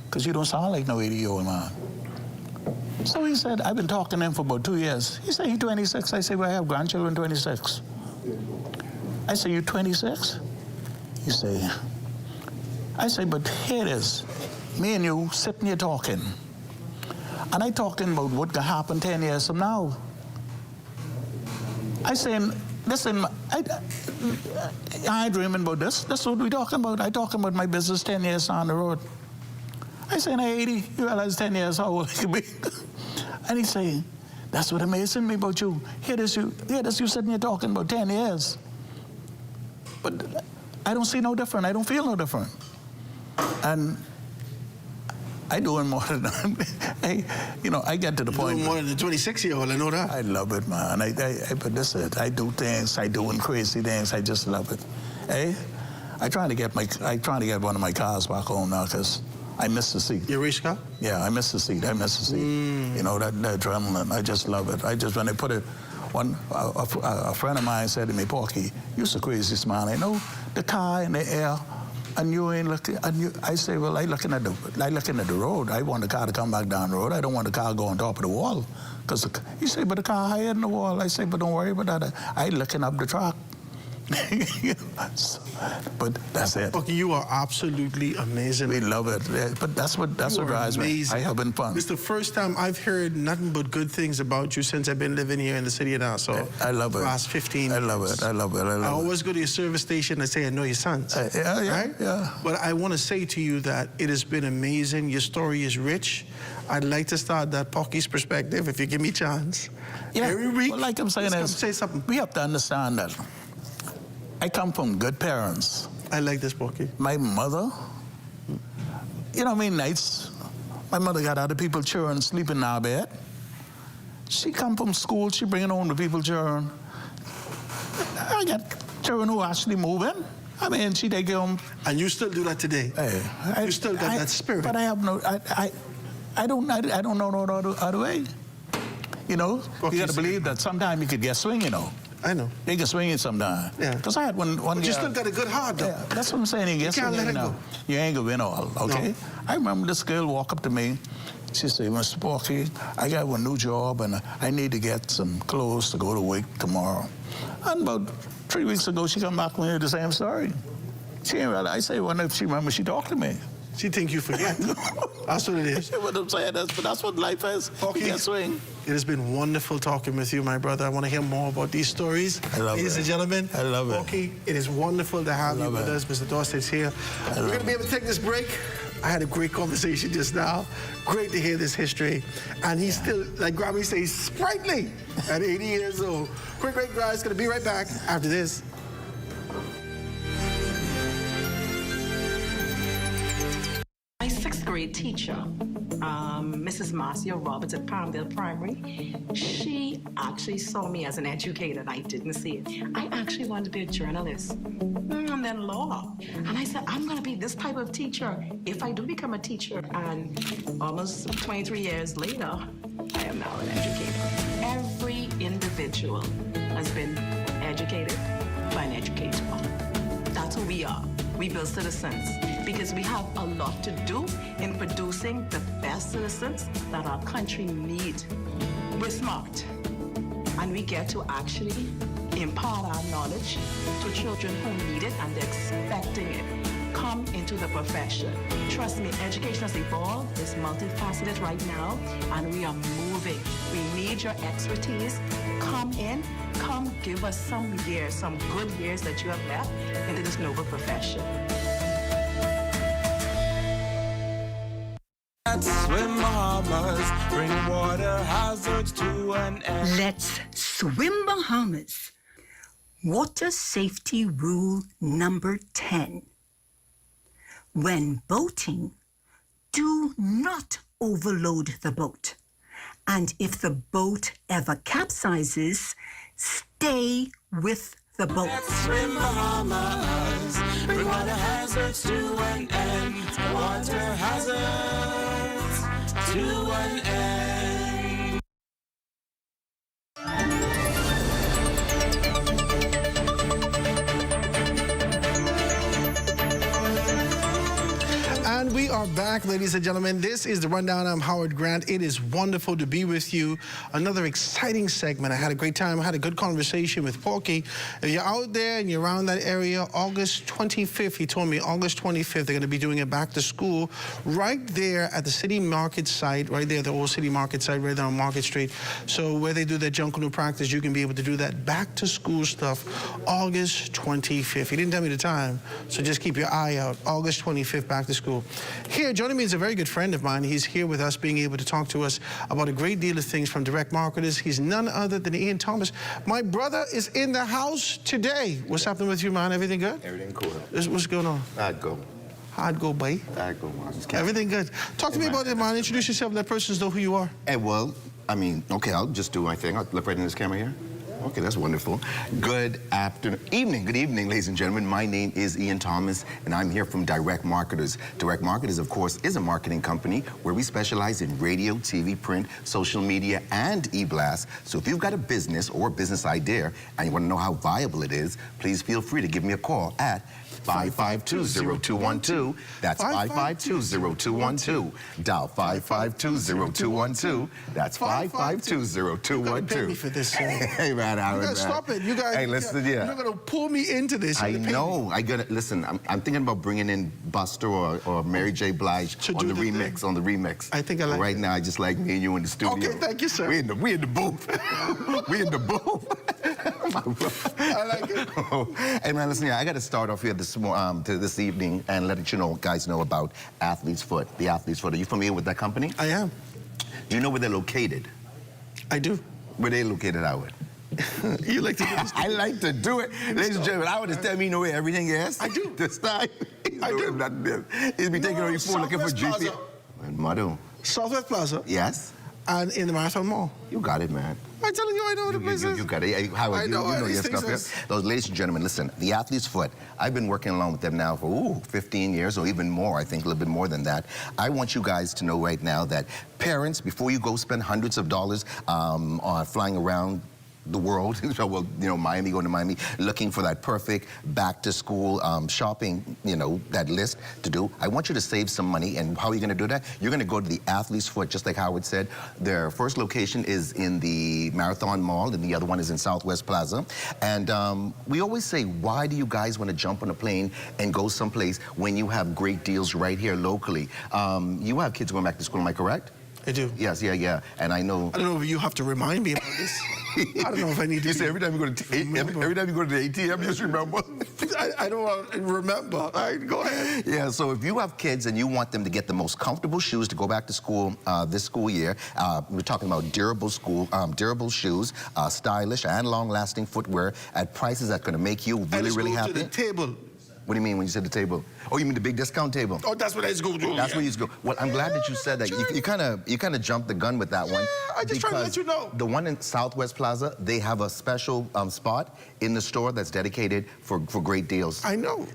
because you don't sound like no 80-year-old man. So he said, I've been talking to him for about 2 years. He said, he's 26. I say, well, I have grandchildren 26. I say, you 26? He say, I say, but here it is. Me and you sitting here talking. And I talking about what can happen 10 years from now. I saying, listen, I ain't dreaming about this. That's what we talking about. I talking about my business 10 years down the road. I say, hey, 80, you realize 10 years how old I could be? And he say, that's what amazing me about you. Here this you sitting here talking about 10 years. But I don't see no different. I don't feel no different. And I doing more than I get to the point. Doing more than a 26-year-old, I know that. I love it, man. But this is it. I do things. I doing crazy things. I just love it. Hey, I trying to get one of my cars back home now because I miss the seat. Your race car? Yeah, I miss the seat. You know, that adrenaline. I just love it. When they put it. A friend of mine said to me, Porky, you're the craziest man I know. The car in the air, and you ain't looking. I say, well, I looking at the road. I want the car to come back down the road. I don't want the car go on top of the wall. Because you say, but the car higher than the wall. I say, but don't worry about that. I looking up the track. But that's it. Okay, you are absolutely amazing. We love it. Yeah, but that's what drives me. I having fun. It's the first time I've heard nothing but good things about you since I've been living here in the city of Nassau. I love it. The last 15 years. I love it. I love it. I always go to your service station and say, I know your sons. Right? Yeah. But I want to say to you that it has been amazing. Your story is rich. I'd like to start that Pocky's perspective if you give me a chance. Yeah. Every week. Well, like I'm saying, say something. We have to understand that I come from good parents. I like this, Pocky. My mother, you know, nights, my mother got other people's children sleeping in our bed. She come from school, she bringing home the people's children. I got children who actually moving. I mean, she take home. And you still do that today? Hey, you still got that spirit. But I have no, I don't know no other way. You know, you got to believe that sometime you could get swing, you know. I know. They can swing it sometime. Yeah. Because I had one But you still got a good heart, though. Yeah, that's what I'm saying. You can't let it go. You ain't gonna win all, okay? No. I remember this girl walk up to me. She said, Mr. Porky, I got one new job and I need to get some clothes to go to work tomorrow. And about 3 weeks ago, she come back with me with the same story. She ain't realize. I say, wonder if she remember she talked to me. She think you forget. That's what it is. What I'm saying, that's what life is. Porky, you swing. It has been wonderful talking with you, my brother. I want to hear more about these stories. I love Ladies and gentlemen, I love Porky, it is wonderful to have you with us. Mr. Dorset's here. We're going to be able to take this break. I had a great conversation just now. Great to hear this history. And he's still, like Grammy says, sprightly at 80 years old. Quick break, guys. Going to be right back after this. My sixth grade teacher, Mrs. Marcia Roberts at Palmdale Primary, she actually saw me as an educator, and I didn't see it. I actually wanted to be a journalist, and then law. And I said, I'm going to be this type of teacher if I do become a teacher. And almost 23 years later, I am now an educator. Every individual has been educated by an educator. That's who we are. We build citizens because we have a lot to do in producing the best citizens that our country needs. We're smart, and we get to actually impart our knowledge to children who need it and they're expecting it. Come into the profession. Trust me, education has evolved, it's multifaceted right now, and we are moving. We need your expertise. Come in, come give us some years, some good years that you have left into this noble profession. Swim Bahamas, bring water hazards to an end. Let's swim Bahamas. Water safety rule number 10. When boating, do not overload the boat. And if the boat ever capsizes, stay with the boat. Let's swim Bahamas, bring water hazards to an end. Water hazards to an end. And we are back, ladies and gentlemen. This is The Rundown. I'm Howard Grant. It is wonderful to be with you. Another exciting segment. I had a great time. I had a good conversation with Porky. If you're out there and you're around that area, August 25th, he told me, August 25th, they're going to be doing it back to school right there at the city market site, right there, the old city market site, right there on Market Street. So where they do their Junkanoo practice, you can be able to do that back to school stuff August 25th. He didn't tell me the time, so just keep your eye out. August 25th, back to school. Here, joining me is a very good friend of mine. He's here with us, being able to talk to us about a great deal of things from direct marketers. He's none other than Ian Thomas. My brother is in the house today. What's happening with you, man? Everything good? Everything cool. What's going on? How'd go? How'd go, boy? How'd go, man. Everything good. Talk to me about it, man. Introduce yourself. Let persons know who you are. Hey, well, I mean, okay, I'll just do my thing. I'll look right in this camera here. Okay, that's wonderful. Good evening, ladies and gentlemen. My name is Ian Thomas, and I'm here from Direct Marketers. Direct Marketers, of course, is a marketing company where we specialize in radio, TV, print, social media, and e-blast. So if you've got a business or a business idea and you want to know how viable it is, please feel free to give me a call at 5520212. That's 5520212. Dial 5520212. That's 5520212. Pay me for this, sir. Hey, man, Howard, You gotta stop it. You guys. Hey, listen, yeah. You're gonna pull me into this. I know. I gotta listen. I'm thinking about bringing in Buster or Mary J. Blige on the remix. On the remix. I think I like. Right now, I just like me and you in the studio. Okay, thank you, sir. We in the booth. We in the booth. I like it. Hey man, listen here. I got to start off here this evening and let guys know about Athlete's Foot. The Athlete's Foot. Are you familiar with that company? I am. Do you know where they're located? I do. Where they located, Howard? You like to do this? I like to do it. Ladies and gentlemen, Howard is telling me you know where everything is. I do. This time. I do. He'll be taking on your phone looking for GPS. Madu. Southwest Plaza. Yes. And in the Marathon Mall. You got it, man. I'm telling you, I know the places. You got it. Howard, you know your stuff here. Those ladies and gentlemen, listen, the Athlete's Foot, I've been working along with them now for 15 years or even more, I think a little bit more than that. I want you guys to know right now that parents, before you go spend hundreds of dollars on flying around the world, well, you know, Miami, going to Miami, looking for that perfect back-to-school shopping, you know, that list to do. I want you to save some money, and how are you going to do that? You're going to go to the Athlete's Foot, just like Howard said. Their first location is in the Marathon Mall, and the other one is in Southwest Plaza. And we always say, why do you guys want to jump on a plane and go someplace when you have great deals right here locally? You have kids going back to school, am I correct? I do. Yes, yeah. And I know... I don't know if you have to remind me about this. I don't know if I need to. You say every time you go to every time you go to the ATM, just remember. I don't remember. All right, go ahead. Yeah. So if you have kids and you want them to get the most comfortable shoes to go back to school this school year, we're talking about durable shoes, stylish and long-lasting footwear at prices that are going to make you really happy. To the table. What do you mean when you said the table? Oh, you mean the big discount table? Oh, that's what I used to go to. That's where you used to go. Well, I'm glad that you said that. You kind of jumped the gun with that one. I just trying to let you know. The one in Southwest Plaza, they have a special spot in the store that's dedicated for great deals. I know.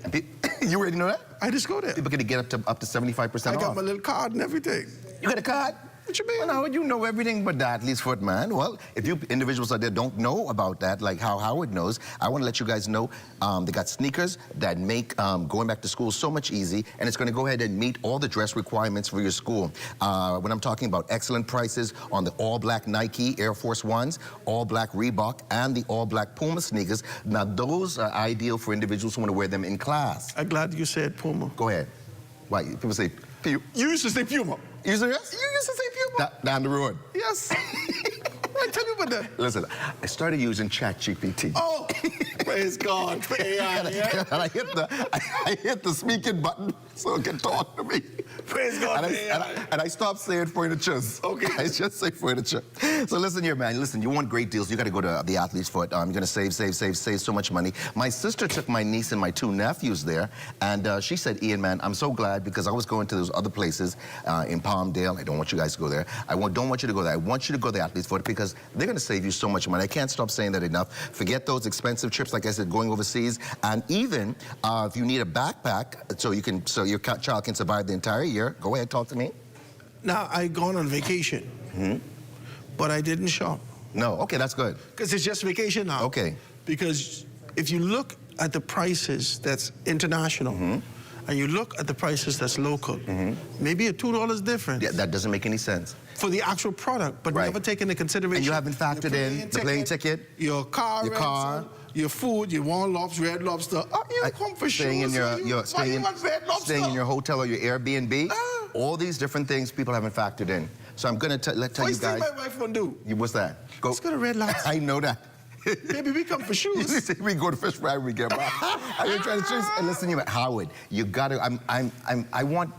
You already know that? I just go there. People can get up to 75% off. I got my little card and everything. You got a card? What you mean? Well, no, you know everything but the Athlete's Foot, man. Well, if you individuals out there don't know about that, like how Howard knows, I want to let you guys know they got sneakers that make going back to school so much easy, and it's going to go ahead and meet all the dress requirements for your school. When I'm talking about excellent prices on the all-black Nike Air Force Ones, all-black Reebok, and the all-black Puma sneakers, now those are ideal for individuals who want to wear them in class. I'm glad you said Puma. Go ahead. Why? People say Puma. You used to say Puma. You used to, yes? You used to say Puma. Down the road. Yes. I tell you about that. Listen, I started using ChatGPT. Oh, praise God. And I hit the speaking button so it can talk to me. Praise God. And I stopped saying furnitures. Okay. I just say furniture. So listen here, man. Listen, you want great deals, you got to go to the Athlete's Foot. You're going to save so much money. My sister took my niece and my 2 nephews there, and she said, Ian, man, I'm so glad because I was going to those other places in Palmdale. I don't want you guys to go there. Don't want you to go there. I want you to go to the Athlete's Foot because they're going to save you so much money. I can't stop saying that enough. Forget those expensive trips, like I said, going overseas. And even if you need a backpack so your child can survive the entire year, go ahead, talk to me. Now, I gone on vacation, but I didn't shop. No, okay, that's good. Because it's just vacation now. Okay. Because if you look at the prices that's international, and you look at the prices that's local, maybe a $2 difference. Yeah, that doesn't make any sense. For the actual product, but never taken into consideration. And you haven't factored in the plane ticket, your car, your food, your One Lobster, Red Lobster. You come for staying shoes. Staying in your hotel or your Airbnb. All these different things people haven't factored in. So I'm going to tell you guys. What's my wife going to do? What's that? Let's go to Red Lobster. I know that. Baby, we come for shoes. We go to Fish Fry when we get back. Are you trying to choose? And listen, Howard, you got to.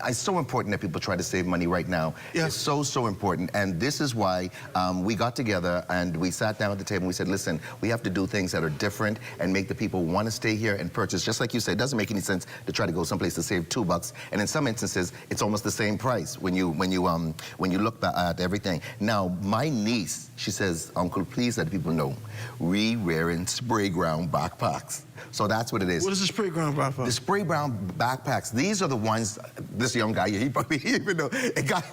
It's so important that people try to save money right now. Yes. It's so important, and this is why we got together and we sat down at the table and we said, listen, we have to do things that are different and make the people want to stay here and purchase. Just like you said, it doesn't make any sense to try to go someplace to save $2, and in some instances, it's almost the same price when you look at everything. Now, my niece, she says, Uncle, please let people know, we wearing spray ground backpacks. So that's what it is. What is the spray ground backpack? The spray ground backpacks. These are the ones. This young guy, he probably even know. It got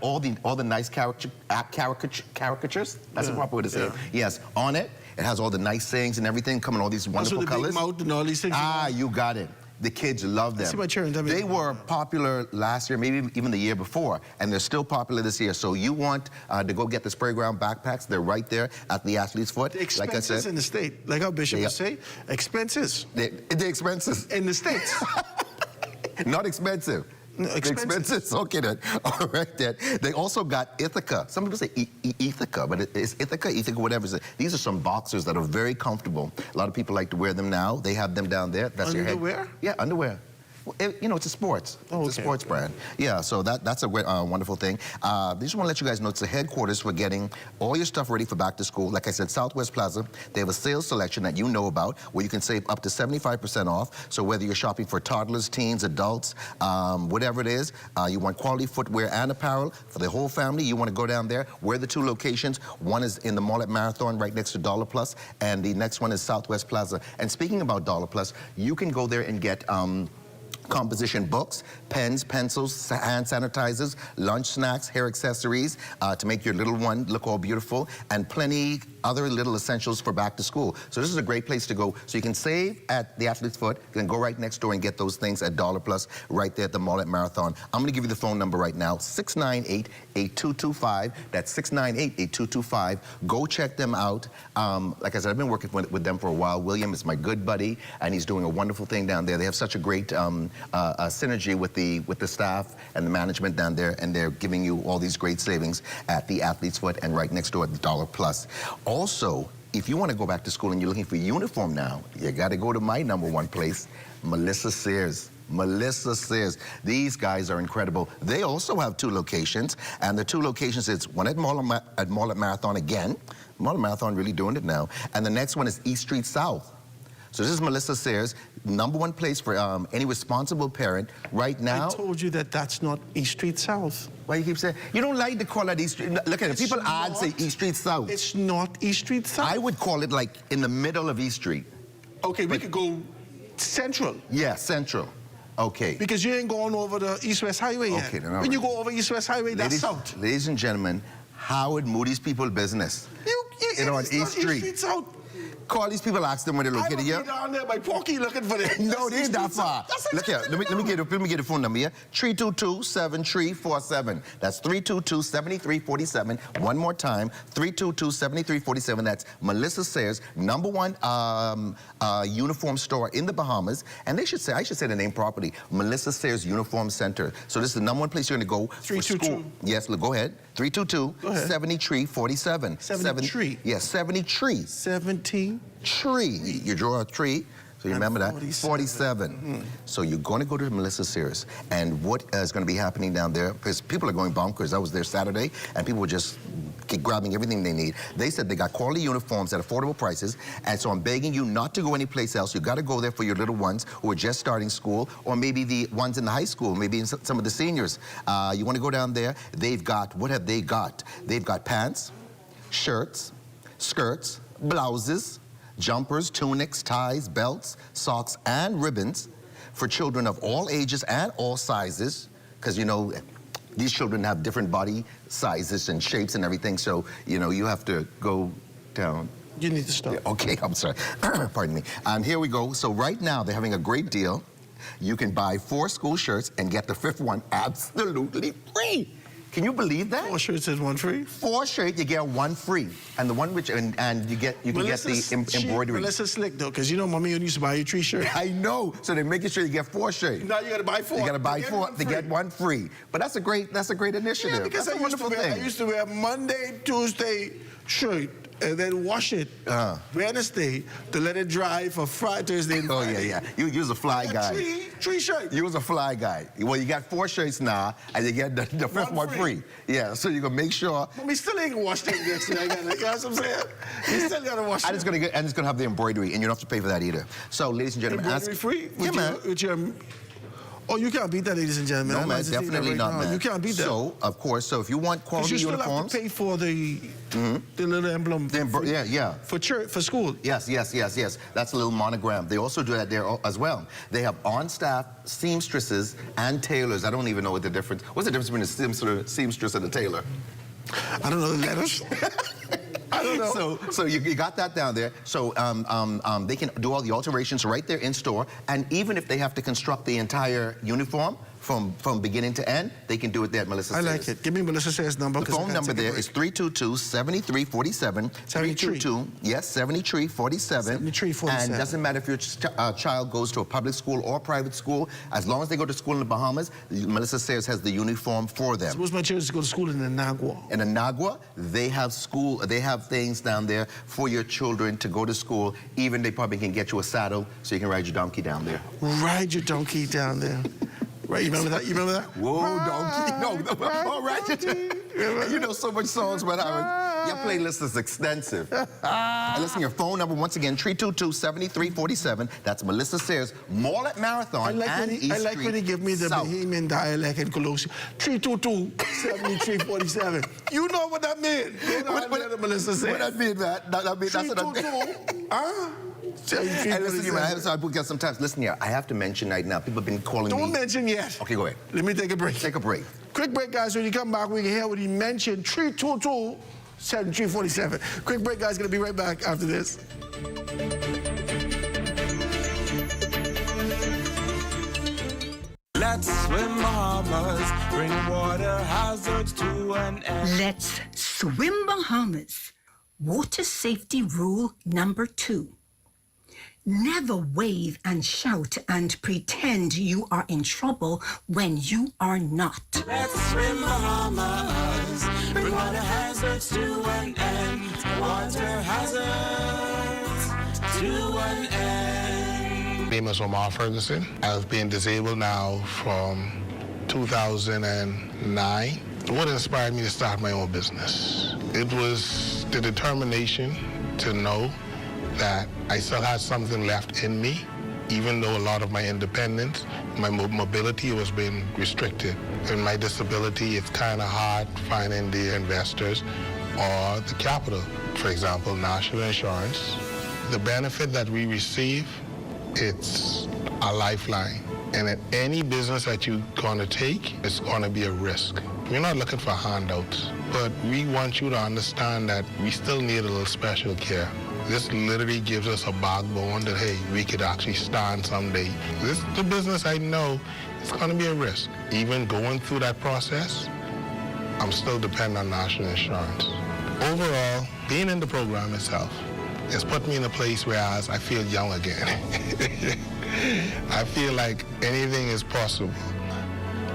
all the nice caricatures. That's the proper way to say it. Yes, on it. It has all the nice sayings and everything, come in all these wonderful Also the colors. big mouth and all these things. Ah, you got it. The kids love them. See my children, tell me. They were popular last year, maybe even the year before, and they're still popular this year. So you want to go get the spray ground backpacks, they're right there at the Athlete's Foot. The expenses like I said, in the state, like how Bishop would say, expenses. The expenses. In the States. Not expensive. No, expenses. Okay then. All right then. They also got Ithaca. Some people say Ithaca, but it's Ithaca, whatever. These are some boxers that are very comfortable. A lot of people like to wear them now. They have them down there. That's your head. Underwear? Yeah, underwear. Well, you know, it's a sports. Oh, it's a sports brand. Yeah, so that's a wonderful thing. I just want to let you guys know it's the headquarters for getting all your stuff ready for back to school. Like I said, Southwest Plaza, they have a sales selection that you know about where you can save up to 75% off. So whether you're shopping for toddlers, teens, adults, whatever it is, you want quality footwear and apparel for the whole family, you want to go down there. We're the two locations. One is in the mall at Marathon right next to Dollar Plus, and the next one is Southwest Plaza. And speaking about Dollar Plus, you can go there and get composition books, pens, pencils, hand sanitizers, lunch snacks, hair accessories to make your little one look all beautiful, and plenty other little essentials for back to school. So this is a great place to go. So you can save at the Athlete's Foot, you can go right next door and get those things at Dollar Plus right there at the mall at Marathon. I'm gonna give you the phone number right now, 698-8225. That's 698-8225. Go check them out. Like I said, I've been working with them for a while. William is my good buddy, and he's doing a wonderful thing down there. They have such a great synergy with the staff and the management down there, and they're giving you all these great savings at the Athlete's Foot and right next door at the Dollar Plus. Also, if you want to go back to school and you're looking for a uniform now, you got to go to my @1 place, Melissa Sears. Melissa Sears. These guys are incredible. They also have 2 locations, and the 2 locations is one at Mall at Marathon again. Mall at Marathon really doing it now. And the next one is East Street South. So this is Melissa Sears, #1 place for any responsible parent right now. I told you that that's not East Street South. Why you keep saying? You don't like to call it East Street. Look at it. People add say East Street South. It's not East Street South. I would call it like in the middle of East Street. Okay, we could go Central. Yeah, Central. Okay. Because you ain't going over the East-West Highway yet. Okay, then, when you go over East-West Highway, that's South. Ladies and gentlemen, Howard Moody's People Business. You know, on East Street. East Street South. Call these people, ask them where they're located. I would be down there by Porky looking for them. No, they ain't that far. Look here, let me get the phone number here. 322-7347. That's 322-7347. One more time, 322-7347. That's Melissa Sayers, #1 uniform store in the Bahamas. And I should say the name properly, Melissa Sayers Uniform Center. So this is the #1 place you're gonna go for school. Yes, go ahead. 322-7347. 73. Yes, 73. 17. Tree. You draw a tree. So you remember that? 47. So you're going to go to Melissa Sears. And what is going to be happening down there, because people are going bonkers. I was there Saturday, and people were just grabbing everything they need. They said they got quality uniforms at affordable prices, and so I'm begging you not to go anyplace else. You got to go there for your little ones who are just starting school, or maybe the ones in the high school, maybe some of the seniors. You want to go down there. They've got, what have they got? They've got pants, shirts, skirts, blouses, jumpers, tunics, ties, belts, socks, and ribbons for children of all ages and all sizes, because, you know, these children have different body sizes and shapes and everything, so, you know, you have to go down. You need to stop. Okay, I'm sorry. Pardon me. And here we go. So right now, they're having a great deal. You can buy 4 school shirts and get the 5th one absolutely free. Can you believe that? 4 shirts is 1 free? 4 shirts, you get 1 free. And the one which, and you can get the embroidery. Melissa's slick though, because you know mommy used to buy you 3 shirts. I know, so they're making sure you get 4 shirts. Now you gotta buy 4. You gotta buy 4 to get 1 free. But that's a great initiative. Yeah, because that's a wonderful thing. I used to wear Monday, Tuesday shirt, and then wash it Wednesday to let it dry for Thursday and Friday. Yeah. You was a fly guy. 3 shirts. You was a fly guy. Well, you got 4 shirts now, and you get the 5th one free. Yeah, so you're gonna make sure. But we still ain't washed it next year. You know what I'm saying? We still gotta wash it. And it's gonna have the embroidery, and you don't have to pay for that either. So, ladies and gentlemen, embroidery free? Yeah, man. Oh, you can't beat that, ladies and gentlemen. No, man, definitely not, man. You can't beat that. So, of course, if you want quality uniforms... you still have to pay for the little emblem. Yeah. For church, for school. Yes. That's a little monogram. They also do that there as well. They have on-staff seamstresses and tailors. I don't even know what the difference... What's the difference between a seamstress and a tailor? I don't know the letters. I don't know. So you got that down there. So they can do all the alterations right there in store. And even if they have to construct the entire uniform from beginning to end, they can do it there at Melissa Sayers. I like it. Give me Melissa Sayers' number. The phone number there is 322-7347. 322, yes, 7347. 7347. And it doesn't matter if your child goes to a public school or private school. As long as they go to school in the Bahamas, Melissa Sayers has the uniform for them. Suppose my children go to school in Anagua. In Anagua, they have things down there for your children to go to school. Even they probably can get you a saddle so you can ride your donkey down there. Ride your donkey down there. Right, you remember that? You remember that? Whoa, donkey. No, all right. You know so much songs, but your playlist is extensive. And listen, your phone number, once again, 322-7347. That's Melissa Sayers, Mall at Marathon I like when he give me the Bahamian dialect in Colossia. 322-7347. You know what that means. What Melissa Sayers. What that mean, man? That means that's what I mean. And listen, because sometimes, listen here, I have to mention right now, people have been calling me. Don't mention yet. Okay, go ahead. Let me take a break. Take a break. Quick break, guys. When you come back, we can hear what he mentioned. 322-7347. Quick break, guys. Gonna be right back after this. Let's swim Bahamas, bring water hazards to an end. Let's swim Bahamas. Water safety rule number 2. Never wave and shout and pretend you are in trouble when you are not. Let's swim Bahamas, bring water hazards to an end. Water hazards to an end. My name is Omar Ferguson. I've been disabled now from 2009. What inspired me to start my own business? It was the determination to know that I still had something left in me, even though a lot of my independence, my mobility was being restricted. In my disability, it's kind of hard finding the investors or the capital. For example, national insurance. The benefit that we receive, it's a lifeline. And in any business that you're going to take, it's going to be a risk. We're not looking for handouts, but we want you to understand that we still need a little special care. This literally gives us a backbone that, hey, we could actually stand someday. This is the business I know it's going to be a risk. Even going through that process, I'm still dependent on national insurance. Overall, being in the program itself has put me in a place where I feel young again. I feel like anything is possible.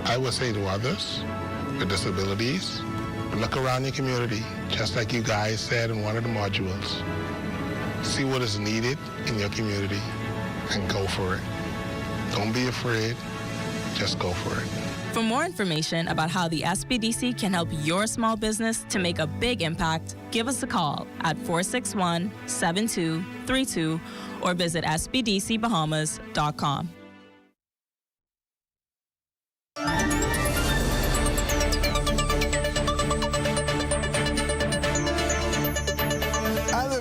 I would say to others with disabilities, look around your community, just like you guys said in one of the modules. See what is needed in your community and go for it. Don't be afraid, just go for it. For more information about how the SBDC can help your small business to make a big impact, give us a call at 461-7232 or visit sbdcbahamas.com.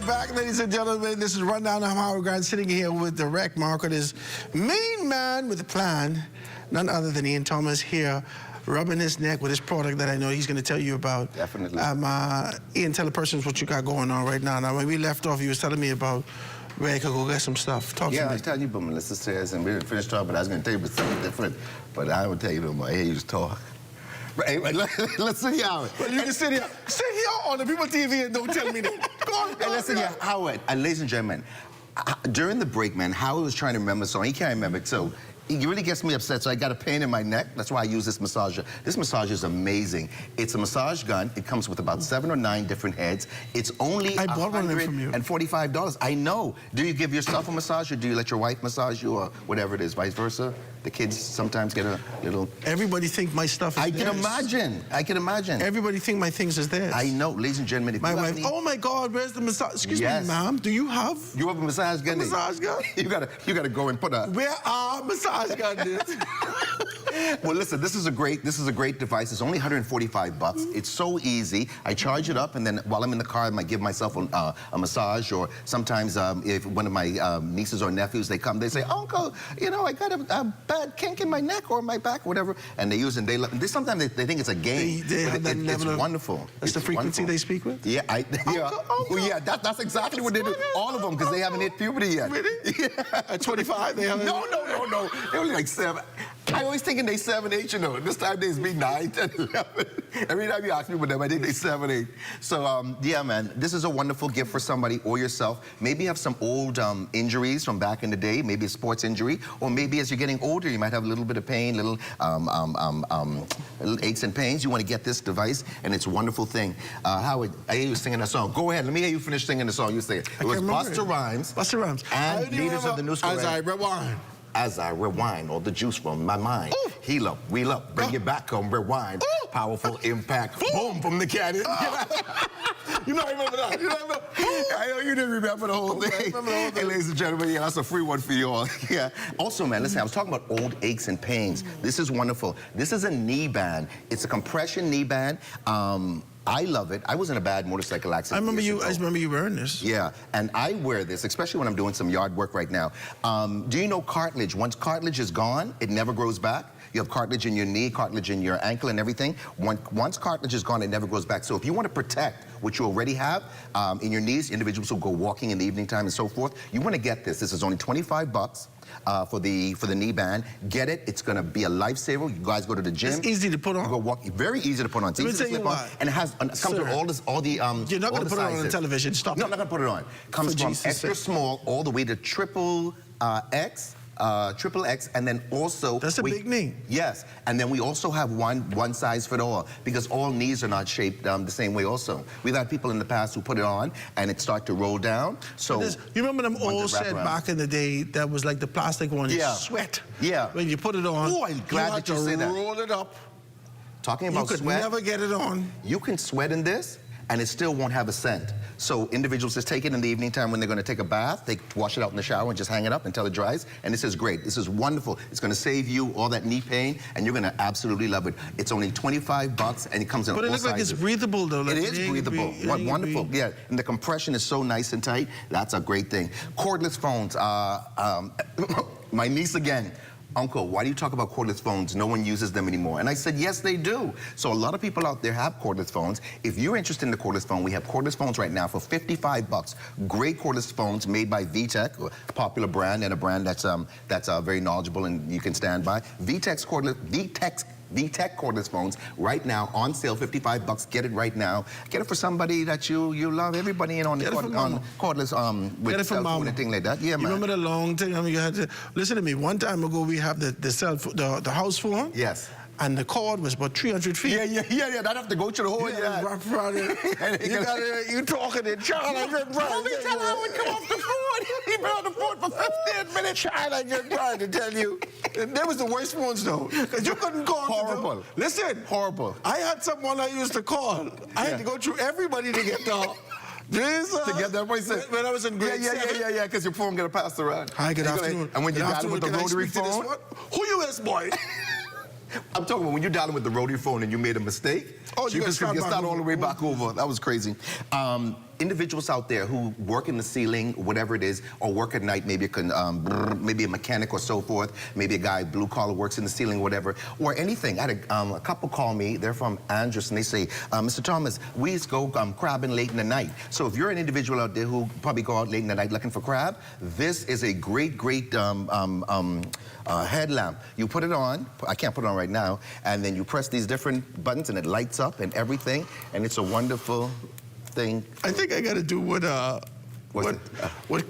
Back, ladies and gentlemen, this is Rundown. I'm Howard Grant, sitting here with Direct Marketers' main man with a plan, none other than Ian Thomas here, rubbing his neck with his product that I know he's going to tell you about. Definitely. Ian, tell the persons what you got going on right now. Now, when we left off, you was telling me about where I could go get some stuff. Talk to me. Yeah, I was telling you about Melissa Sayers, and we didn't finish talking, but I was going to tell you about something different. But I would tell you about I hear you just talk. Right, let's sit here, Howard. Well, you can sit here on the People TV and don't tell me that. Go on, Hey, listen here, Howard, ladies and gentlemen, during the break, man, Howard was trying to remember a song. He can't remember it, so it really gets me upset, so I got a pain in my neck. That's why I use this massager. This massager is amazing. It's a massage gun. It comes with about 7 or 9 different heads. It's only I bought one of them from you. $145. I know. Do you give yourself a massage, or do you let your wife massage you, or whatever it is, vice versa? The kids sometimes get a little... Everybody think my stuff is I theirs. can imagine. I can imagine. Everybody think my things is theirs. I know, ladies and gentlemen. If my you wife, have oh my God, where's the massage? Excuse me, ma'am, do you have? You have a massage gun? A massage gun? You gotta go and put a... Where are massage Josh got this. Well, listen, this is a great device. It's only 145 bucks. It's so easy. I charge it up, and then while I'm in the car, I might give myself a massage, or sometimes if one of my nieces or nephews, they come, they say, Uncle, you know, I got a bad kink in my neck or my back, or whatever, and they use it, and sometimes they think it's a game. It's wonderful. That's the frequency they speak with? Yeah, Uncle. Yeah, that's exactly what they do. All of them, because they haven't hit puberty yet. Really? Yeah. At 25, they haven't? No. They're only like 7. I always thinking they 7, 8, you know. This time they's be 9, 10, 11. Every time you ask me about them, I think they 7, 8. So, yeah, man, this is a wonderful gift for somebody or yourself. Maybe you have some old injuries from back in the day, maybe a sports injury, or maybe as you're getting older, you might have a little bit of pain, little aches and pains. You want to get this device, and it's a wonderful thing. Howard, I hear you singing a song. Go ahead, let me hear you finish singing the song. You sing it. It was Busta Rhymes. Busta Rhymes. And leaders of the new school. As I rewind. As I rewind all the juice from my mind. Ooh. Heal up, wheel up, bring it back home, rewind. Ooh. Powerful impact, boom from the cannon. You know, I remember that. You know, I know you didn't remember the whole thing. Hey, ladies and gentlemen, yeah, that's a free one for you all. Yeah. Also, man, listen, I was talking about old aches and pains. This is wonderful. This is a knee band. It's a compression knee band. I love it. I was in a bad motorcycle accident. I remember you wearing this. Yeah, and I wear this, especially when I'm doing some yard work right now. Do you know cartilage? Once cartilage is gone, it never grows back. You have cartilage in your knee, cartilage in your ankle and everything. Once cartilage is gone, it never grows back. So if you want to protect what you already have in your knees, individuals who go walking in the evening time and so forth, you want to get this. This is only 25 bucks. For the knee band. Get it. It's going to be a lifesaver. You guys go to the gym. It's easy to put on. You go walk. Very easy to put on. It's easy to slip on. And it comes with all the You're not going to put it on television. Stop. No, I'm not going to put it on. Comes from extra small all the way to triple X. And then also that's a big knee. Yes, and then we also have one size fit all, because all knees are not shaped the same way. Also, we've had people in the past who put it on and it started to roll down. So you remember them old set back in the day that was like the plastic one? Yeah. Sweat. Yeah. When you put it on. Oh, I'm glad that you say that. Roll it up. Talking about sweat. You could never get it on. You can sweat in this, and it still won't have a scent. So individuals just take it in the evening time when they're going to take a bath. They wash it out in the shower and just hang it up until it dries. And this is great. This is wonderful. It's going to save you all that knee pain, and you're going to absolutely love it. It's only 25 bucks, and it comes in all sizes. But it looks like it's breathable, though. It is breathable. Wonderful. Yeah, and the compression is so nice and tight. That's a great thing. Cordless phones. My niece again. Uncle, why do you talk about cordless phones? No one uses them anymore. And I said, yes, they do. So a lot of people out there have cordless phones. If you're interested in the cordless phone, we have cordless phones right now for 55 bucks. Great cordless phones made by VTech, a popular brand, and a brand that's very knowledgeable and you can stand by. VTech cordless phones right now on sale, 55 bucks. Get it right now. Get it for somebody that you love. Everybody in on cordless with cell phone and thing like that. Yeah, man. You remember the long thing? I mean, you had to listen to me. One time ago, we have the house phone. Yes. And the cord was about 300 feet. Yeah. I'd have to go to the whole you talking in China, you're trying to tell how it come off the phone. He been on the phone for 15 minutes. China, you're trying to tell you. That was the worst phones, though. Because you couldn't call. Horrible. Listen. Horrible. I had someone I used to call. I had to go through everybody to get the... to get that voice when I was in grade 7. Yeah, because your phone got passed around. Hi, good afternoon. And when you're dialing with the rotary phone... Who you is, boy? I'm talking about when you're dialing with the rotary phone and you made a mistake. Oh, you can start all the way back over. That was crazy. Individuals out there who work in the ceiling, whatever it is, or work at night, maybe maybe a mechanic or so forth, maybe a guy blue collar works in the ceiling, whatever, or anything. I had a couple call me. They're from Andros, and they say, Mr. Thomas, we used to go crabbing late in the night. So if you're an individual out there who probably go out late in the night looking for crab, this is a great headlamp. You put it on. I can't put it on right now, and then you press these different buttons, and it lights up and everything, and it's a wonderful thing. I think I got to do what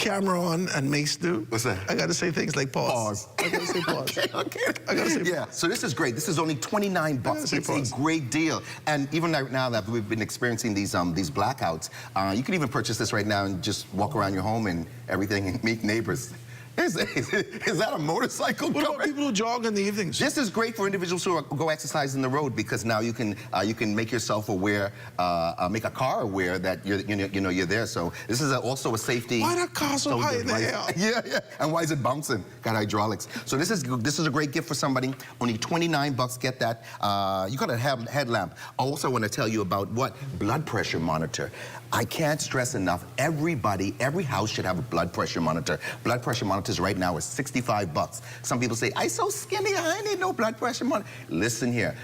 Cameron and Mace do. What's that? I got to say things like pause. I got to say pause. Okay. I got to say pause. Yeah, so this is great. This is only 29 bucks. It's a great deal. And even right now that we've been experiencing these blackouts, you can even purchase this right now and just walk around your home and everything and meet neighbors. Is that a motorcycle? What about people who jog in the evenings? This is great for individuals who go exercise in the road because now you can make yourself aware, make a car aware that you're there. So this is also a safety. Why that car so high in the air? Yeah. And why is it bouncing? Got hydraulics. So this is a great gift for somebody. Only $29. Get that. You got a headlamp. I also want to tell you about what blood pressure monitor. I can't stress enough. Every house should have a blood pressure monitor. Blood pressure monitors right now are $65. Some people say, I'm so skinny, I need no blood pressure monitor. Listen here,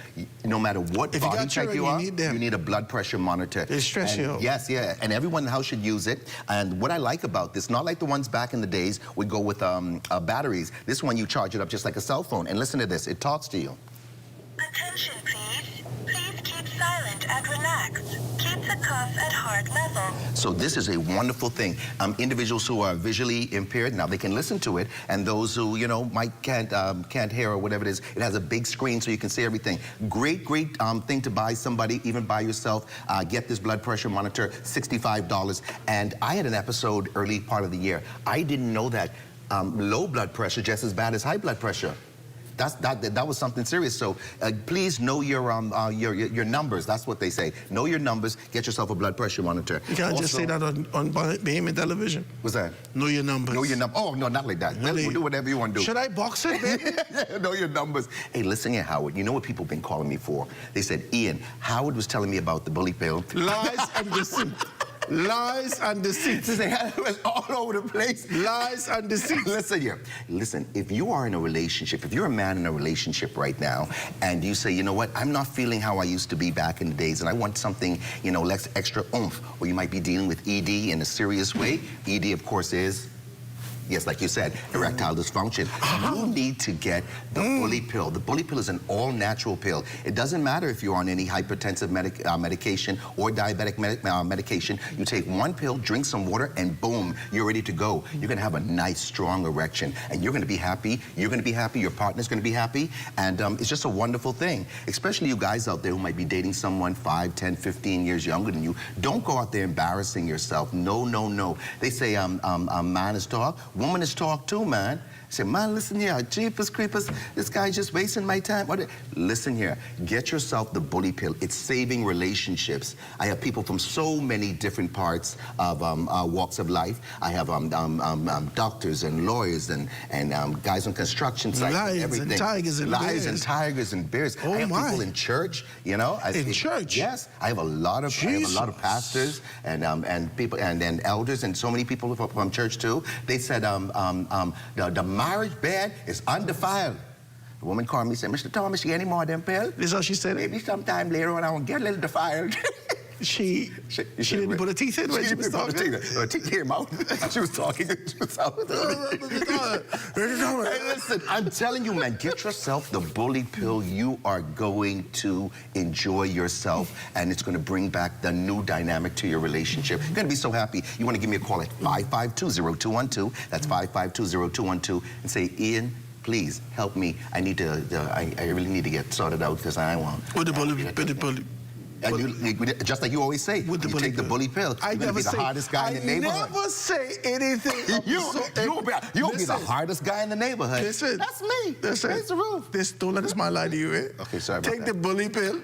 no matter what body type you are, you need a blood pressure monitor. They stress you. Yes, yeah, and everyone in the house should use it. And what I like about this, not like the ones back in the days, would go with batteries. This one, you charge it up just like a cell phone. And listen to this, it talks to you. Attention, please. Please keep silent and relax. Keep the cuff at heart level. So this is a wonderful thing. Individuals who are visually impaired, now they can listen to it, and those who, can't hear or whatever it is, it has a big screen so you can see everything. Great thing to buy somebody, even by yourself. Get this blood pressure monitor, $65. And I had an episode early part of the year. I didn't know that low blood pressure just as bad as high blood pressure. That was something serious. So please know your numbers. That's what they say. Know your numbers. Get yourself a blood pressure monitor. You can't just say that on Bahamian television. What's that? Know your numbers. Know your numbers. Oh, no, not like that. Really? Do whatever you want to do. Should I box it, baby? Know your numbers. Hey, listen here, Howard. You know what people have been calling me for? They said, Ian, Howard was telling me about the bully pill. Lies and deceit. Lies and deceit. It was all over the place. Lies and deceit. Listen here. Listen, if you are in a relationship, if you're a man in a relationship right now, and you say, you know what, I'm not feeling how I used to be back in the days, and I want something, less extra oomph, or you might be dealing with ED in a serious way. ED, of course, is... Yes, like you said, erectile dysfunction. You need to get the bully pill. The bully pill is an all-natural pill. It doesn't matter if you're on any hypertensive medication or diabetic medication. You take one pill, drink some water, and boom, you're ready to go. You're going to have a nice, strong erection, and you're going to be happy. You're going to be happy. Your partner's going to be happy, and it's just a wonderful thing. Especially you guys out there who might be dating someone 5, 10, 15 years younger than you. Don't go out there embarrassing yourself. No, no, no. They say man is talk. Woman is talk too, man. Say, man, listen here, jeepers creepers, this guy just wasting my time. Listen here, get yourself the bully pill. It's saving relationships. I have people from so many different parts of walks of life. I have doctors and lawyers and guys on construction sites and everything. Lions and tigers and bears. Lions and tigers and bears. Oh, I have my. people in church, In church? Yes. I have a lot of pastors and people and elders and so many people from church too. They said the marriage bed is undefiled. The woman called me and said, Mr. Thomas, you get any more of them pills? This is how she said it? Maybe sometime later on I will get a little defiled. She didn't put her teeth in when she was talking? Her teeth came out. She was talking. Hey, listen, I'm telling you, man, get yourself the bully pill. You are going to enjoy yourself, and it's going to bring back the new dynamic to your relationship. You're going to be so happy. You want to give me a call at 552-0212. That's 552-0212, and say, Ian, please help me. I really need to get sorted out because I want. With the bully. And just like you always say, you take the bully pill. You're going to be the hardest guy in the neighborhood. I never say anything. You'll be the hardest guy in the neighborhood. Listen. That's me. Listen. Raise the roof. Don't let this man lie to you, eh? Okay, sorry about Take the bully pill.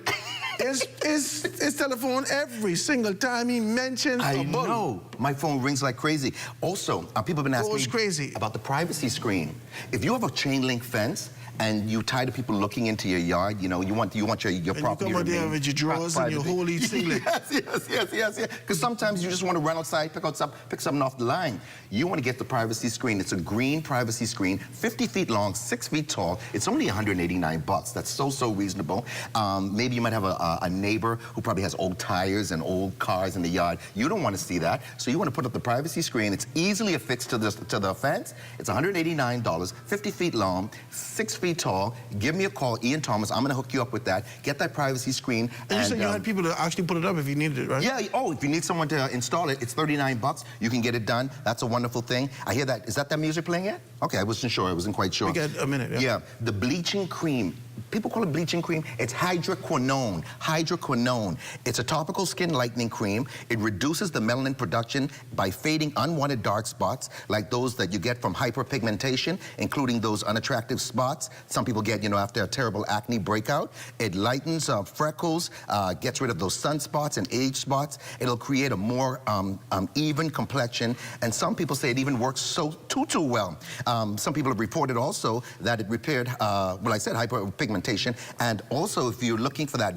His telephone every single time he mentions a bully. I know. My phone rings like crazy. Also, people have been asking me about the privacy screen. If you have a chain link fence, and you're tired of people looking into your yard, you want your property to remain. You come out there with your drawers and your holy singlet. Yes. Because sometimes you just want to run outside, pick something off the line. You want to get the privacy screen. It's a green privacy screen, 50 feet long, 6 feet tall. It's only $189. That's so reasonable. Maybe you might have a neighbor who probably has old tires and old cars in the yard. You don't want to see that, so you want to put up the privacy screen. It's easily affixed to the fence. It's $189, 50 feet long, 6 feet tall. Give me a call, Ian Thomas. I'm going to hook you up with that. Get that privacy screen. And you said you had people to actually put it up if you needed it, right? Yeah. Oh, if you need someone to install it, it's $39. You can get it done. That's a wonderful thing. I hear that. Is that music playing yet? Okay, I wasn't sure. I wasn't quite sure. We got a minute. Yeah. The bleaching cream. people call it bleaching cream. It's hydroquinone. Hydroquinone. It's a topical skin lightening cream. It reduces the melanin production by fading unwanted dark spots, like those that you get from hyperpigmentation, including those unattractive spots some people get, after a terrible acne breakout. It lightens freckles, gets rid of those sunspots and age spots. It'll create a more even complexion, and some people say it even works too well. Some people have reported also that it repaired, well, I said hyperpigmentation, and also if you're looking for that,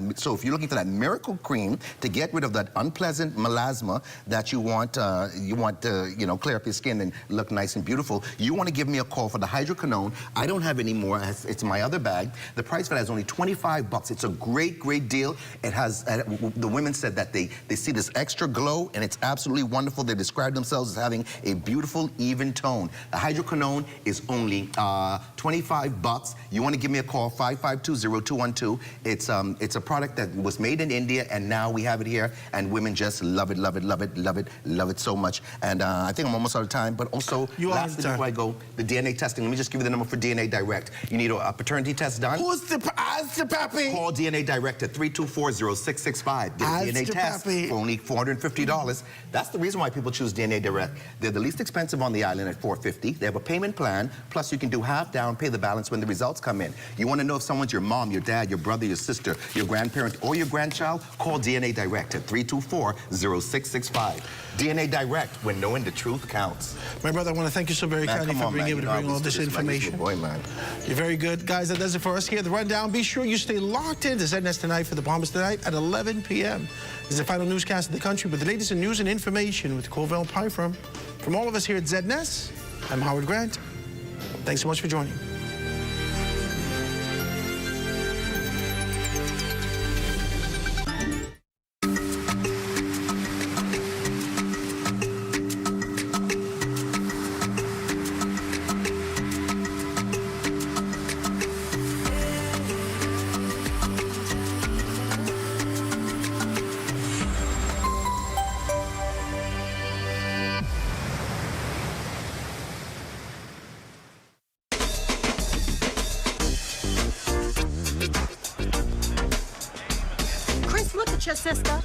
miracle cream to get rid of that unpleasant melasma that you want to, clear up your skin and look nice and beautiful, you want to give me a call for the hydroquinone. I don't have any more. It's my other bag. The price for that is only $25. It's a great deal. It has, the women said that they see this extra glow, and it's absolutely wonderful. They describe themselves as having a beautiful, even tone. The hydroquinone is only $25. You want to give me a call, 552-0212. It's a product that was made in India, and now we have it here, and women just love it so much. And I think I'm almost out of time, but also, lastly, before I go, the DNA testing. Let me just give you the number for DNA Direct. You need a paternity test done? Who's the pappy? Call DNA Direct at 324-0665. Get a DNA test for only $450. That's the reason why people choose DNA Direct. They're the least expensive on the island at $450. They have a payment plan, plus you can do half down, pay the balance when the results come in. You want to know if someone's your mom, your dad, your brother, your sister, your grandparent, or your grandchild? Call DNA Direct at 324-0665. DNA Direct, when knowing the truth counts. My brother, I want to thank you so very kindly for being able to bring all this information. Boy, man. You're very good. Guys, that does it for us here at The Rundown. Be sure you stay locked in to ZNS Tonight for the Bahamas Tonight at 11 p.m. This is the final newscast of the country with the latest in news and information with Colville Pie Firm. From all of us here at ZNS, I'm Howard Grant. Thanks so much for joining. Chris, look at your sister.